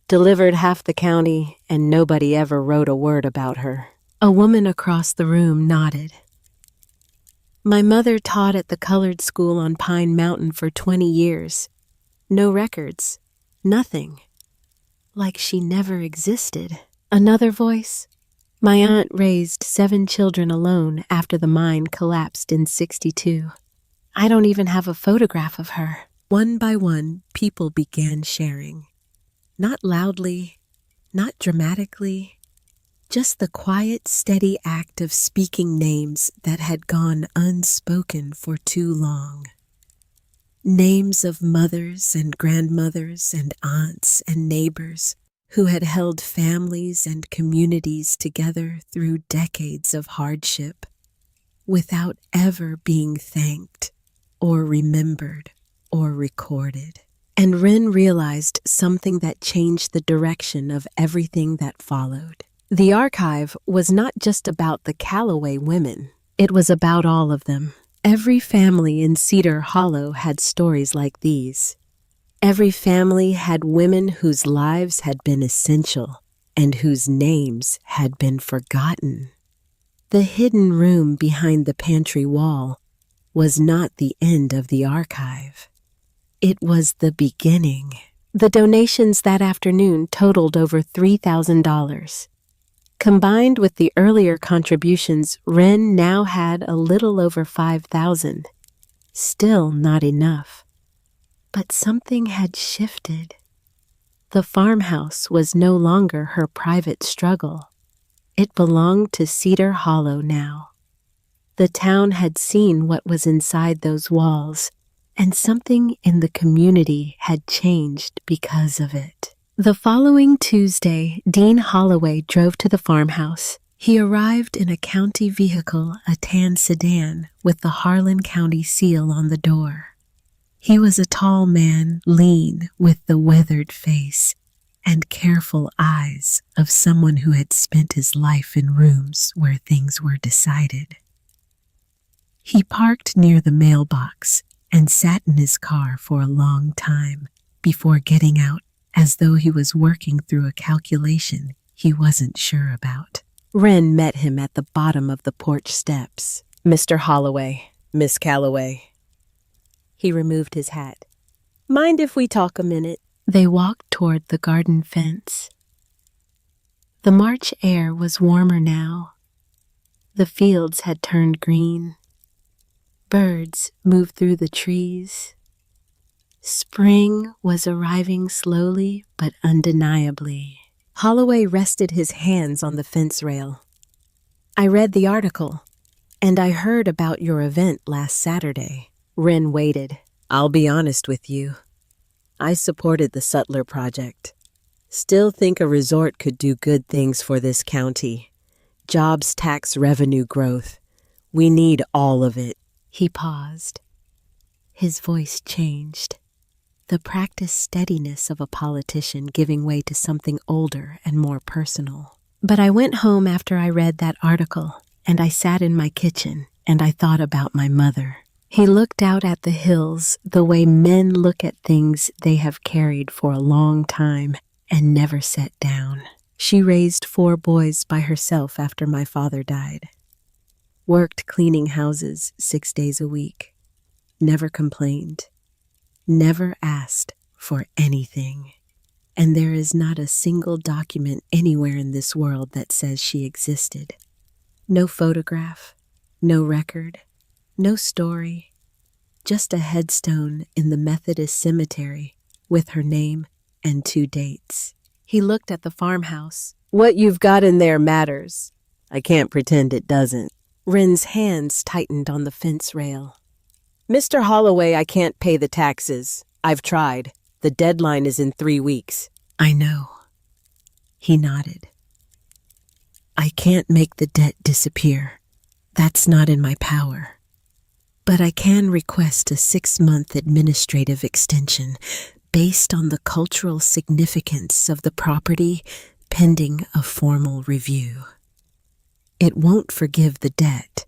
Delivered half the county, and nobody ever wrote a word about her. A woman across the room nodded. My mother taught at the colored school on Pine Mountain for 20 years. No records, nothing. Like she never existed. Another voice. My aunt raised 7 children alone after the mine collapsed in '62. I don't even have a photograph of her. One by one, people began sharing. Not loudly, not dramatically, just the quiet, steady act of speaking names that had gone unspoken for too long. Names of mothers and grandmothers and aunts and neighbors who had held families and communities together through decades of hardship without ever being thanked or remembered or recorded. And Wren realized something that changed the direction of everything that followed. The archive was not just about the Calloway women. It was about all of them. Every family in Cedar Hollow had stories like these. Every family had women whose lives had been essential and whose names had been forgotten. The hidden room behind the pantry wall was not the end of the archive. It was the beginning. The donations that afternoon totaled over $3,000. Combined with the earlier contributions, Wren now had a little over 5,000. Still not enough. But something had shifted. The farmhouse was no longer her private struggle. It belonged to Cedar Hollow now. The town had seen what was inside those walls, and something in the community had changed because of it. The following Tuesday, Dean Holloway drove to the farmhouse. He arrived in a county vehicle, a tan sedan, with the Harlan County seal on the door. He was a tall man, lean, with the weathered face and careful eyes of someone who had spent his life in rooms where things were decided. He parked near the mailbox and sat in his car for a long time before getting out, as though he was working through a calculation he wasn't sure about. Wren met him at the bottom of the porch steps. "Mr. Holloway, Miss Calloway." He removed his hat. "Mind if we talk a minute?" They walked toward the garden fence. The March air was warmer now. The fields had turned green. Birds moved through the trees. Spring was arriving slowly but undeniably. Holloway rested his hands on the fence rail. "I read the article, and I heard about your event last Saturday." Wren waited. "I'll be honest with you. I supported the Sutler project. Still think a resort could do good things for this county. Jobs, tax revenue growth. We need all of it." He paused. His voice changed. The practiced steadiness of a politician giving way to something older and more personal. "But I went home after I read that article, and I sat in my kitchen, and I thought about my mother." He looked out at the hills the way men look at things they have carried for a long time and never set down. "She raised 4 boys by herself after my father died. Worked cleaning houses 6 days a week. Never complained. Never asked for anything. And there is not a single document anywhere in this world that says she existed. No photograph, no record, no story, just a headstone in the Methodist cemetery with her name and 2 dates." He looked at the farmhouse. "What you've got in there matters. I can't pretend it doesn't." Wren's hands tightened on the fence rail. "Mr. Holloway, I can't pay the taxes. I've tried. The deadline is in 3 weeks. I know. He nodded. I can't make the debt disappear. That's not in my power. But I can request a 6-month administrative extension based on the cultural significance of the property pending a formal review. It won't forgive the debt,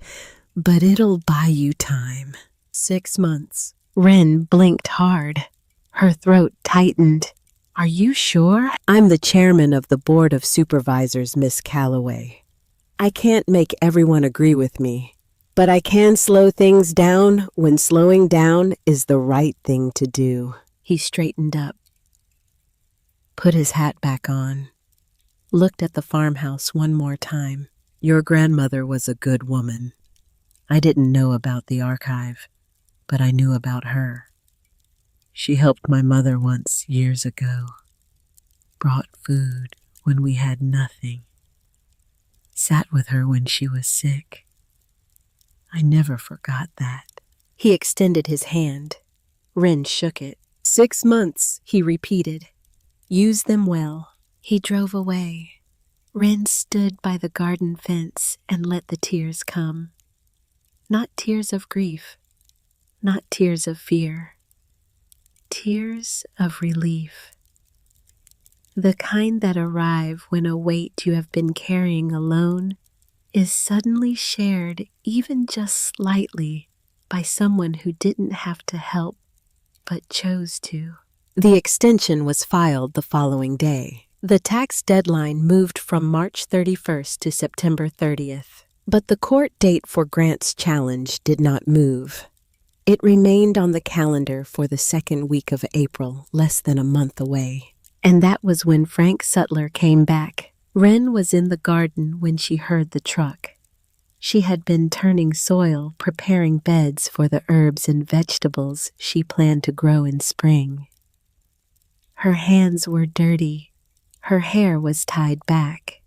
but it'll buy you time." 6 months. Wren blinked hard. Her throat tightened. "Are you sure?" "I'm the chairman of the Board of Supervisors, Miss Calloway. I can't make everyone agree with me, but I can slow things down when slowing down is the right thing to do." He straightened up, put his hat back on, looked at the farmhouse one more time. Your grandmother was a good woman. I didn't know about the archive, but I knew about her. She helped my mother once years ago, brought food when we had nothing, sat with her when she was sick. I never forgot that." He extended his hand. Wren shook it. 6 months, he repeated. "Use them well." He drove away. Wren stood by the garden fence and let the tears come. Not tears of grief, not tears of fear. Tears of relief. The kind that arrive when a weight you have been carrying alone is suddenly shared even just slightly by someone who didn't have to help but chose to. The extension was filed the following day. The tax deadline moved from March 31st to September 30th. But the court date for Grant's challenge did not move. It remained on the calendar for the 2nd week of April, less than a month away. And that was when Frank Sutler came back, Wren was in the garden when she heard the truck. She had been turning soil, preparing beds for the herbs and vegetables she planned to grow in spring. Her hands were dirty. Her hair was tied back.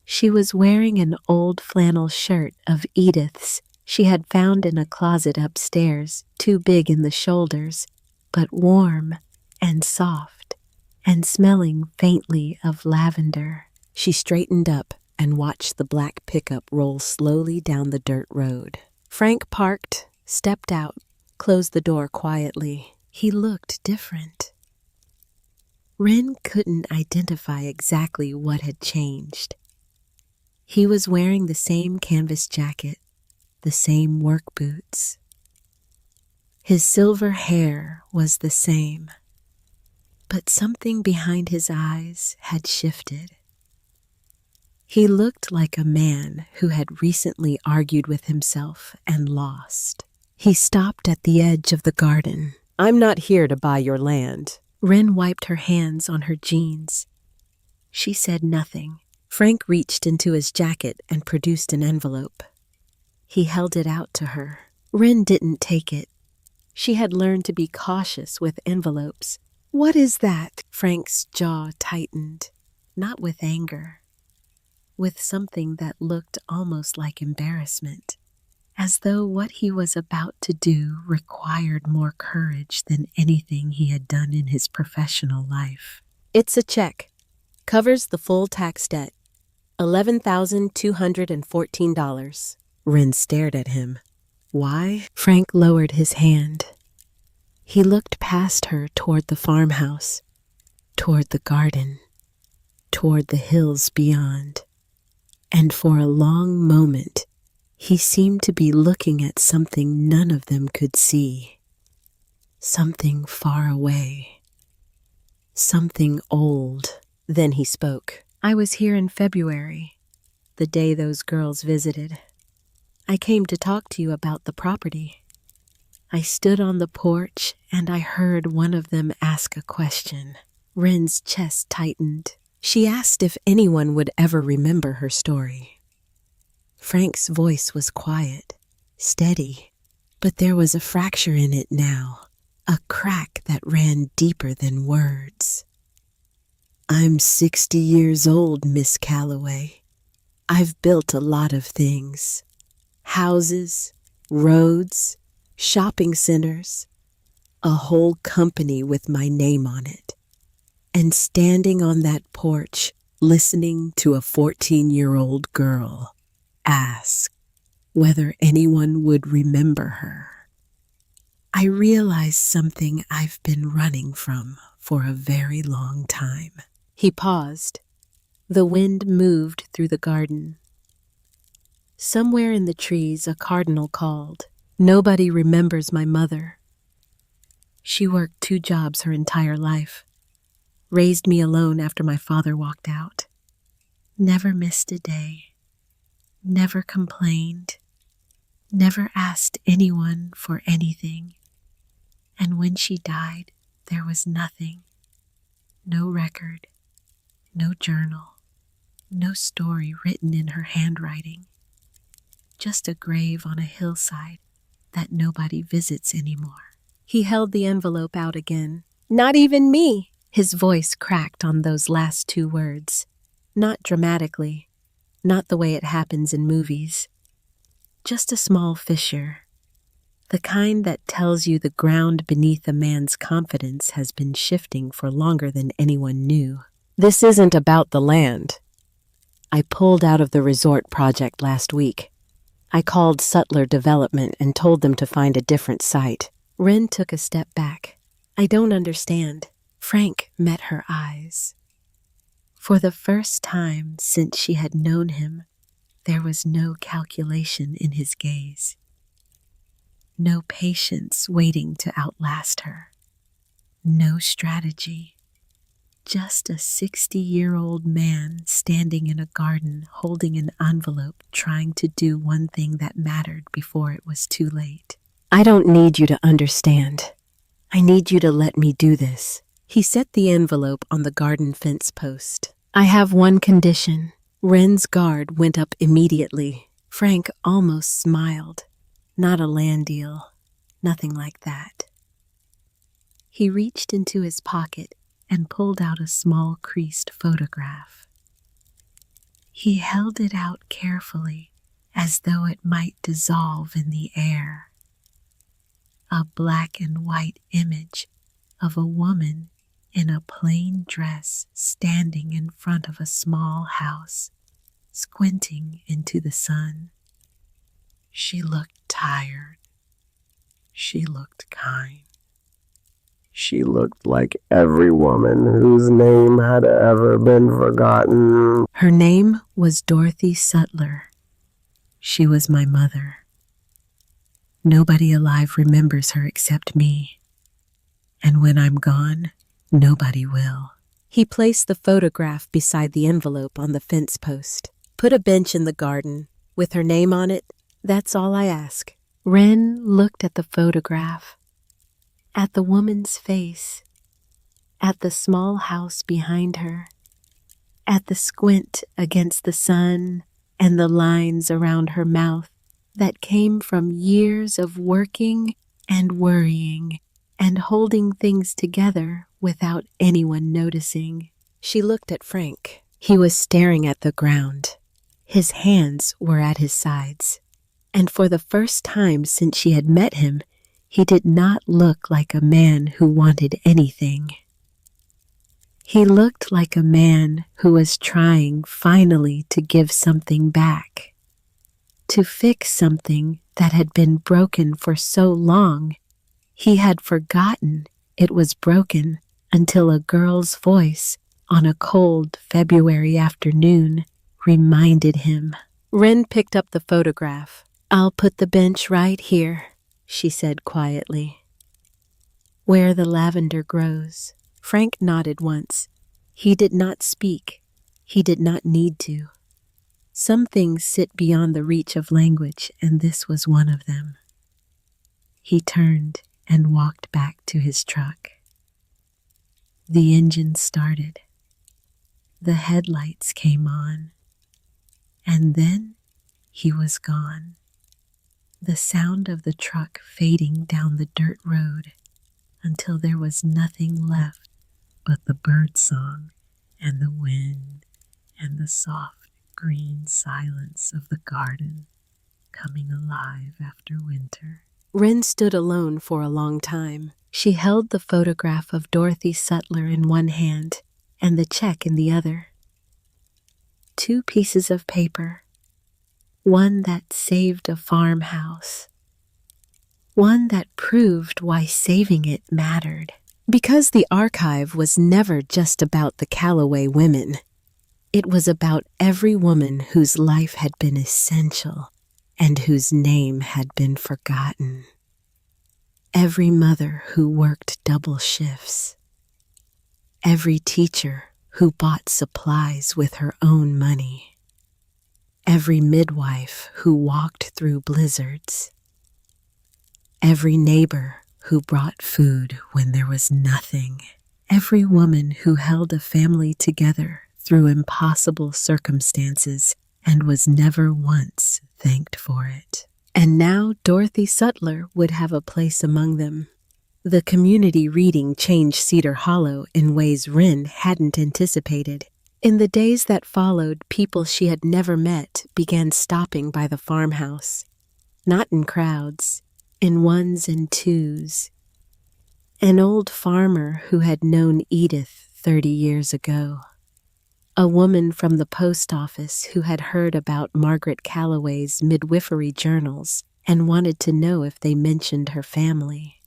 She was wearing an old flannel shirt of Edith's she had found in a closet upstairs, too big in the shoulders, but warm and soft, and smelling faintly of lavender. She straightened up and watched the black pickup roll slowly down the dirt road. Frank parked, stepped out, closed the door quietly. He looked different. Wren couldn't identify exactly what had changed. He was wearing the same canvas jacket, the same work boots. His silver hair was the same, but something behind his eyes had shifted. He looked like a man who had recently argued with himself and lost. He stopped at the edge of the garden. "I'm not here to buy your land." Wren wiped her hands on her jeans. She said nothing. Frank reached into his jacket and produced an envelope. He held it out to her. Wren didn't take it. She had learned to be cautious with envelopes. "What is that?" Frank's jaw tightened, not with anger, with something that looked almost like embarrassment, as though what he was about to do required more courage than anything he had done in his professional life. "It's a check. Covers the full tax debt. $11,214. Wren stared at him. "Why?" Frank lowered his hand. He looked past her toward the farmhouse, toward the garden, toward the hills beyond. And for a long moment, he seemed to be looking at something none of them could see. Something far away. Something old. Then he spoke. "I was here in February, the day those girls visited. I came to talk to you about the property. I stood on the porch and I heard one of them ask a question." Wren's chest tightened. She asked if anyone would ever remember her story. Frank's voice was quiet, steady, but there was a fracture in it now, a crack that ran deeper than words. "I'm 60 years old, Miss Calloway. I've built a lot of things. Houses, roads, shopping centers, a whole company with my name on it. And standing on that porch, listening to a 14-year-old girl ask whether anyone would remember her, I realized something I've been running from for a very long time." He paused. The wind moved through the garden. Somewhere in the trees, a cardinal called. "Nobody remembers my mother. She worked 2 jobs her entire life. Raised me alone after my father walked out. Never missed a day. Never complained. Never asked anyone for anything. And when she died, there was nothing. No record. No journal. No story written in her handwriting. Just a grave on a hillside that nobody visits anymore." He held the envelope out again. "Not even me!" His voice cracked on those last 2 words. Not dramatically, not the way it happens in movies. Just a small fissure. The kind that tells you the ground beneath a man's confidence has been shifting for longer than anyone knew. "This isn't about the land. I pulled out of the resort project last week. I called Sutler Development and told them to find a different site." Wren took a step back. "I don't understand." Frank met her eyes. For the first time since she had known him, there was no calculation in his gaze. No patience waiting to outlast her. No strategy. Just a 60-year-old man standing in a garden holding an envelope trying to do one thing that mattered before it was too late. "I don't need you to understand. I need you to let me do this." He set the envelope on the garden fence post. I have one condition. Wren's guard went up immediately. Frank almost smiled. Not a land deal. Nothing like that. He reached into his pocket and pulled out a small creased photograph. He held it out carefully as though it might dissolve in the air. A black and white image of a woman in a plain dress standing in front of a small house, squinting into the sun. She looked tired. She looked kind. She looked like every woman whose name had ever been forgotten. Her name was Dorothy Sutler. She was my mother. Nobody alive remembers her except me. And when I'm gone, nobody will. He placed the photograph beside the envelope on the fence post. Put a bench in the garden with her name on it. That's all I ask. Wren looked at the photograph, at the woman's face, at the small house behind her, at the squint against the sun and the lines around her mouth that came from years of working and worrying and holding things together without anyone noticing. She looked at Frank. He was staring at the ground. His hands were at his sides. And for the first time since she had met him, he did not look like a man who wanted anything. He looked like a man who was trying finally to give something back, to fix something that had been broken for so long. He had forgotten it was broken until a girl's voice on a cold February afternoon reminded him. Wren picked up the photograph. I'll put the bench right here, she said quietly. Where the lavender grows. Frank nodded once. He did not speak. He did not need to. Some things sit beyond the reach of language, and this was one of them. He turned and walked back to his truck. The engine started. The headlights came on. And then he was gone. The sound of the truck fading down the dirt road until there was nothing left but the bird song and the wind and the soft green silence of the garden coming alive after winter. Wren stood alone for a long time. She held the photograph of Dorothy Sutler in one hand and the check in the other. 2 pieces of paper. One that saved a farmhouse. One that proved why saving it mattered. Because the archive was never just about the Calloway women. It was about every woman whose life had been essential and whose name had been forgotten. Every mother who worked double shifts. Every teacher who bought supplies with her own money. Every midwife who walked through blizzards. Every neighbor who brought food when there was nothing. Every woman who held a family together through impossible circumstances and was never once thanked for it. And now Dorothy Sutler would have a place among them. The community reading changed Cedar Hollow in ways Wren hadn't anticipated. In the days that followed, people she had never met began stopping by the farmhouse. Not in crowds, in ones and twos. An old farmer who had known Edith 30 years ago. A woman from the post office who had heard about Margaret Calloway's midwifery journals and wanted to know if they mentioned her family.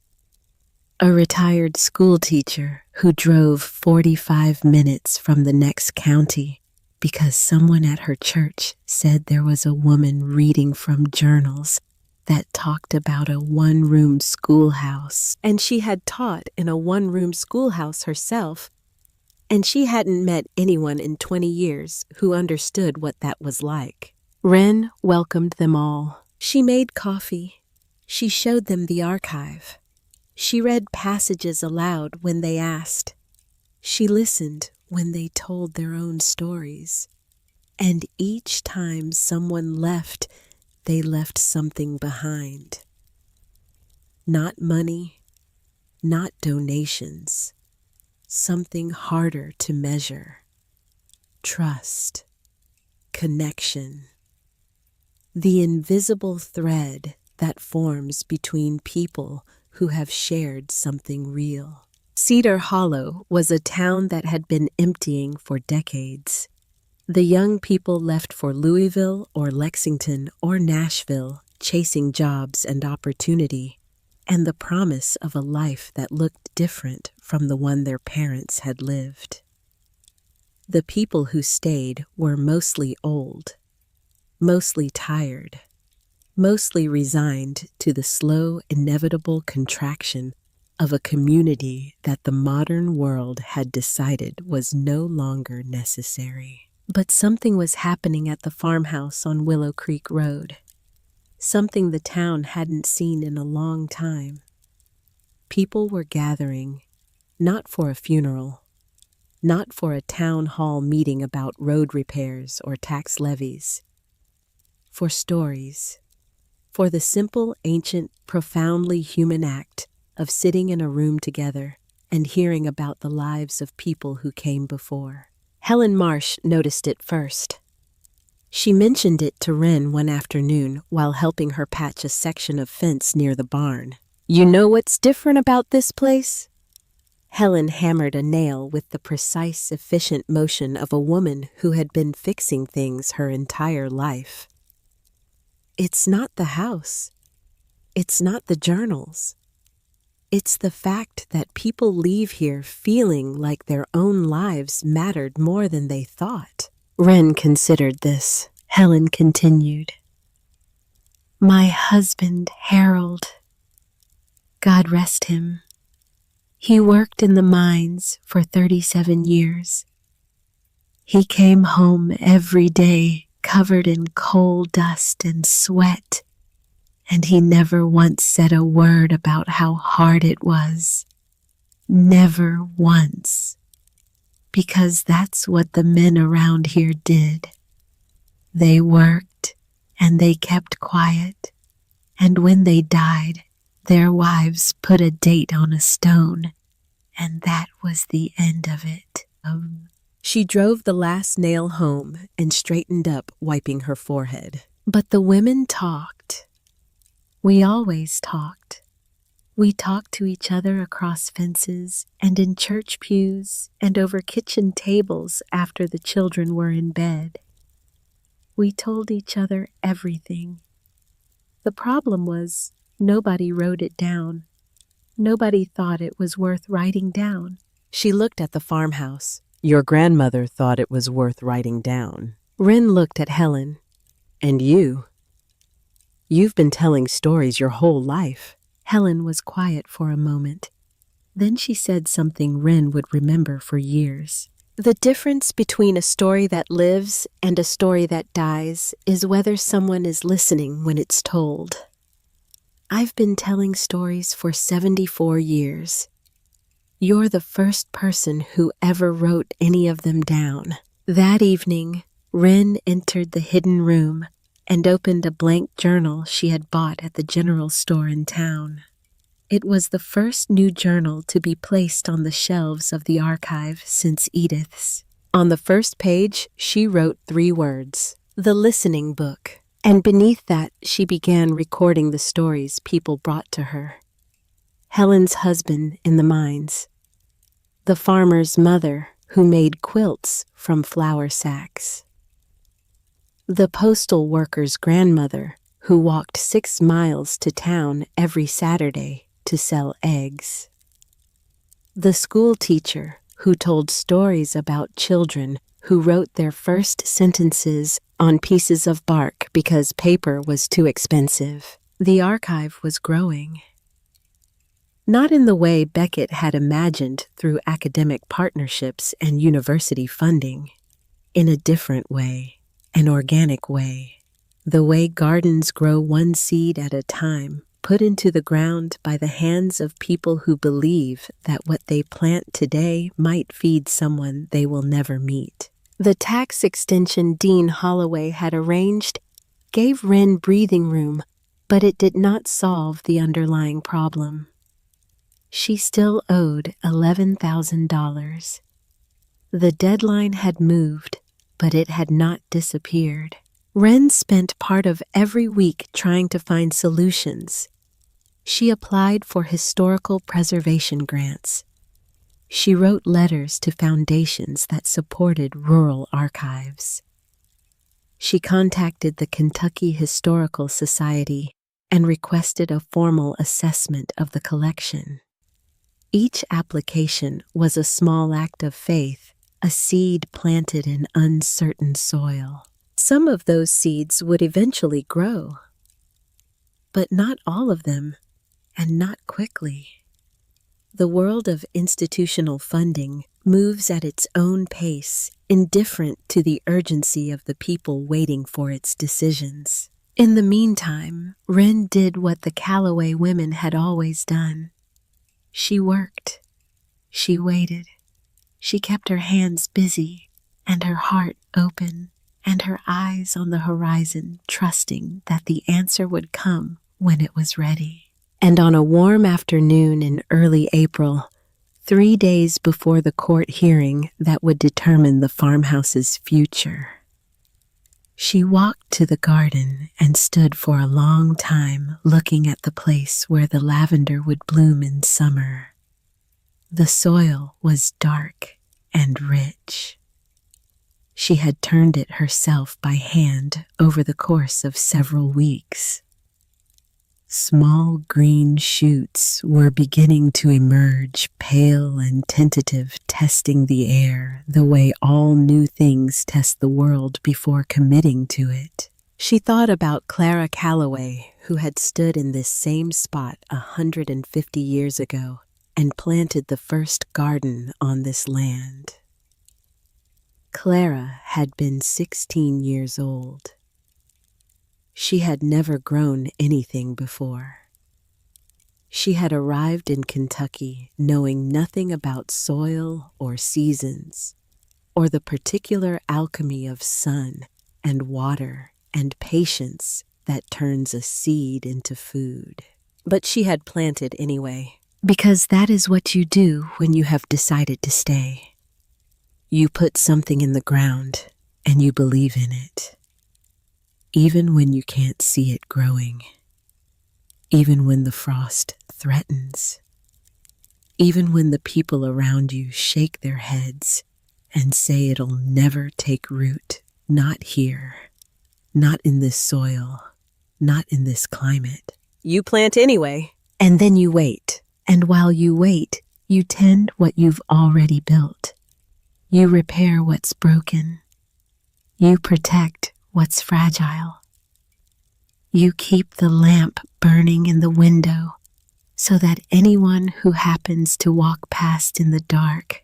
A retired school teacher who drove 45 minutes from the next county because someone at her church said there was a woman reading from journals that talked about a one-room schoolhouse. And she had taught in a one-room schoolhouse herself, and she hadn't met anyone in 20 years who understood what that was like. Wren welcomed them all. She made coffee. She showed them the archive. She read passages aloud when they asked. She listened when they told their own stories. And each time someone left, they left something behind. Not money, not donations, something harder to measure. Trust, connection, the invisible thread that forms between people who have shared something real. Cedar Hollow was a town that had been emptying for decades. The young people left for Louisville or Lexington or Nashville, chasing jobs and opportunity, and the promise of a life that looked different from the one their parents had lived. The people who stayed were mostly old, mostly tired, mostly resigned to the slow, inevitable contraction of a community that the modern world had decided was no longer necessary. But something was happening at the farmhouse on Willow Creek Road, something the town hadn't seen in a long time. People were gathering, not for a funeral, not for a town hall meeting about road repairs or tax levies, for stories, for the simple, ancient, profoundly human act of sitting in a room together and hearing about the lives of people who came before. Helen Marsh noticed it first. She mentioned it to Wren one afternoon while helping her patch a section of fence near the barn. "You know what's different about this place?" Helen hammered a nail with the precise, efficient motion of a woman who had been fixing things her entire life. "It's not the house. It's not the journals. It's the fact that people leave here feeling like their own lives mattered more than they thought." Wren considered this. Helen continued. "My husband, Harold, God rest him, he worked in the mines for 37 years. He came home every day covered in coal dust and sweat, and he never once said a word about how hard it was. Never once. Because that's what the men around here did. They worked, and they kept quiet, and when they died, their wives put a date on a stone, and that was the end of it." She drove the last nail home and straightened up, wiping her forehead. "But the women talked. We always talked. We talked to each other across fences and in church pews and over kitchen tables after the children were in bed. We told each other everything. The problem was nobody wrote it down. Nobody thought it was worth writing down." She looked at the farmhouse. "Your grandmother thought it was worth writing down." Wren looked at Helen. "And you? You've been telling stories your whole life." Helen was quiet for a moment. Then she said something Wren would remember for years. "The difference between a story that lives and a story that dies is whether someone is listening when it's told. I've been telling stories for 74 years. You're the first person who ever wrote any of them down." That evening, Wren entered the hidden room and opened a blank journal she had bought at the general store in town. It was the first new journal to be placed on the shelves of the archive since Edith's. On the first page, she wrote 3 words, "The Listening Book," and beneath that, she began recording the stories people brought to her. Helen's husband in the mines, the farmer's mother who made quilts from flour sacks, the postal worker's grandmother who walked 6 miles to town every Saturday to sell eggs, the school teacher who told stories about children who wrote their first sentences on pieces of bark because paper was too expensive. The archive was growing. Not in the way Beckett had imagined through academic partnerships and university funding. In a different way, an organic way. The way gardens grow one seed at a time, put into the ground by the hands of people who believe that what they plant today might feed someone they will never meet. The tax extension Dean Holloway had arranged gave Wren breathing room, but it did not solve the underlying problem. She still owed $11,000. The deadline had moved, but it had not disappeared. Wren spent part of every week trying to find solutions. She applied for historical preservation grants. She wrote letters to foundations that supported rural archives. She contacted the Kentucky Historical Society and requested a formal assessment of the collection. Each application was a small act of faith, a seed planted in uncertain soil. Some of those seeds would eventually grow, but not all of them, and not quickly. The world of institutional funding moves at its own pace, indifferent to the urgency of the people waiting for its decisions. In the meantime, Wren did what the Calloway women had always done. She worked. She waited. She kept her hands busy and her heart open and her eyes on the horizon, trusting that the answer would come when it was ready. And on a warm afternoon in early April, 3 days before the court hearing that would determine the farmhouse's future, she walked to the garden and stood for a long time looking at the place where the lavender would bloom in summer. The soil was dark and rich. She had turned it herself by hand over the course of several weeks. Small green shoots were beginning to emerge, pale and tentative, testing the air the way all new things test the world before committing to it. She thought about Clara Calloway, who had stood in this same spot 150 years ago and planted the first garden on this land. Clara had been 16 years old. She had never grown anything before. She had arrived in Kentucky knowing nothing about soil or seasons, or the particular alchemy of sun and water and patience that turns a seed into food. But she had planted anyway, because that is what you do when you have decided to stay. You put something in the ground and you believe in it. Even when you can't see it growing, even when the frost threatens, even when the people around you shake their heads and say it'll never take root, not here, not in this soil, not in this climate. You plant anyway, and then you wait. And while you wait, you tend what you've already built. You repair what's broken. You protect what's fragile. You keep the lamp burning in the window so that anyone who happens to walk past in the dark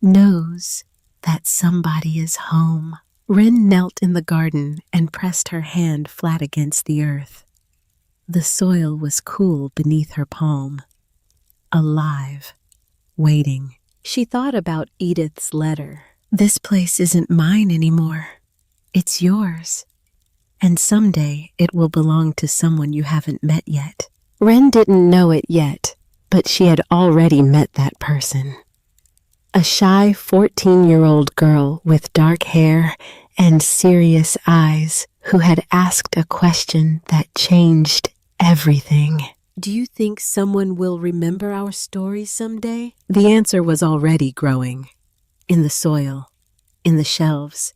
knows that somebody is home. Wren knelt in the garden and pressed her hand flat against the earth. The soil was cool beneath her palm, alive, waiting. She thought about Edith's letter. This place isn't mine anymore. It's yours. And someday it will belong to someone you haven't met yet. Wren didn't know it yet, but she had already met that person. A shy 14-year-old girl with dark hair and serious eyes who had asked a question that changed everything. Do you think someone will remember our story someday? The answer was already growing. In the soil, in the shelves,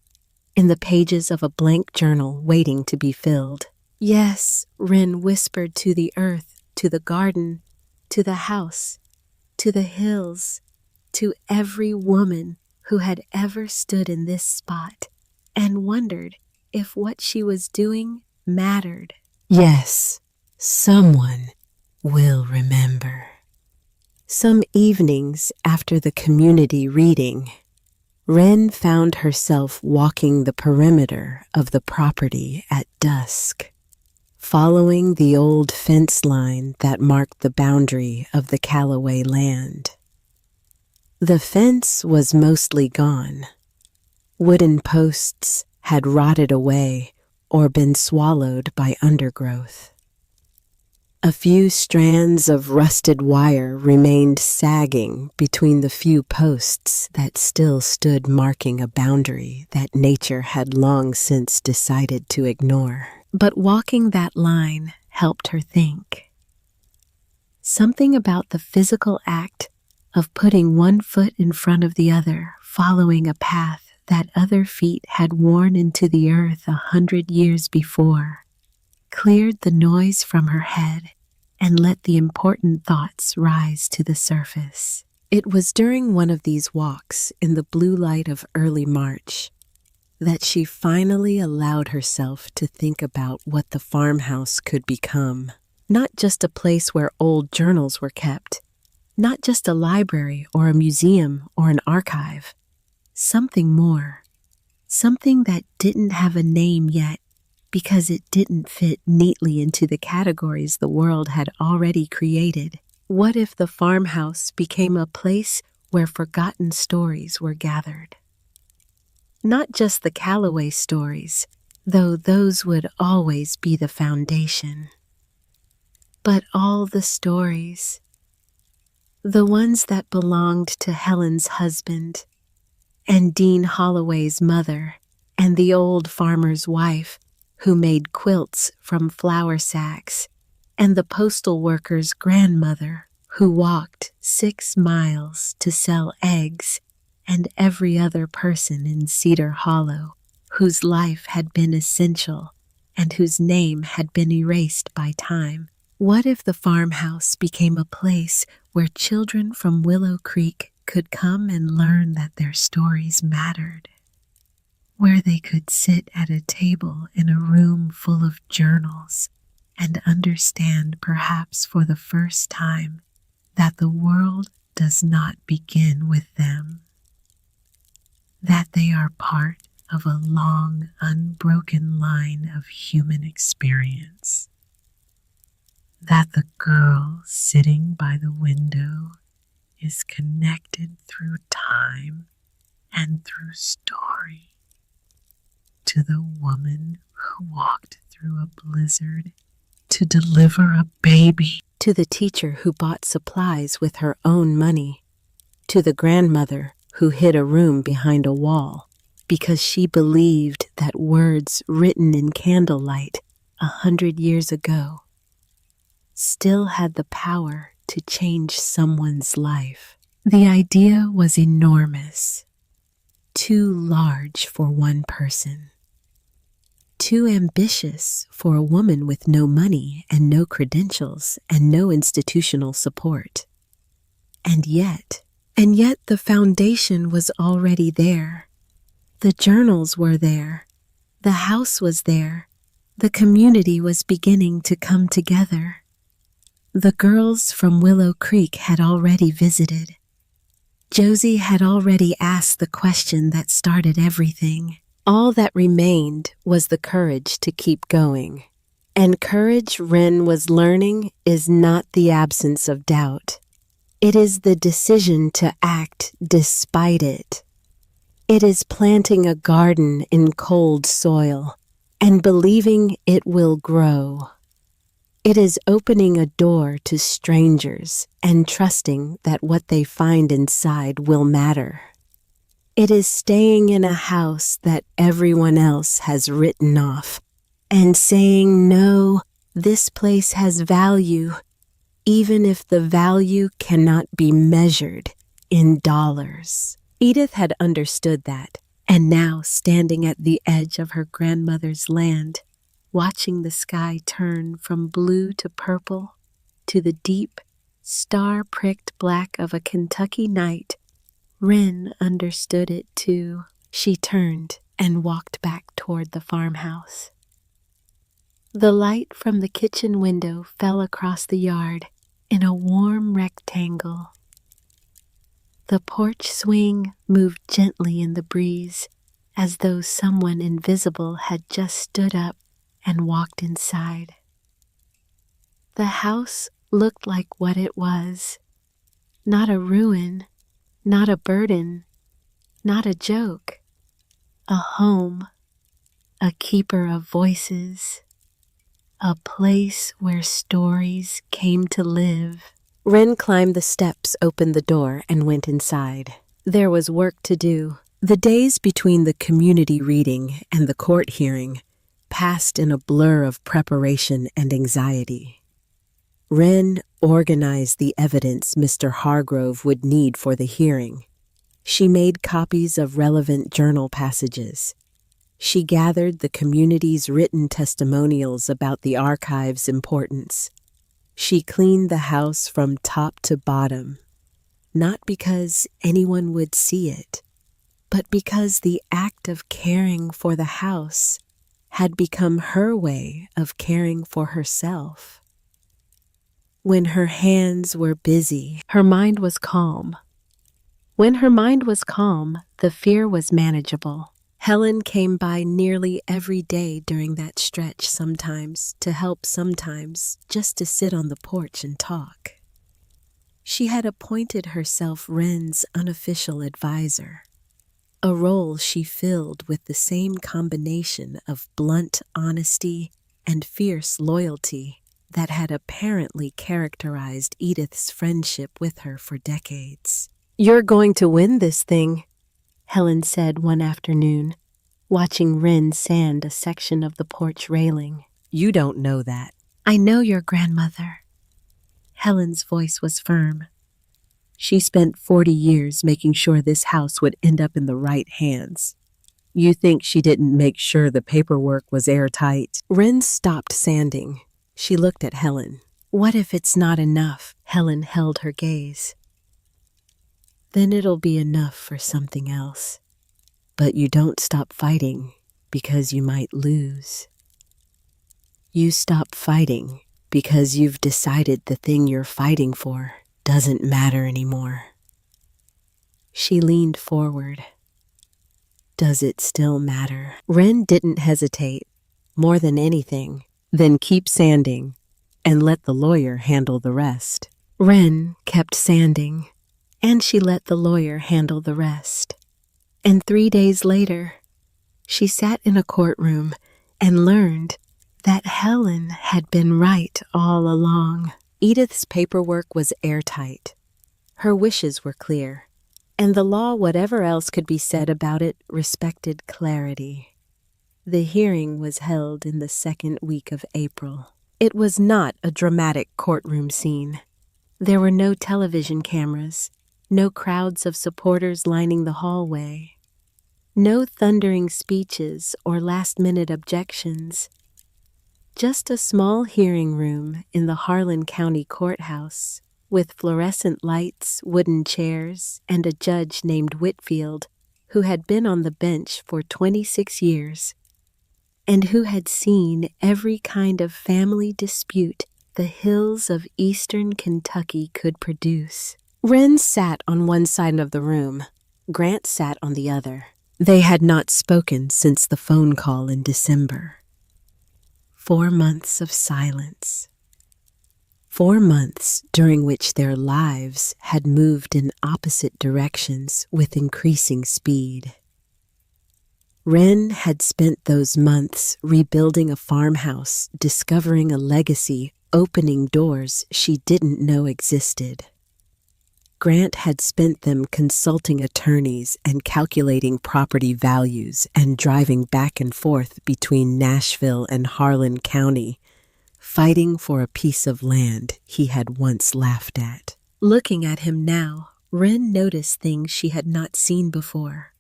in the pages of a blank journal waiting to be filled. Yes, Wren whispered to the earth, to the garden, to the house, to the hills, to every woman who had ever stood in this spot and wondered if what she was doing mattered. Yes, someone will remember. Some evenings after the community reading, Wren found herself walking the perimeter of the property at dusk, following the old fence line that marked the boundary of the Callaway land. The fence was mostly gone. Wooden posts had rotted away or been swallowed by undergrowth. A few strands of rusted wire remained sagging between the few posts that still stood, marking a boundary that nature had long since decided to ignore. But walking that line helped her think. Something about the physical act of putting one foot in front of the other, following a path that other feet had worn into the earth 100 years before, cleared the noise from her head and let the important thoughts rise to the surface. It was during one of these walks in the blue light of early March that she finally allowed herself to think about what the farmhouse could become. Not just a place where old journals were kept, not just a library or a museum or an archive. Something more. Something that didn't have a name yet because it didn't fit neatly into the categories the world had already created. What if the farmhouse became a place where forgotten stories were gathered? Not just the Callaway stories, though those would always be the foundation, but all the stories. The ones that belonged to Helen's husband, and Dean Holloway's mother, and the old farmer's wife who made quilts from flour sacks, and the postal worker's grandmother who walked 6 miles to sell eggs, and every other person in Cedar Hollow whose life had been essential and whose name had been erased by time. What if the farmhouse became a place where children from Willow Creek could come and learn that their stories mattered? Where they could sit at a table in a room full of journals and understand, perhaps for the first time, that the world does not begin with them, that they are part of a long, unbroken line of human experience, that the girl sitting by the window is connected through time and through story to the woman who walked through a blizzard to deliver a baby, to the teacher who bought supplies with her own money, to the grandmother who hid a room behind a wall because she believed that words written in candlelight 100 years ago still had the power to change someone's life. The idea was enormous, too large for one person, too ambitious for a woman with no money and no credentials and no institutional support. And yet the foundation was already there. The journals were there. The house was there. The community was beginning to come together. The girls from Willow Creek had already visited. Josie had already asked the question that started everything. All that remained was the courage to keep going. And courage, Wren was learning, is not the absence of doubt. It is the decision to act despite it. It is planting a garden in cold soil and believing it will grow. It is opening a door to strangers and trusting that what they find inside will matter. It is staying in a house that everyone else has written off and saying, no, this place has value, even if the value cannot be measured in dollars. Edith had understood that, and now standing at the edge of her grandmother's land, watching the sky turn from blue to purple to the deep, star-pricked black of a Kentucky night, Wren understood it too. She turned and walked back toward the farmhouse. The light from the kitchen window fell across the yard in a warm rectangle. The porch swing moved gently in the breeze, as though someone invisible had just stood up and walked inside. The house looked like what it was. Not a ruin, not a burden, not a joke. A home, a keeper of voices, a place where stories came to live. Wren climbed the steps, opened the door, and went inside. There was work to do. The days between the community reading and the court hearing passed in a blur of preparation and anxiety. Wren organized the evidence Mr. Hargrove would need for the hearing. She made copies of relevant journal passages. She gathered the community's written testimonials about the archive's importance. She cleaned the house from top to bottom, not because anyone would see it, but because the act of caring for the house had become her way of caring for herself. When her hands were busy, Her mind was calm. When her mind was calm, the fear was manageable. Helen came by nearly every day during that stretch, sometimes to help, sometimes just to sit on the porch and talk. She had appointed herself Wren's unofficial advisor, a role she filled with the same combination of blunt honesty and fierce loyalty that had apparently characterized Edith's friendship with her for decades. "You're going to win this thing," Helen said one afternoon, watching Wren sand a section of the porch railing. "You don't know that." I know your grandmother. Helen's voice was firm. She spent 40 years making sure this house would end up in the right hands. You think she didn't make sure the paperwork was airtight? Wren stopped sanding. She looked at Helen. What if it's not enough? Helen held her gaze. Then it'll be enough for something else. But you don't stop fighting because you might lose. You stop fighting because you've decided the thing you're fighting for doesn't matter anymore. She leaned forward. Does it still matter? Wren didn't hesitate. More than anything, then keep sanding and let the lawyer handle the rest. Wren kept sanding, and she let the lawyer handle the rest. And 3 days later, she sat in a courtroom and learned that Helen had been right all along. Edith's paperwork was airtight. Her wishes were clear, and the law, whatever else could be said about it, respected clarity. The hearing was held in the second week of April. It was not a dramatic courtroom scene. There were no television cameras, no crowds of supporters lining the hallway, no thundering speeches or last-minute objections. Just a small hearing room in the Harlan County Courthouse with fluorescent lights, wooden chairs, and a judge named Whitfield who had been on the bench for 26 years and who had seen every kind of family dispute the hills of eastern Kentucky could produce. Wren sat on one side of the room. Grant sat on the other. They had not spoken since the phone call in December. 4 months of silence. 4 months during which their lives had moved in opposite directions with increasing speed. Wren had spent those months rebuilding a farmhouse, discovering a legacy, opening doors she didn't know existed. Grant had spent them consulting attorneys and calculating property values and driving back and forth between Nashville and Harlan County, fighting for a piece of land he had once laughed at. Looking at him now, Wren noticed things she had not seen before,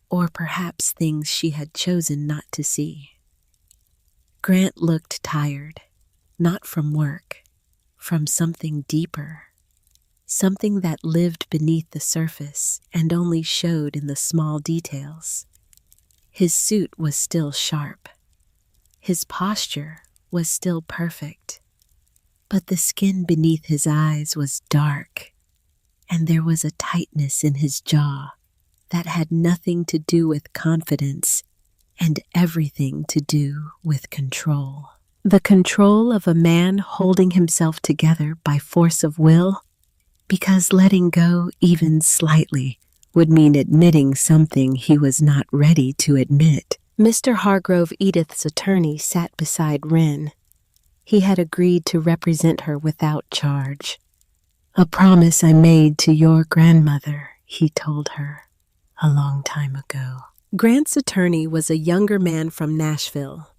or perhaps things she had chosen not to see. Grant looked tired, not from work, from something deeper. Something that lived beneath the surface and only showed in the small details. His suit was still sharp. His posture was still perfect. But the skin beneath his eyes was dark, and there was a tightness in his jaw that had nothing to do with confidence and everything to do with control. The control of a man holding himself together by force of will, because letting go even slightly would mean admitting something he was not ready to admit. Mr. Hargrove, Edith's attorney, sat beside Wren. He had agreed to represent her without charge. "A promise I made to your grandmother," he told her, "a long time ago." Grant's attorney was a younger man from Nashville.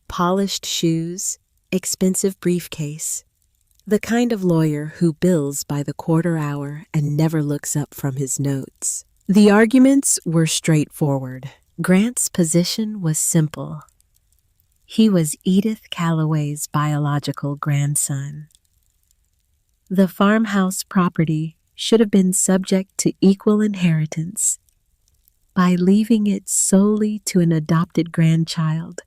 Polished shoes, expensive briefcase, the kind of lawyer who bills by the quarter hour and never looks up from his notes. The arguments were straightforward. Grant's position was simple. He was Edith Calloway's biological grandson. The farmhouse property should have been subject to equal inheritance. By leaving it solely to an adopted grandchild,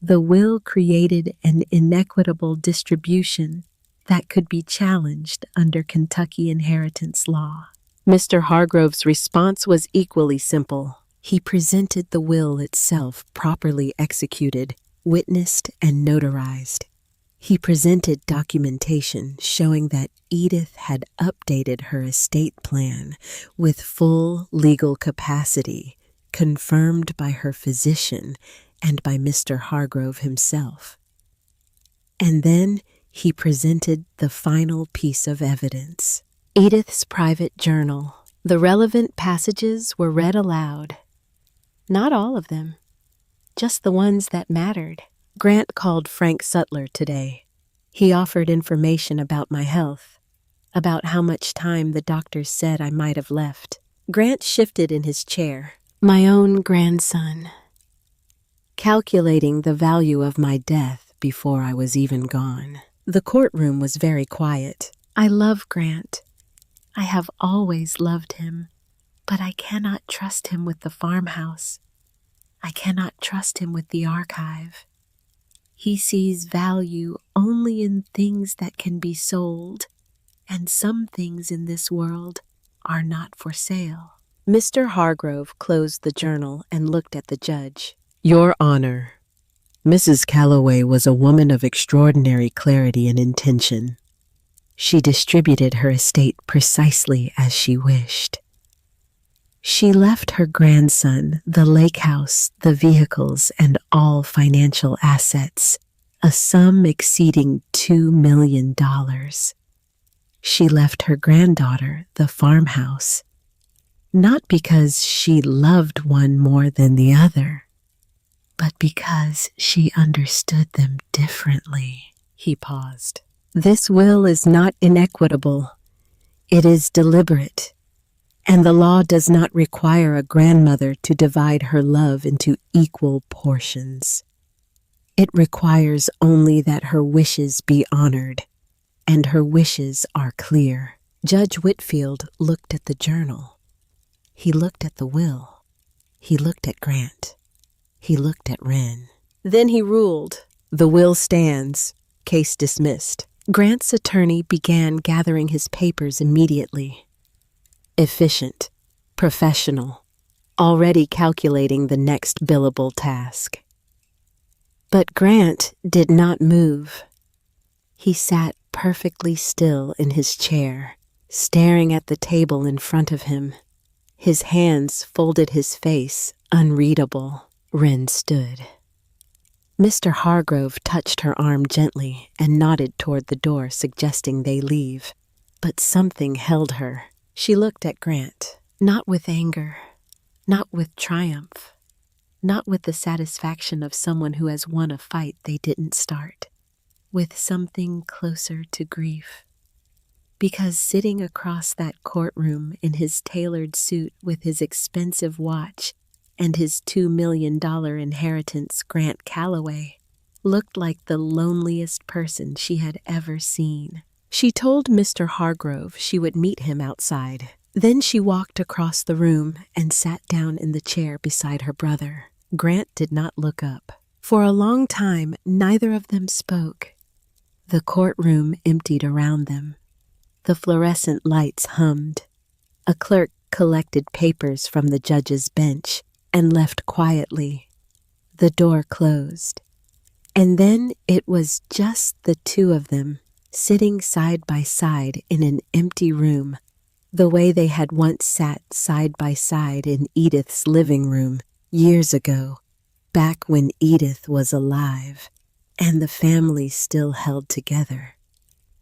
the will created an inequitable distribution that could be challenged under Kentucky inheritance law. Mr. Hargrove's response was equally simple. He presented the will itself properly executed, witnessed, and notarized. He presented documentation showing that Edith had updated her estate plan with full legal capacity, confirmed by her physician and by Mr. Hargrove himself. And then he presented the final piece of evidence. Edith's private journal. The relevant passages were read aloud. Not all of them, just the ones that mattered. Grant called Frank Sutler today. He offered information about my health, about how much time the doctors said I might have left. Grant shifted in his chair. My own grandson. Calculating the value of my death before I was even gone. The courtroom was very quiet. "I love Grant. I have always loved him, but I cannot trust him with the farmhouse. I cannot trust him with the archive. He sees value only in things that can be sold, and some things in this world are not for sale." Mr. Hargrove closed the journal and looked at the judge. "Your Honor, Mrs. Calloway was a woman of extraordinary clarity and intention. She distributed her estate precisely as she wished. She left her grandson the lake house, the vehicles, and all financial assets, a sum exceeding $2 million. She left her granddaughter the farmhouse, not because she loved one more than the other, but because she understood them differently." He paused. "This will is not inequitable. It is deliberate. And the law does not require a grandmother to divide her love into equal portions. It requires only that her wishes be honored, and her wishes are clear." Judge Whitfield looked at the journal. He looked at the will. He looked at Grant. He looked at Wren. Then he ruled, "The will stands. Case dismissed." Grant's attorney began gathering his papers immediately. Efficient, professional, already calculating the next billable task. But Grant did not move. He sat perfectly still in his chair, staring at the table in front of him. His hands folded, his face unreadable. Wren stood. Mr. Hargrove touched her arm gently and nodded toward the door, suggesting they leave. But something held her. She looked at Grant. Not with anger, not with triumph, not with the satisfaction of someone who has won a fight they didn't start, with something closer to grief. Because sitting across that courtroom in his tailored suit with his expensive watch and his $2 million inheritance, Grant Calloway looked like the loneliest person she had ever seen. She told Mr. Hargrove she would meet him outside. Then she walked across the room and sat down in the chair beside her brother. Grant did not look up. For a long time, neither of them spoke. The courtroom emptied around them. The fluorescent lights hummed. A clerk collected papers from the judge's bench and left quietly. The door closed. And then it was just the two of them, sitting side by side in an empty room, the way they had once sat side by side in Edith's living room years ago, back when Edith was alive, and the family still held together,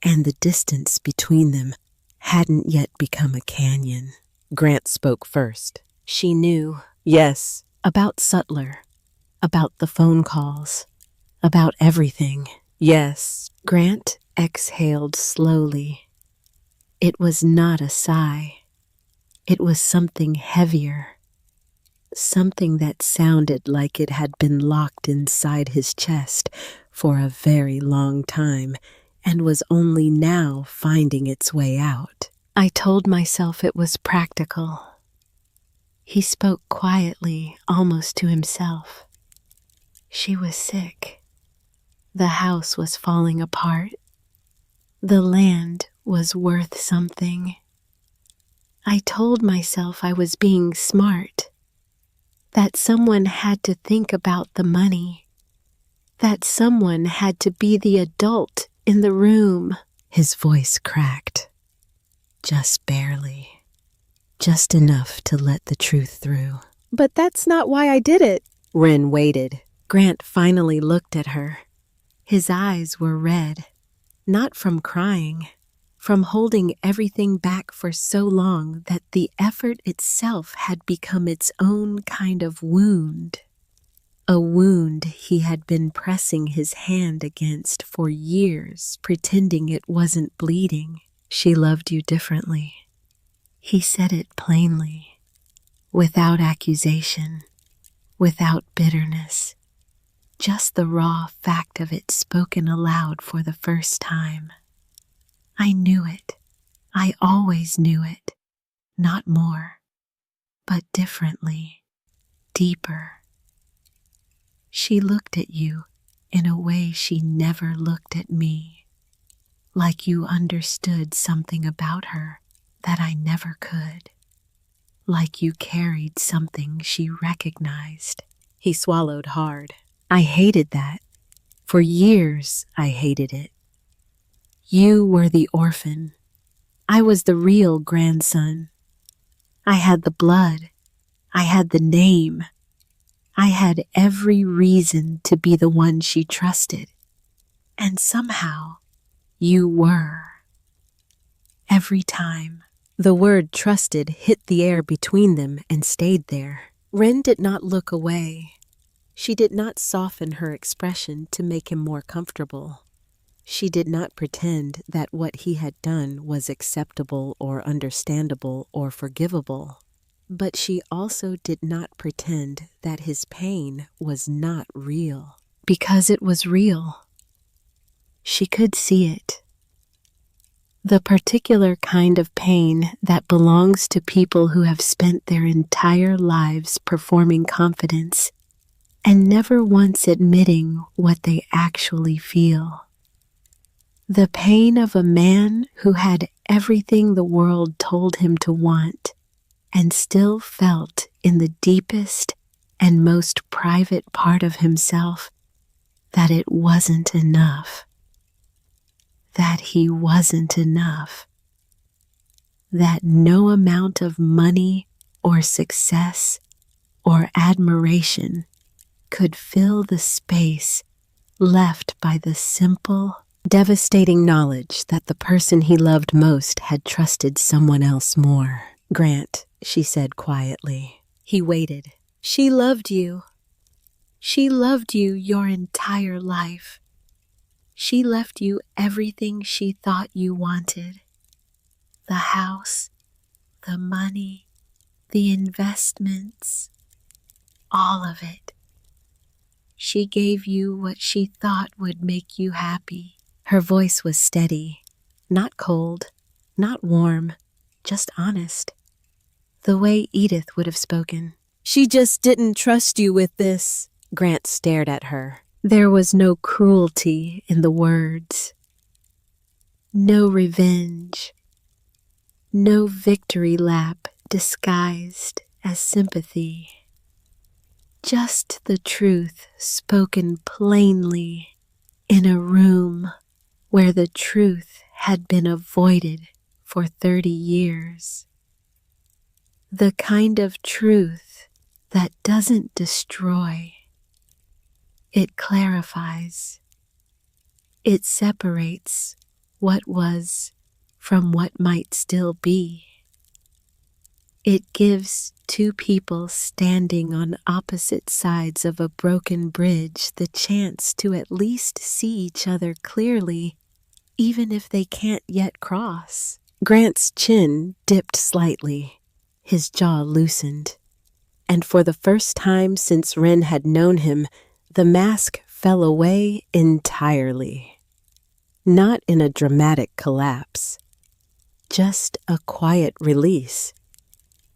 and the distance between them hadn't yet become a canyon. Grant spoke first. She knew. Yes. About Sutler, about the phone calls, about everything. Yes. Grant exhaled slowly. It was not a sigh. It was something heavier, something that sounded like it had been locked inside his chest for a very long time and was only now finding its way out. I told myself it was practical. He spoke quietly, almost to himself. She was sick. The house was falling apart. The land was worth something. I told myself I was being smart, that someone had to think about the money, that someone had to be the adult in the room. His voice cracked, just barely, just enough to let the truth through. But that's not why I did it. Wren waited. Grant finally looked at her. His eyes were red, not from crying, from holding everything back for so long that the effort itself had become its own kind of wound. A wound he had been pressing his hand against for years, pretending it wasn't bleeding. She loved you differently. He said it plainly, without accusation, without bitterness. Just the raw fact of it spoken aloud for the first time. I knew it. I always knew it. Not more, but differently, deeper. She looked at you in a way she never looked at me, like you understood something about her that I never could, like you carried something she recognized. He swallowed hard. I hated that. For years, I hated it. You were the orphan. I was the real grandson. I had the blood. I had the name. I had every reason to be the one she trusted. And somehow, you were. Every time. The word trusted hit the air between them and stayed there. Wren did not look away. She did not soften her expression to make him more comfortable. She did not pretend that what he had done was acceptable or understandable or forgivable. But she also did not pretend that his pain was not real. Because it was real. She could see it. The particular kind of pain that belongs to people who have spent their entire lives performing confidence and never once admitting what they actually feel. The pain of a man who had everything the world told him to want and still felt in the deepest and most private part of himself that it wasn't enough, that he wasn't enough, that no amount of money or success or admiration could fill the space left by the simple, devastating knowledge that the person he loved most had trusted someone else more. Grant, she said quietly. He waited. She loved you. She loved you your entire life. She left you everything she thought you wanted. The house, the money, the investments, all of it. She gave you what she thought would make you happy. Her voice was steady, not cold, not warm, just honest. The way Edith would have spoken. She just didn't trust you with this. Grant stared at her. There was no cruelty in the words. No revenge. No victory lap disguised as sympathy. Just the truth spoken plainly in a room where the truth had been avoided for 30 years. The kind of truth that doesn't destroy. It clarifies. It separates what was from what might still be. It gives two people standing on opposite sides of a broken bridge the chance to at least see each other clearly, even if they can't yet cross. Grant's chin dipped slightly, his jaw loosened, and for the first time since Wren had known him, the mask fell away entirely. Not in a dramatic collapse, just a quiet release.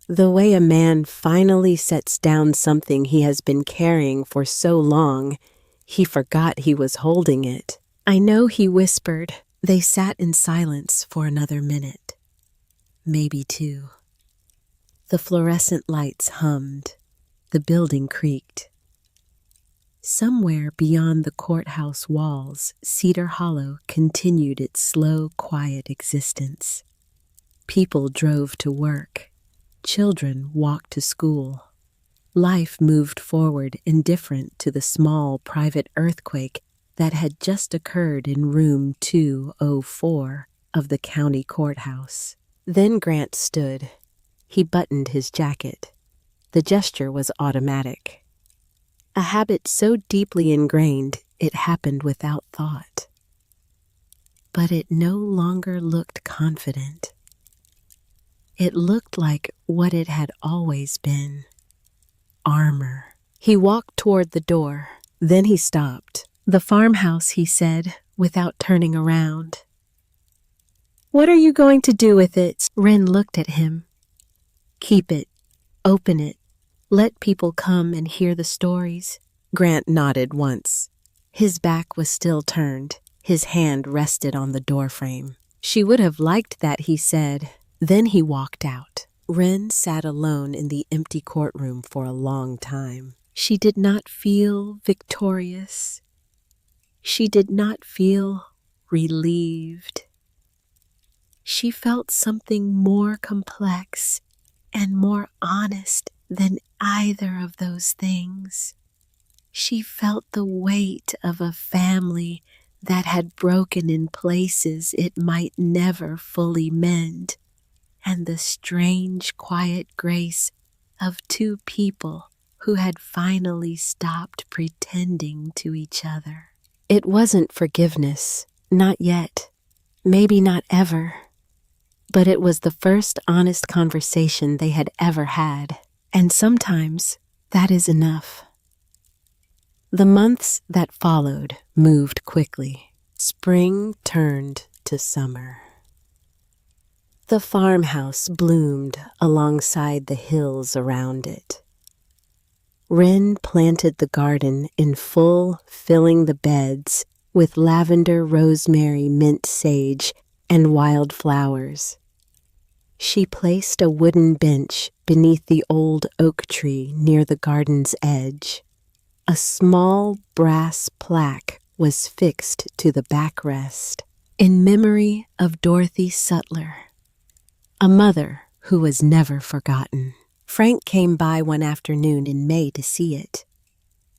The way a man finally sets down something he has been carrying for so long, he forgot he was holding it. "I know," he whispered. They sat in silence for another minute, maybe two. The fluorescent lights hummed. The building creaked. Somewhere beyond the courthouse walls, Cedar Hollow continued its slow, quiet existence. People drove to work. Children walked to school. Life moved forward indifferent to the small private earthquake that had just occurred in room 204 of the county courthouse. Then Grant stood. He buttoned his jacket. The gesture was automatic. A habit so deeply ingrained it happened without thought. But it no longer looked confident. It looked like what it had always been. Armor. He walked toward the door. Then he stopped. "The farmhouse," he said, without turning around. "What are you going to do with it?" Wren looked at him. "Keep it. Open it. Let people come and hear the stories." Grant nodded once. His back was still turned. His hand rested on the doorframe. "She would have liked that," he said. Then he walked out. Wren sat alone in the empty courtroom for a long time. She did not feel victorious. She did not feel relieved. She felt something more complex and more honest than either of those things. She felt the weight of a family that had broken in places it might never fully mend, and the strange, quiet grace of two people who had finally stopped pretending to each other. It wasn't forgiveness, not yet, maybe not ever, but it was the first honest conversation they had ever had, and sometimes that is enough. The months that followed moved quickly. Spring turned to summer. The farmhouse bloomed alongside the hills around it. Wren planted the garden in full, filling the beds with lavender, rosemary, mint sage, and wild flowers. She placed a wooden bench beneath the old oak tree near the garden's edge. A small brass plaque was fixed to the backrest, in memory of Dorothy Sutler, a mother who was never forgotten. Frank came by one afternoon in May to see it.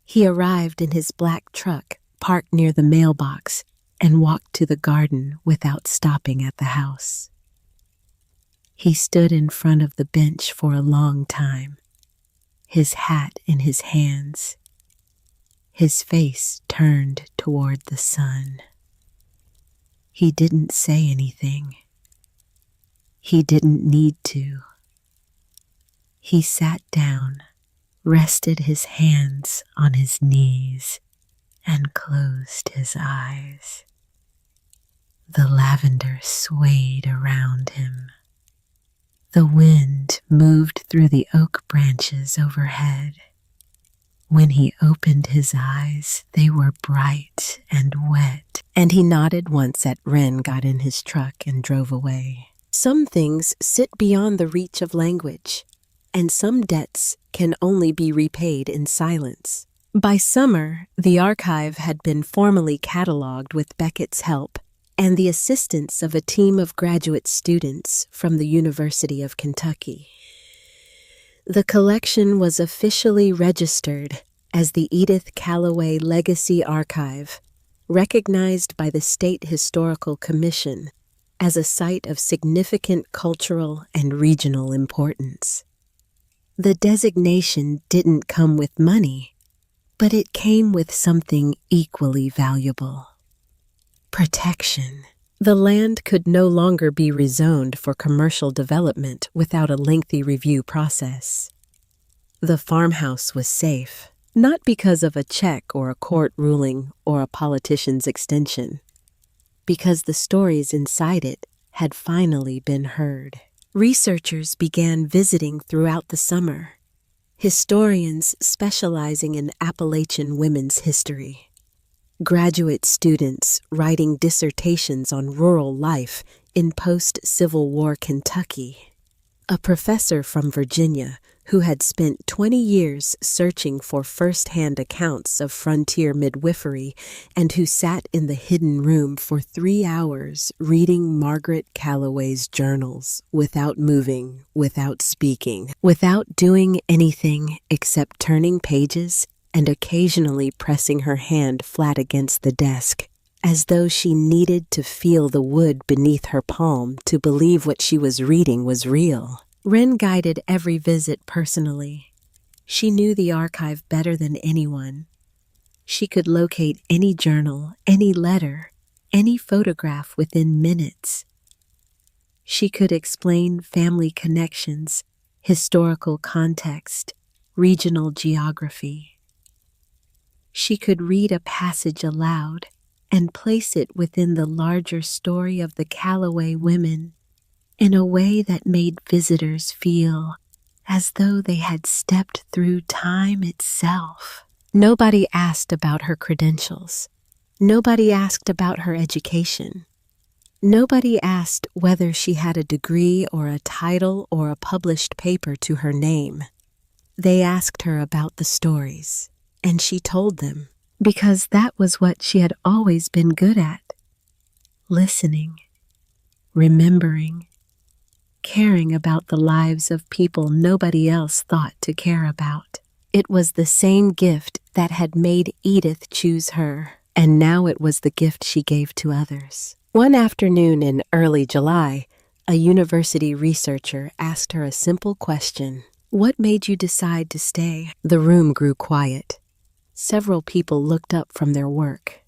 He arrived in his black truck parked near the mailbox and walked to the garden without stopping at the house. He stood in front of the bench for a long time, his hat in his hands, his face turned toward the sun. He didn't say anything. He didn't need to. He sat down, rested his hands on his knees, and closed his eyes. The lavender swayed around him. The wind moved through the oak branches overhead. When he opened his eyes, they were bright and wet, and he nodded once at Wren got in his truck and drove away. Some things sit beyond the reach of language. and some debts can only be repaid in silence. By summer, the archive had been formally cataloged with Beckett's help and the assistance of a team of graduate students from the University of Kentucky. The collection was officially registered as the Edith Callaway Legacy Archive, recognized by the State Historical Commission as a site of significant cultural and regional importance. The designation didn't come with money, but it came with something equally valuable: protection. The land could no longer be rezoned for commercial development without a lengthy review process. The farmhouse was safe, not because of a check or a court ruling or a politician's extension, because the stories inside it had finally been heard. Researchers began visiting throughout the summer, historians specializing in Appalachian women's history, graduate students writing dissertations on rural life in post-Civil War Kentucky, a professor from Virginia who had spent 20 years searching for first-hand accounts of frontier midwifery and who sat in the hidden room for 3 hours reading Margaret Callaway's journals without moving, without speaking, without doing anything except turning pages and occasionally pressing her hand flat against the desk, as though she needed to feel the wood beneath her palm to believe what she was reading was real. Wren guided every visit personally. She knew the archive better than anyone. She could locate any journal, any letter, any photograph within minutes. She could explain family connections, historical context, regional geography. She could read a passage aloud and place it within the larger story of the Callaway women in a way that made visitors feel as though they had stepped through time itself. Nobody asked about her credentials. Nobody asked about her education. Nobody asked whether she had a degree or a title or a published paper to her name. They asked her about the stories, and she told them, because that was what she had always been good at: listening, remembering, caring about the lives of people nobody else thought to care about. It was the same gift that had made Edith choose her, and now it was the gift she gave to others. One afternoon in early July, a university researcher asked her a simple question: "What made you decide to stay?" The room grew quiet. Several people looked up from their work.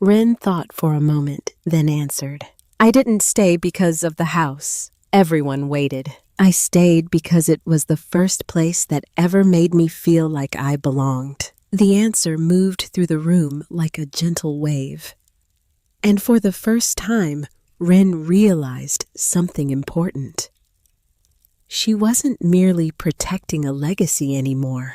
Wren thought for a moment, then answered, "I didn't stay because of the house." Everyone waited. "I stayed because it was the first place that ever made me feel like I belonged." The answer moved through the room like a gentle wave. And for the first time, Wren realized something important. She wasn't merely protecting a legacy anymore.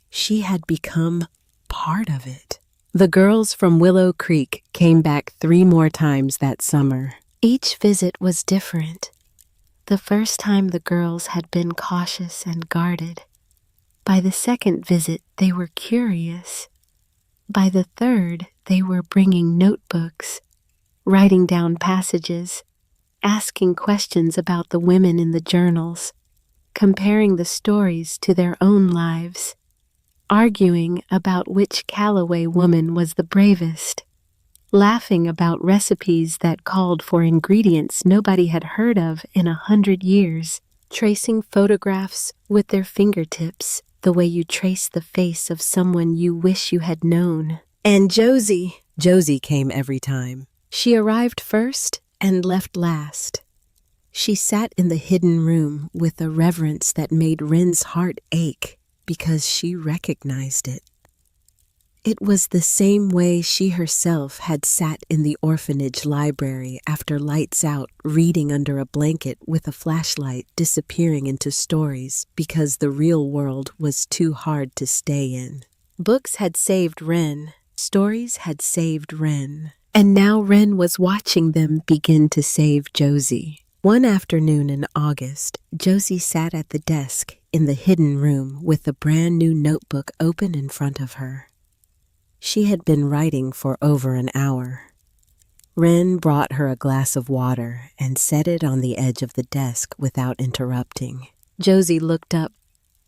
She had become part of it. The girls from Willow Creek came back 3 more times that summer. Each visit was different. The first time the girls had been cautious and guarded. By the second visit, they were curious. By the third, they were bringing notebooks, writing down passages, asking questions about the women in the journals, comparing the stories to their own lives, arguing about which Callaway woman was the bravest, laughing about recipes that called for ingredients nobody had heard of in 100 years, tracing photographs with their fingertips the way you trace the face of someone you wish you had known. And Josie came every time. She arrived first and left last. She sat in the hidden room with a reverence that made Wren's heart ache because she recognized it. It was the same way she herself had sat in the orphanage library after lights out, reading under a blanket with a flashlight, disappearing into stories because the real world was too hard to stay in. Books had saved Wren. Stories had saved Wren. And now Wren was watching them begin to save Josie. One afternoon in August, Josie sat at the desk in the hidden room with a brand new notebook open in front of her. She had been writing for over an hour. Wren brought her a glass of water and set it on the edge of the desk without interrupting. Josie looked up.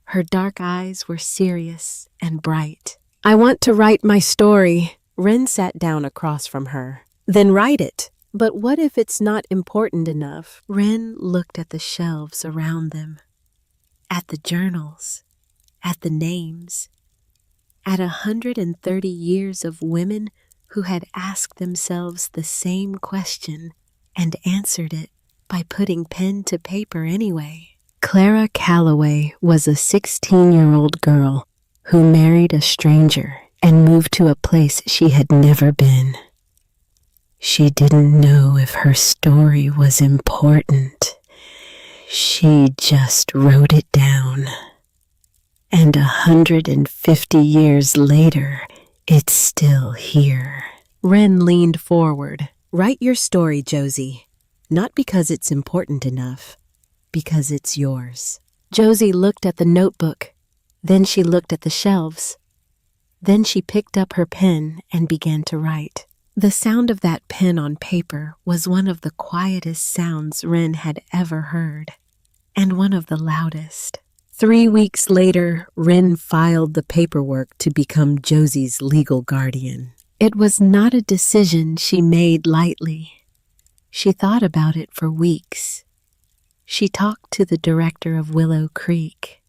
Her dark eyes were serious and bright. "I want to write my story." Wren sat down across from her. "Then write it." "But what if it's not important enough?" Wren looked at the shelves around them, at the journals, at the names, at 130 years of women who had asked themselves the same question and answered it by putting pen to paper anyway. Clara Calloway was a 16-year-old girl who married a stranger and moved to a place she had never been. She didn't know if her story was important. She just wrote it down. And 150 years later, it's still here. Wren leaned forward. "Write your story, Josie. Not because it's important enough, because it's yours." Josie looked at the notebook. Then she looked at the shelves. Then she picked up her pen and began to write. The sound of that pen on paper was one of the quietest sounds Wren had ever heard, and one of the loudest. 3 weeks later, Wren filed the paperwork to become Josie's legal guardian. It was not a decision she made lightly. She thought about it for weeks. She talked to the director of Willow Creek.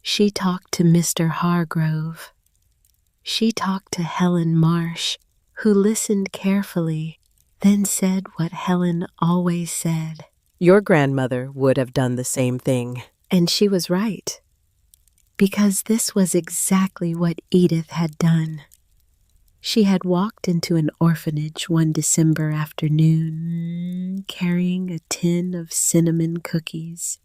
She talked to Mr. Hargrove. She talked to Helen Marsh, who listened carefully, then said what Helen always said. "Your grandmother would have done the same thing." And she was right, because this was exactly what Edith had done. She had walked into an orphanage one December afternoon, carrying a tin of cinnamon cookies,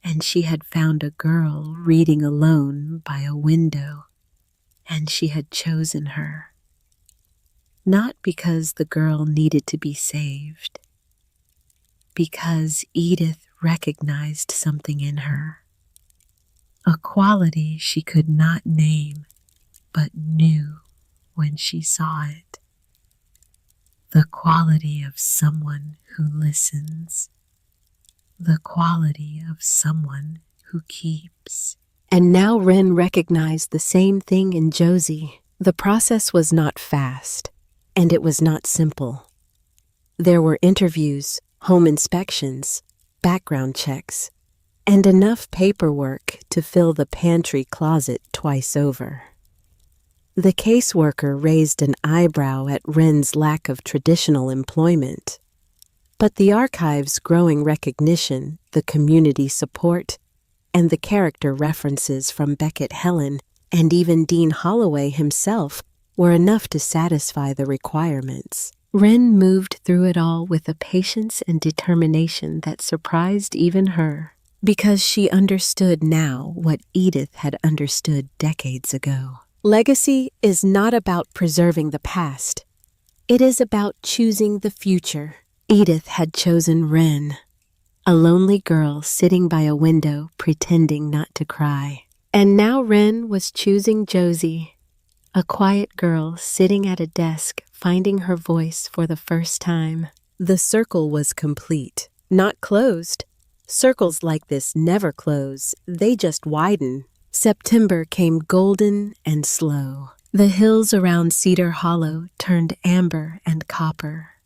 and she had found a girl reading alone by a window, and she had chosen her. Not because the girl needed to be saved, because Edith recognized something in her, a quality she could not name, but knew when she saw it. The quality of someone who listens, the quality of someone who keeps. And now Wren recognized the same thing in Josie. The process was not fast, and it was not simple. There were interviews, home inspections, background checks, and enough paperwork to fill the pantry closet twice over. The caseworker raised an eyebrow at Wren's lack of traditional employment, but the archive's growing recognition, the community support, and the character references from Beckett Helen and even Dean Holloway himself were enough to satisfy the requirements. Wren moved through it all with a patience and determination that surprised even her, because she understood now what Edith had understood decades ago. Legacy is not about preserving the past. It is about choosing the future. Edith had chosen Wren, a lonely girl sitting by a window pretending not to cry. And now Wren was choosing Josie, a quiet girl sitting at a desk finding her voice for the first time. The circle was complete, not closed. Circles like this never close, they just widen. September came golden and slow. The hills around Cedar Hollow turned amber and copper.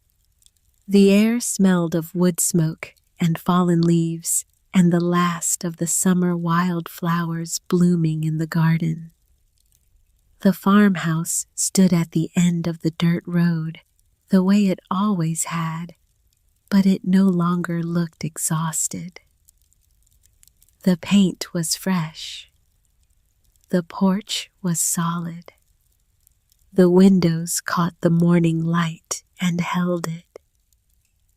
The air smelled of wood smoke and fallen leaves and the last of the summer wildflowers blooming in the garden. The farmhouse stood at the end of the dirt road, the way it always had, but it no longer looked exhausted. The paint was fresh. The porch was solid. The windows caught the morning light and held it.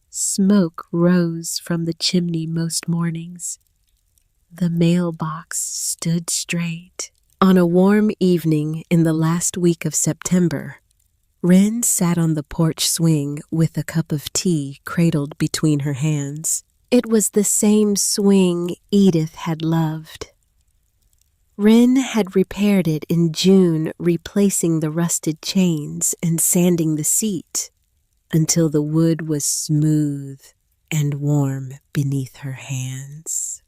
Smoke rose from the chimney most mornings. The mailbox stood straight. On a warm evening in the last week of September, Wren sat on the porch swing with a cup of tea cradled between her hands. It was the same swing Edith had loved. Wren had repaired it in June, replacing the rusted chains and sanding the seat until the wood was smooth and warm beneath her hands.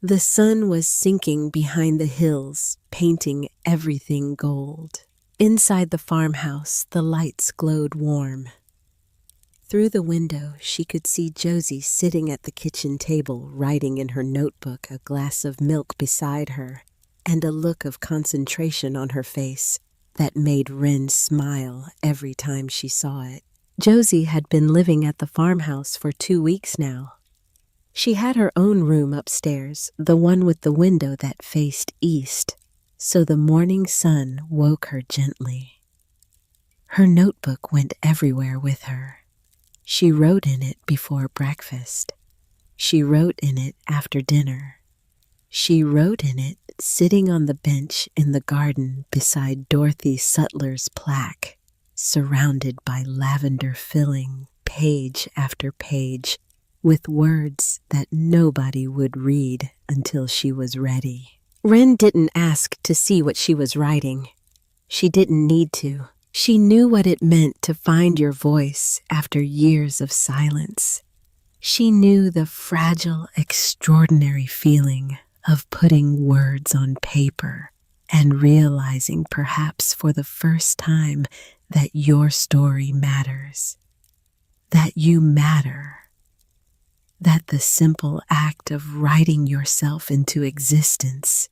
The sun was sinking behind the hills, painting everything gold. Inside the farmhouse, the lights glowed warm. Through the window, she could see Josie sitting at the kitchen table, writing in her notebook, a glass of milk beside her, and a look of concentration on her face that made Wren smile every time she saw it. Josie had been living at the farmhouse for 2 weeks now. She had her own room upstairs, the one with the window that faced east, so the morning sun woke her gently. Her notebook went everywhere with her. She wrote in it before breakfast. She wrote in it after dinner. She wrote in it sitting on the bench in the garden beside Dorothy Sutler's plaque, surrounded by lavender filling page after page with words that nobody would read until she was ready. Wren didn't ask to see what she was writing. She didn't need to. She knew what it meant to find your voice after years of silence. She knew the fragile, extraordinary feeling of putting words on paper and realizing perhaps for the first time that your story matters, that you matter, that the simple act of writing yourself into existence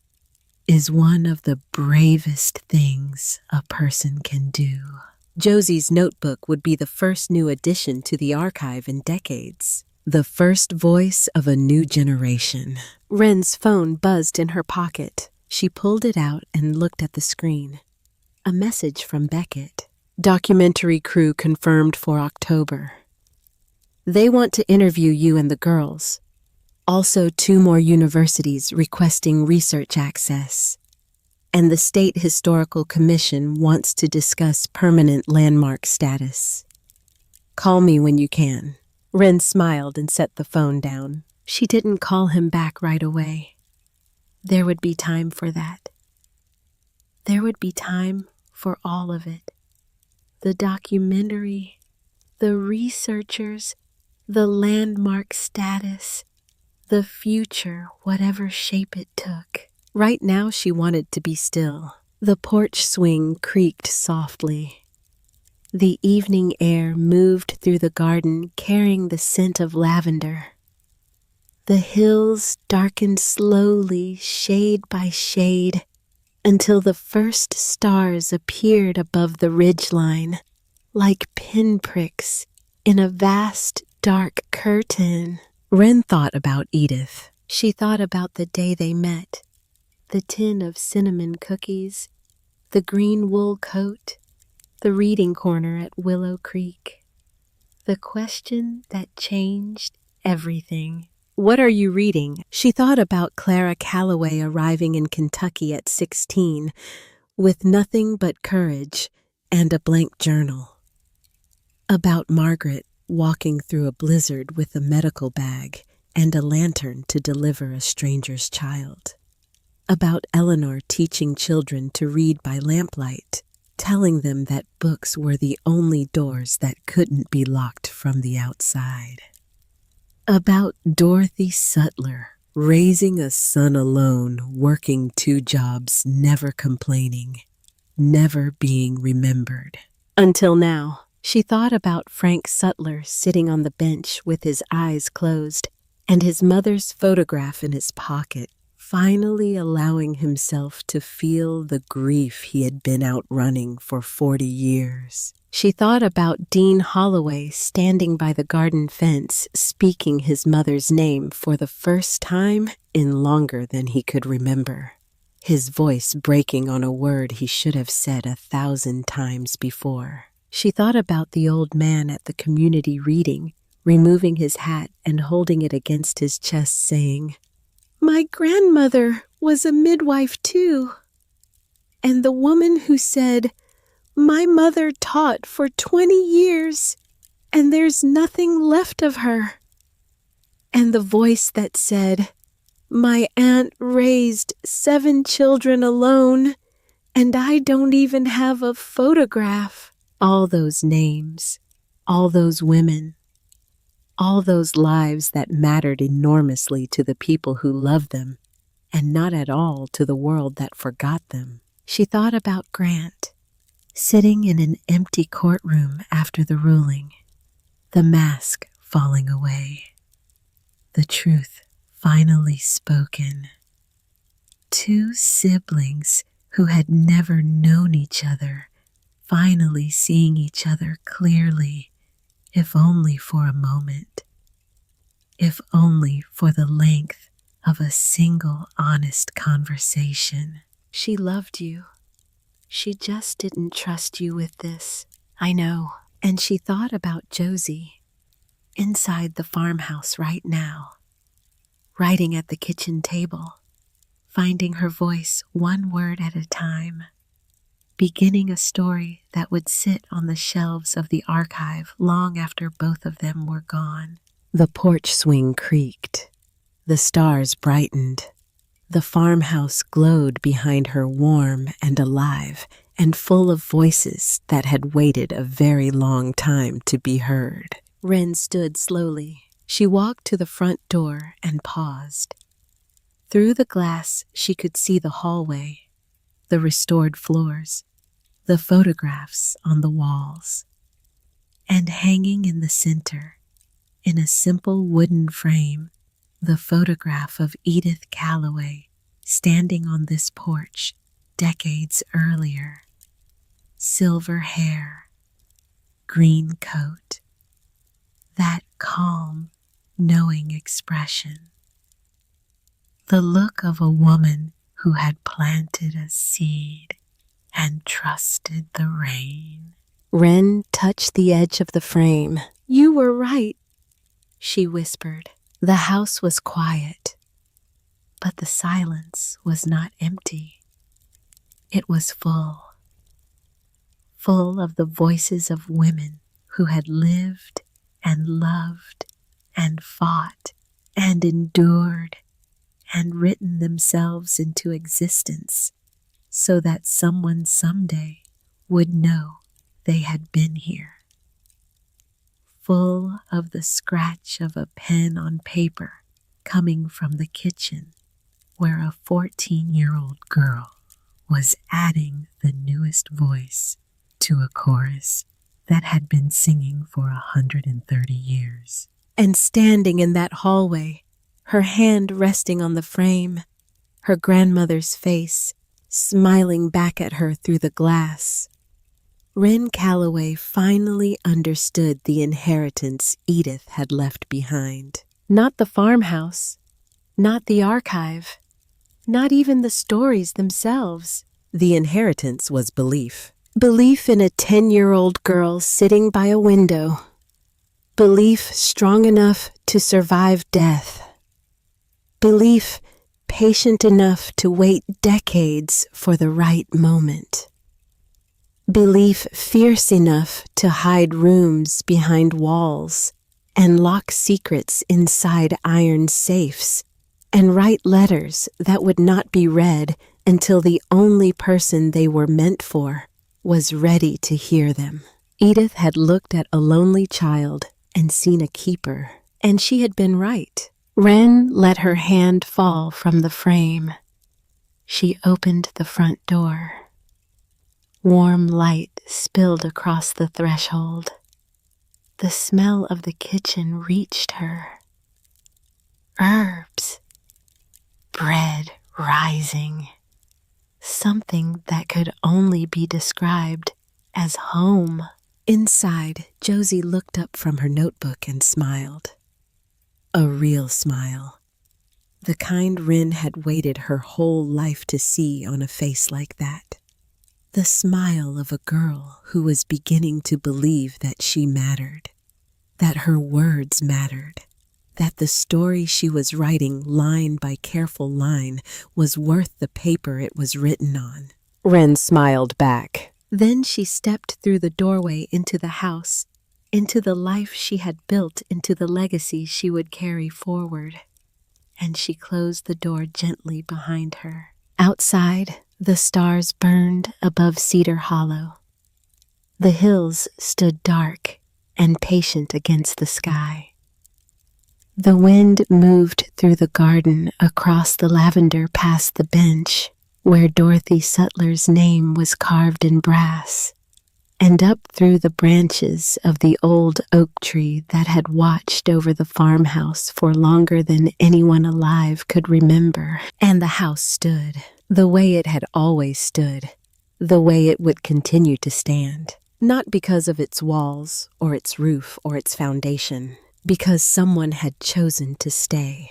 is one of the bravest things a person can do. Josie's notebook would be the first new addition to the archive in decades. The first voice of a new generation. Wren's phone buzzed in her pocket. She pulled it out and looked at the screen. A message from Beckett. Documentary crew confirmed for October. They want to interview you and the girls. Also 2 more universities requesting research access. And the State Historical Commission wants to discuss permanent landmark status. Call me when you can. Wren smiled and set the phone down. She didn't call him back right away. There would be time for that. There would be time for all of it. The documentary, the researchers, the landmark status, the future, whatever shape it took. Right now she wanted to be still. The porch swing creaked softly. The evening air moved through the garden, carrying the scent of lavender. The hills darkened slowly, shade by shade, until the first stars appeared above the ridgeline, like pinpricks in a vast, dark curtain. Wren thought about Edith. She thought about the day they met, the tin of cinnamon cookies, the green wool coat, the reading corner at Willow Creek. The question that changed everything. What are you reading? She thought about Clara Calloway arriving in Kentucky at 16 with nothing but courage and a blank journal. About Margaret walking through a blizzard with a medical bag and a lantern to deliver a stranger's child. About Eleanor teaching children to read by lamplight, telling them that books were the only doors that couldn't be locked from the outside. About Dorothy Sutler, raising a son alone, working 2 jobs, never complaining, never being remembered. Until now, she thought about Frank Sutler sitting on the bench with his eyes closed and his mother's photograph in his pocket, finally allowing himself to feel the grief he had been outrunning for 40 years. She thought about Dean Holloway standing by the garden fence, speaking his mother's name for the first time in longer than he could remember, his voice breaking on a word he should have said 1,000 times before. She thought about the old man at the community reading, removing his hat and holding it against his chest, saying, "My grandmother was a midwife too." And the woman who said, "My mother taught for 20 years, and there's nothing left of her." and the voice that said, "My aunt raised 7 children alone, and I don't even have a photograph." All those names, all those women, all those lives that mattered enormously to the people who loved them, and not at all to the world that forgot them. She thought about Grant, sitting in an empty courtroom after the ruling, the mask falling away, the truth finally spoken. 2 siblings who had never known each other, finally seeing each other clearly, if only for a moment, if only for the length of a single honest conversation. She loved you. She just didn't trust you with this. I know. And she thought about Josie, inside the farmhouse right now, writing at the kitchen table, finding her voice one word at a time, beginning a story that would sit on the shelves of the archive long after both of them were gone. The porch swing creaked. The stars brightened. The farmhouse glowed behind her, warm and alive and full of voices that had waited a very long time to be heard. Wren stood slowly. She walked to the front door and paused. Through the glass, she could see the hallway, the restored floors, the photographs on the walls. And hanging in the center, in a simple wooden frame, the photograph of Edith Calloway standing on this porch decades earlier. Silver hair, green coat, that calm, knowing expression. The look of a woman who had planted a seed and trusted the rain. Wren touched the edge of the frame. "You were right," she whispered. The house was quiet, but the silence was not empty. It was full of the voices of women who had lived and loved and fought and endured and written themselves into existence so that someone someday would know they had been here. Full of the scratch of a pen on paper coming from the kitchen where a 14-year-old girl was adding the newest voice to a chorus that had been singing for 130 years. And standing in that hallway, her hand resting on the frame, her grandmother's face smiling back at her through the glass, Wren Calloway finally understood the inheritance Edith had left behind. Not the farmhouse, not the archive, not even the stories themselves. The inheritance was belief. Belief in a 10-year-old girl sitting by a window. Belief strong enough to survive death. Belief patient enough to wait decades for the right moment. Belief fierce enough to hide rooms behind walls and lock secrets inside iron safes and write letters that would not be read until the only person they were meant for was ready to hear them. Edith had looked at a lonely child and seen a keeper, and she had been right. Wren let her hand fall from the frame. She opened the front door. Warm light spilled across the threshold. The smell of the kitchen reached her. Herbs. Bread rising. Something that could only be described as home. Inside, Josie looked up from her notebook and smiled. A real smile. The kind Wren had waited her whole life to see on a face like that. The smile of a girl who was beginning to believe that she mattered, that her words mattered, that the story she was writing line by careful line was worth the paper it was written on. Wren smiled back. Then she stepped through the doorway into the house into the life she had built, into the legacy she would carry forward. And she closed the door gently behind her. Outside, the stars burned above Cedar Hollow. The hills stood dark and patient against the sky. The wind moved through the garden, across the lavender, past the bench where Dorothy Sutler's name was carved in brass, and up through the branches of the old oak tree that had watched over the farmhouse for longer than anyone alive could remember. And the house stood the way it had always stood, the way it would continue to stand. Not because of its walls, or its roof, or its foundation, because someone had chosen to stay.